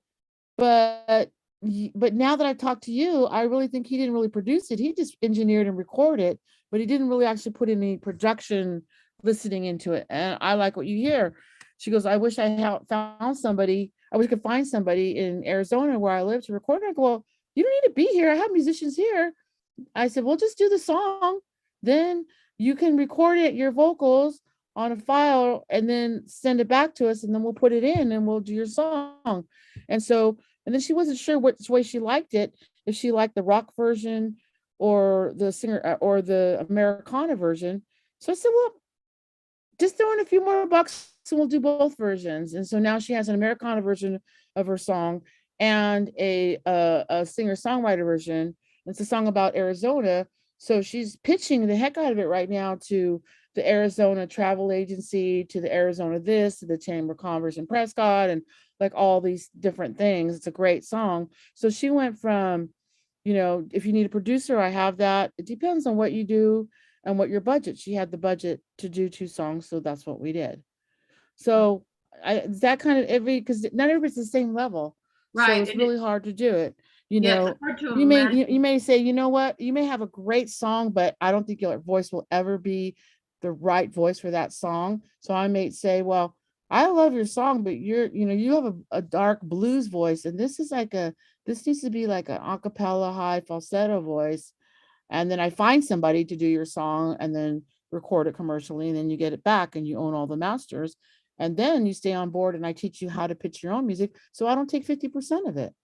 but now that I've talked to you, I really think he didn't really produce it. He just engineered and recorded, but he didn't really actually put any production listening into it. And I like what you hear. She goes, I wish I had found somebody. I wish I could find somebody in Arizona where I live to record it. I go, well, you don't need to be here. I have musicians here. I said, well, just do the song. Then you can record it, your vocals on a file, and then send it back to us. And then we'll put it in and we'll do your song. And then she wasn't sure which way she liked it, if she liked the rock version or the singer or the Americana version. So I said, well, just throw in a few more bucks and we'll do both versions. And so now she has an Americana version of her song and a singer-songwriter version. It's a song about Arizona. So she's pitching the heck out of it right now to the Arizona travel agency, to the Arizona this, to the Chamber of Commerce in Prescott, and like all these different things. It's a great song. So she went from, if you need a producer, I have that. It depends on what you do and what your budget. She had the budget to do 2 songs, so that's what we did. So that kind of because not everybody's the same level. So Right. it's really hard to do it. Yeah, it's hard to You may imagine. say, you know what, you may have a great song, but I don't think your voice will ever be the right voice for that song. So I may say, well, I love your song, but you have a dark blues voice, and this needs to be like an a cappella high falsetto voice. And then I find somebody to do your song and then record it commercially, and then you get it back and you own all the masters. And then you stay on board and I teach you how to pitch your own music. So I don't take 50% of it.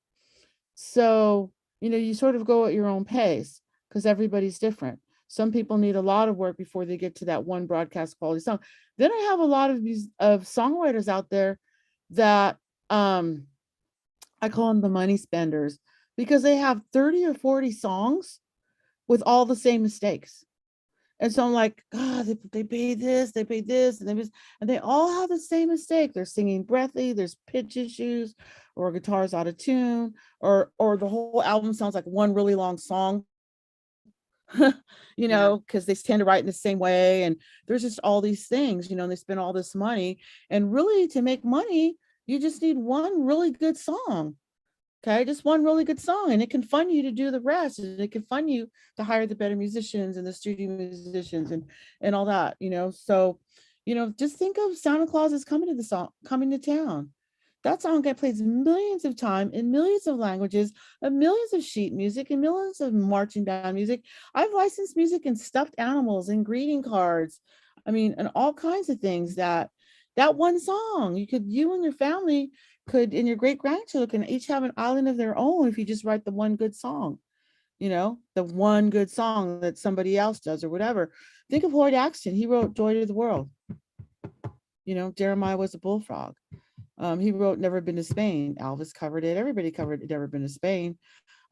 So, you sort of go at your own pace because everybody's different. Some people need a lot of work before they get to that one broadcast quality song. Then I have a lot of these songwriters out there that I call them the money spenders, because they have 30 or 40 songs with all the same mistakes. And so I'm like, God, they pay this, and they all have the same mistake. They're singing breathy, there's pitch issues, or guitar's out of tune, or the whole album sounds like one really long song. Because they tend to write in the same way. And there's just all these things, and they spend all this money. And really, to make money, you just need one really good song. Okay, just one really good song, and it can fund you to do the rest, and it can fund you to hire the better musicians and the studio musicians and all that, So, just think of Santa Claus is coming to town. That song gets played millions of times in millions of languages, and millions of sheet music, and millions of marching band music. I've licensed music and stuffed animals and greeting cards. I mean, and all kinds of things that one song, you and your family and your great grandchildren can each have an island of their own if you just write the one good song, the one good song that somebody else does or whatever. Think of Lloyd Axton. He wrote Joy to the World. Jeremiah Was a Bullfrog. He wrote Never Been to Spain. Elvis covered it. Everybody covered Never Been to Spain.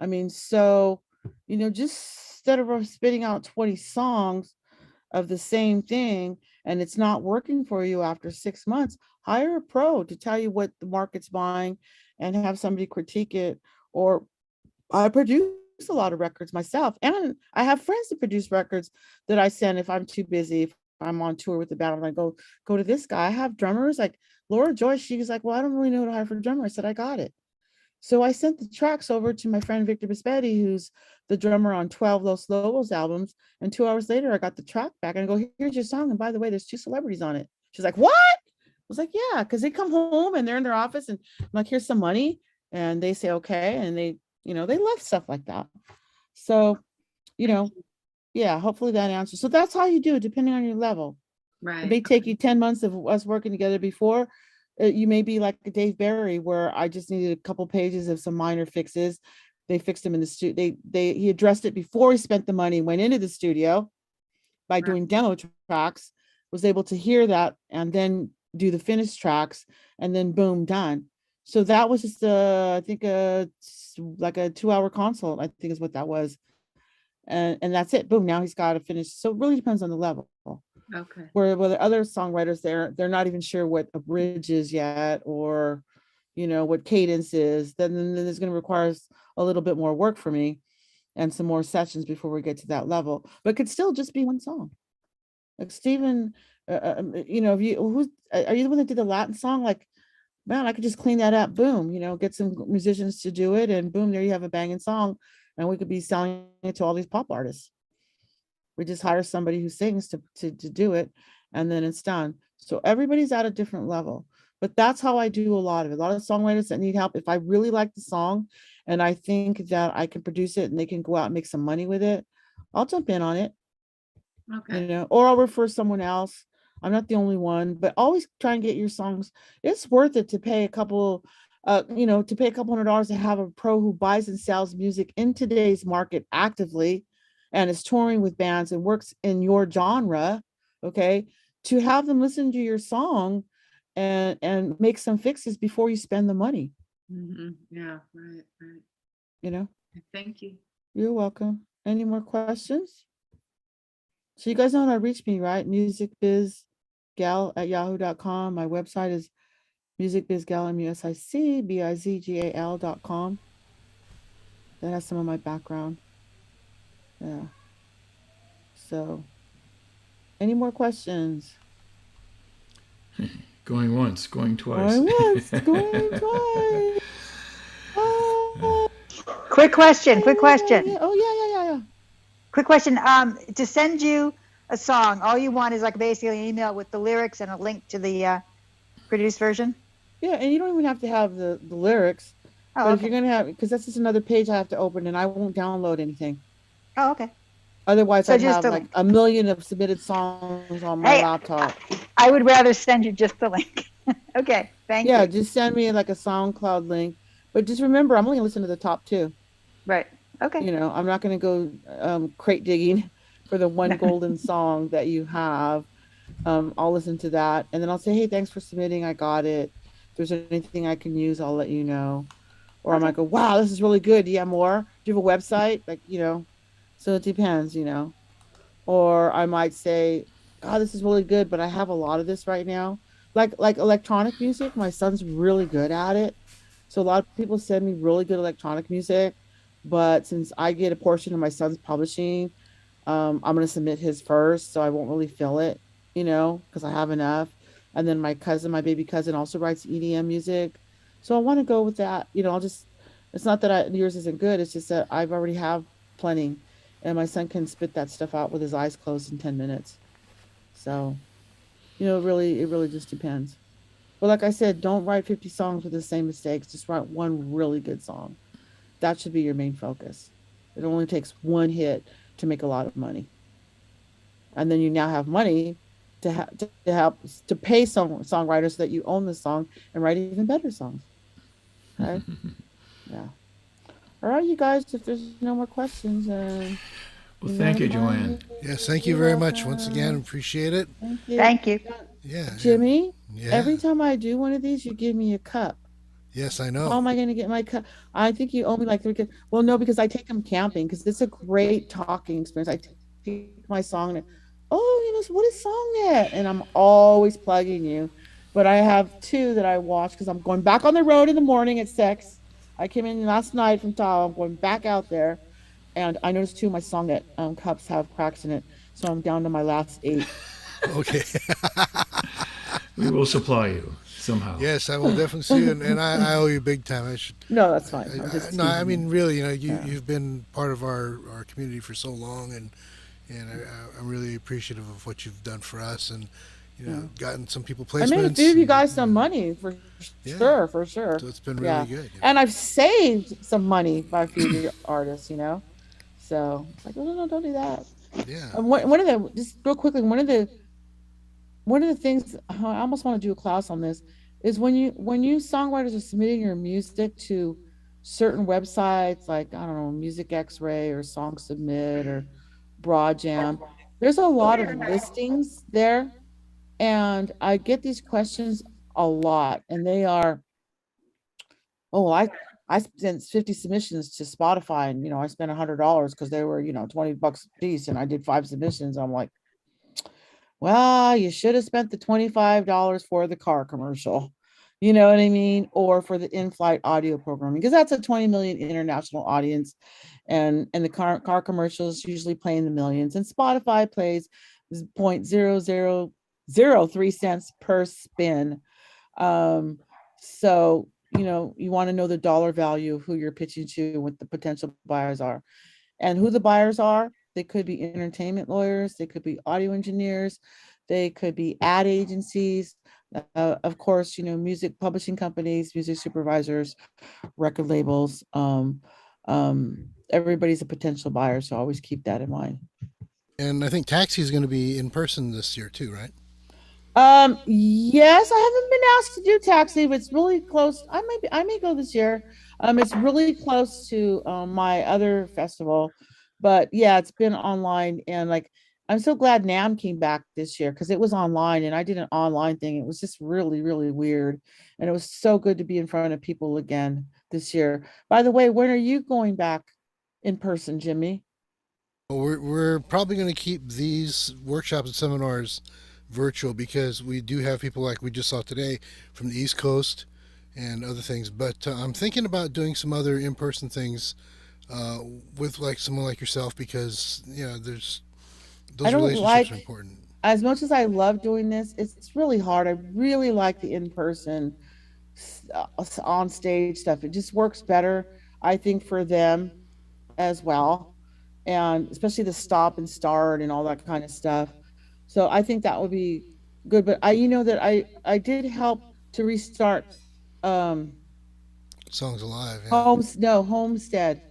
I mean, so, just instead of spitting out 20 songs of the same thing and it's not working for you after 6 months, hire a pro to tell you what the market's buying and have somebody critique it. Or I produce a lot of records myself, and I have friends that produce records that I send if I'm too busy. If I'm on tour with the band, I'm like, go to this guy. I have drummers like Laura Joyce. She was like, well, I don't really know who to hire for a drummer. I said, I got it. So I sent the tracks over to my friend Victor Bisbetti, who's the drummer on 12 Los Lobos albums. And 2 hours later, I got the track back and I go, here's your song. And by the way, there's 2 celebrities on it. She's like, what? I was like, yeah, because they come home and they're in their office and I'm like, here's some money. And they say, okay. And they love stuff like that. So, yeah, hopefully that answers. So that's how you do it, depending on your level. Right. It may take you 10 months of us working together before. You may be like a Dave Barry, where I just needed a couple pages of some minor fixes. They fixed them in the studio. He addressed it before he spent the money, went into the studio by doing demo tracks, was able to hear that and then do the finished tracks, and then boom, done. So that was just I think like a 2-hour consult, I think is what that was. And that's it. Boom, now he's got it finished. So it really depends on the level. Okay. Where the other songwriters, they're not even sure what a bridge is yet, or what cadence is. Then it's going to require a little bit more work for me and some more sessions before we get to that level. But it could still just be one song. Like Stephen, are you the one that did the Latin song? Like, man, I could just clean that up. Boom, get some musicians to do it, and boom, there you have a banging song, and we could be selling it to all these pop artists. We just hire somebody who sings to do it, and then it's done. So everybody's at a different level, but that's how I do a lot of it. A lot of songwriters that need help, if I really like the song and I think that I can produce it and they can go out and make some money with it, I'll jump in on it. Okay. Or I'll refer someone else. I'm not the only one, but always try and get your songs. It's worth it to pay a couple $100 to have a pro who buys and sells music in today's market actively and is touring with bands and works in your genre, okay, to have them listen to your song and make some fixes before you spend the money. Yeah, right. Thank you. You're welcome. Any more questions? So you guys know how to reach me, right? musicbizgal@yahoo.com. My website is musicbizgal, musicbizgal.com. That has some of my background. Yeah. So, any more questions? Going once, going twice. Going once, going twice. Quick question. Quick question. Oh yeah. Quick question. To send you a song, all you want is like basically an email with the lyrics and a link to the produced version. Yeah, and you don't even have to have the lyrics. Oh, but if okay. you're gonna have, because that's just another page I have to open, and I won't download anything. Oh, okay. Otherwise, So I'd just have a like link. a million of submitted songs on my Hey, laptop. I would rather send you just the link. Okay, thank Yeah, you. just send me like a SoundCloud link. But just remember, I'm only gonna listen to the top two. Right. Okay. You know, I'm not gonna go crate digging for the one No. golden song that you have. I'll listen to that, and then I'll say, hey, thanks for submitting. I got it. If there's anything I can use, I'll let you know. Or I Okay. might go, wow, this is really good. Do you have more? Do you have a website? Like, you know, so it depends, you know. Or I might say, oh, this is really good, but I have a lot of this right now. Like electronic music, my son's really good at it. So a lot of people send me really good electronic music, but since I get a portion of my son's publishing, I'm gonna submit his first, so I won't really feel it, you know, because I have enough. And then my cousin, my baby cousin, also writes EDM music, so I want to go with that. You know, I'll just. It's not that yours isn't good. It's just that I've already have plenty, and my son can spit that stuff out with his eyes closed in 10 minutes. So, you know, it really just depends. But like I said, don't write 50 songs with the same mistakes. Just write one really good song. That should be your main focus. It only takes one hit to make a lot of money, and then you now have money to help to pay songwriters so that you own the song and write even better songs. Okay. Yeah. All right, you guys. If there's no more questions, Well, thank you, Joanne. Yes, thank you very much once again. Appreciate it. Thank you. Thank you. Yeah. Jimmy, Yeah. every time I do one of these, you give me a cup. Yes, I How know. am I going to get my cup? I think you owe me like 3 cups. Well, no, because I take them camping because it's a great talking experience. I take my song and, oh, you know, what is song that? And I'm always plugging you. But I have two that I watch because I'm going back on the road in the morning at 6. I came in last night from Tahoe. I'm going back out there. And I noticed too, my song that cups have cracks in it. So I'm down to my last 8. Okay. We will supply you somehow. Yes, I will definitely see you, and I owe you big time. I should. No, that's fine. I'm just no, I teasing mean you. really, you know, Yeah. you've been part of our community for so long, and I'm really appreciative of what you've done for us, and you know, gotten some people I made a placements. few of you guys some money for sure, for sure. So it's been really Yeah. good. And I've saved some money by a few of your artists, you know. So it's like, no, don't do that. Yeah. One of the just real quickly, one of the things I almost want to do a class on this is when you songwriters are submitting your music to certain websites like I don't know, Music X-Ray or Song Submit or Broadjam, there's a lot of listings there, and I get these questions a lot, and they are, oh, I sent 50 submissions to Spotify, and you know I spent $100 because they were, you know, $20 a piece, and I did 5 submissions. I'm like, well, you should have spent the $25 for the car commercial. You know what I mean? Or for the in-flight audio programming, because that's a 20 million international audience. And the car commercials usually play in the millions. And Spotify plays 0.0003 cents per spin. So, you know, you want to know the dollar value of who you're pitching to, what the potential buyers are. And who the buyers are, they could be entertainment lawyers, they could be audio engineers, they could be ad agencies, of course, you know, music publishing companies, music supervisors, record labels. Everybody's a potential buyer, so always keep that in mind. And I think Taxi is going to be in person this year too, right? Yes, I haven't been asked to do taxi, but it's really close. I may go this year. It's really close to my other festival, but yeah, it's been online, and like I'm so glad NAM came back this year because it was online and I did an online thing. It was just really, really weird. And it was so good to be in front of people again this year. By the way, when are you going back in person, Jimmy? Well, we're probably going to keep these workshops and seminars virtual because we do have people like we just saw today from the East Coast and other things. But I'm thinking about doing some other in-person things uh, with like someone like yourself because there's I those don't relationships are like, important. as much as I love doing this, it's really hard. I really like the in person on stage stuff. It just works better, I think, for them as well. And especially the stop and start and all that kind of stuff. So I think that would be good. But that I did help to restart um Songs alive, yeah. Homestead.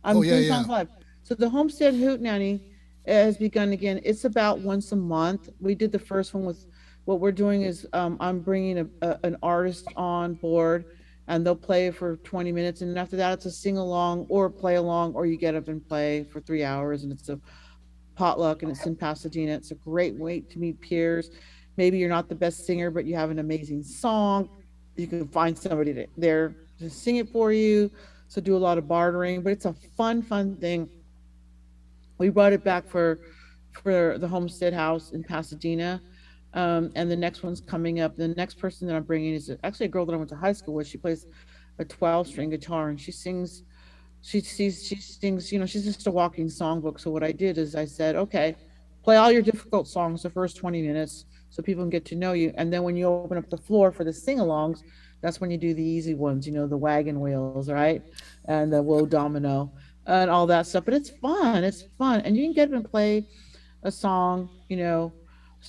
Oh I'm yeah, doing yeah. Songs Live. So the Homestead Hoot Nanny has begun again. It's about once a month. We did the first one with what we're doing is I'm bringing an artist on board and they'll play for 20 minutes. And after that, it's a sing along or play along, or you get up and play for 3 hours. And it's a potluck and it's in Pasadena. It's a great way to meet peers. Maybe you're not the best singer, but you have an amazing song. You can find somebody there to sing it for you. So do a lot of bartering, but it's a fun thing. We brought it back for the Homestead House in Pasadena. And the next one's coming up. The next person that I'm bringing is actually a girl that I went to high school with. She plays a 12-string guitar and she sings, she's just a walking songbook. So what I did is I said, okay, play all your difficult songs the first 20 minutes so people can get to know you. And then when you open up the floor for the sing-alongs, that's when you do the easy ones, the wagon wheels, right? And the Woe Domino and all that stuff. But it's fun. It's fun. And you can get up and play a song.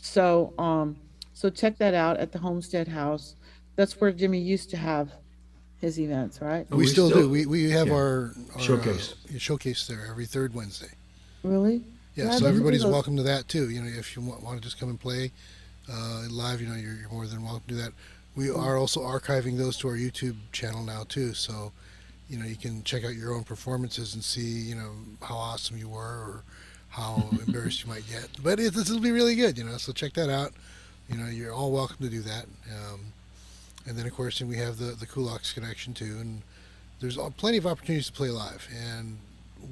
So check that out at the Homestead House. That's where Jimmy used to have his events, right? We still do. We have yeah. our Showcase. Showcase there every third Wednesday. Really? Yeah, so everybody's welcome to that too. If you want to just come and play live, you're more than welcome to do that. We are also archiving those to our YouTube channel now too. So, you can check out your own performances and see, how awesome you were or how embarrassed you might get. But this will be really good, So check that out. You're all welcome to do that. And then of course we have the Kulaks connection too, and there's plenty of opportunities to play live, and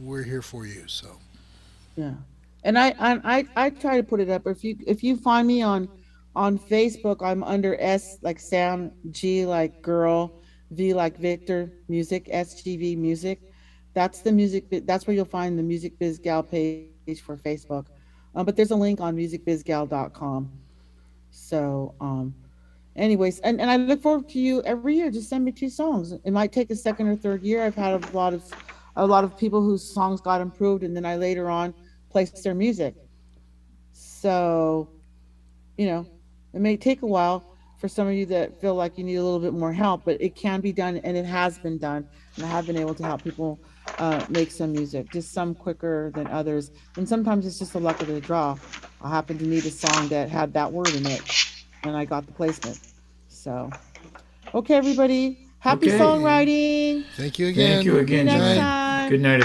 we're here for you. So. Yeah, and I try to put it up. If you find me on Facebook, I'm under S like Sam, G like girl, V like Victor, music, SGV music. That's the music. That's where you'll find the Music Biz Gal page for Facebook. But there's a link on musicbizgal.com. So anyways, and I look forward to you every year. Just send me 2 songs. It might take a second or third year. I've had a lot of people whose songs got improved, and then I later on placed their music. So, it may take a while for some of you that feel like you need a little bit more help, but it can be done, and it has been done. And I have been able to help people make some music, just some quicker than others. And sometimes it's just the luck of the draw. I happen to need a song that had that word in it, and I got the placement. So, okay, everybody. Happy Okay. songwriting. Thank you again. Thank you again, See you next Joanne. time. Good night, everybody.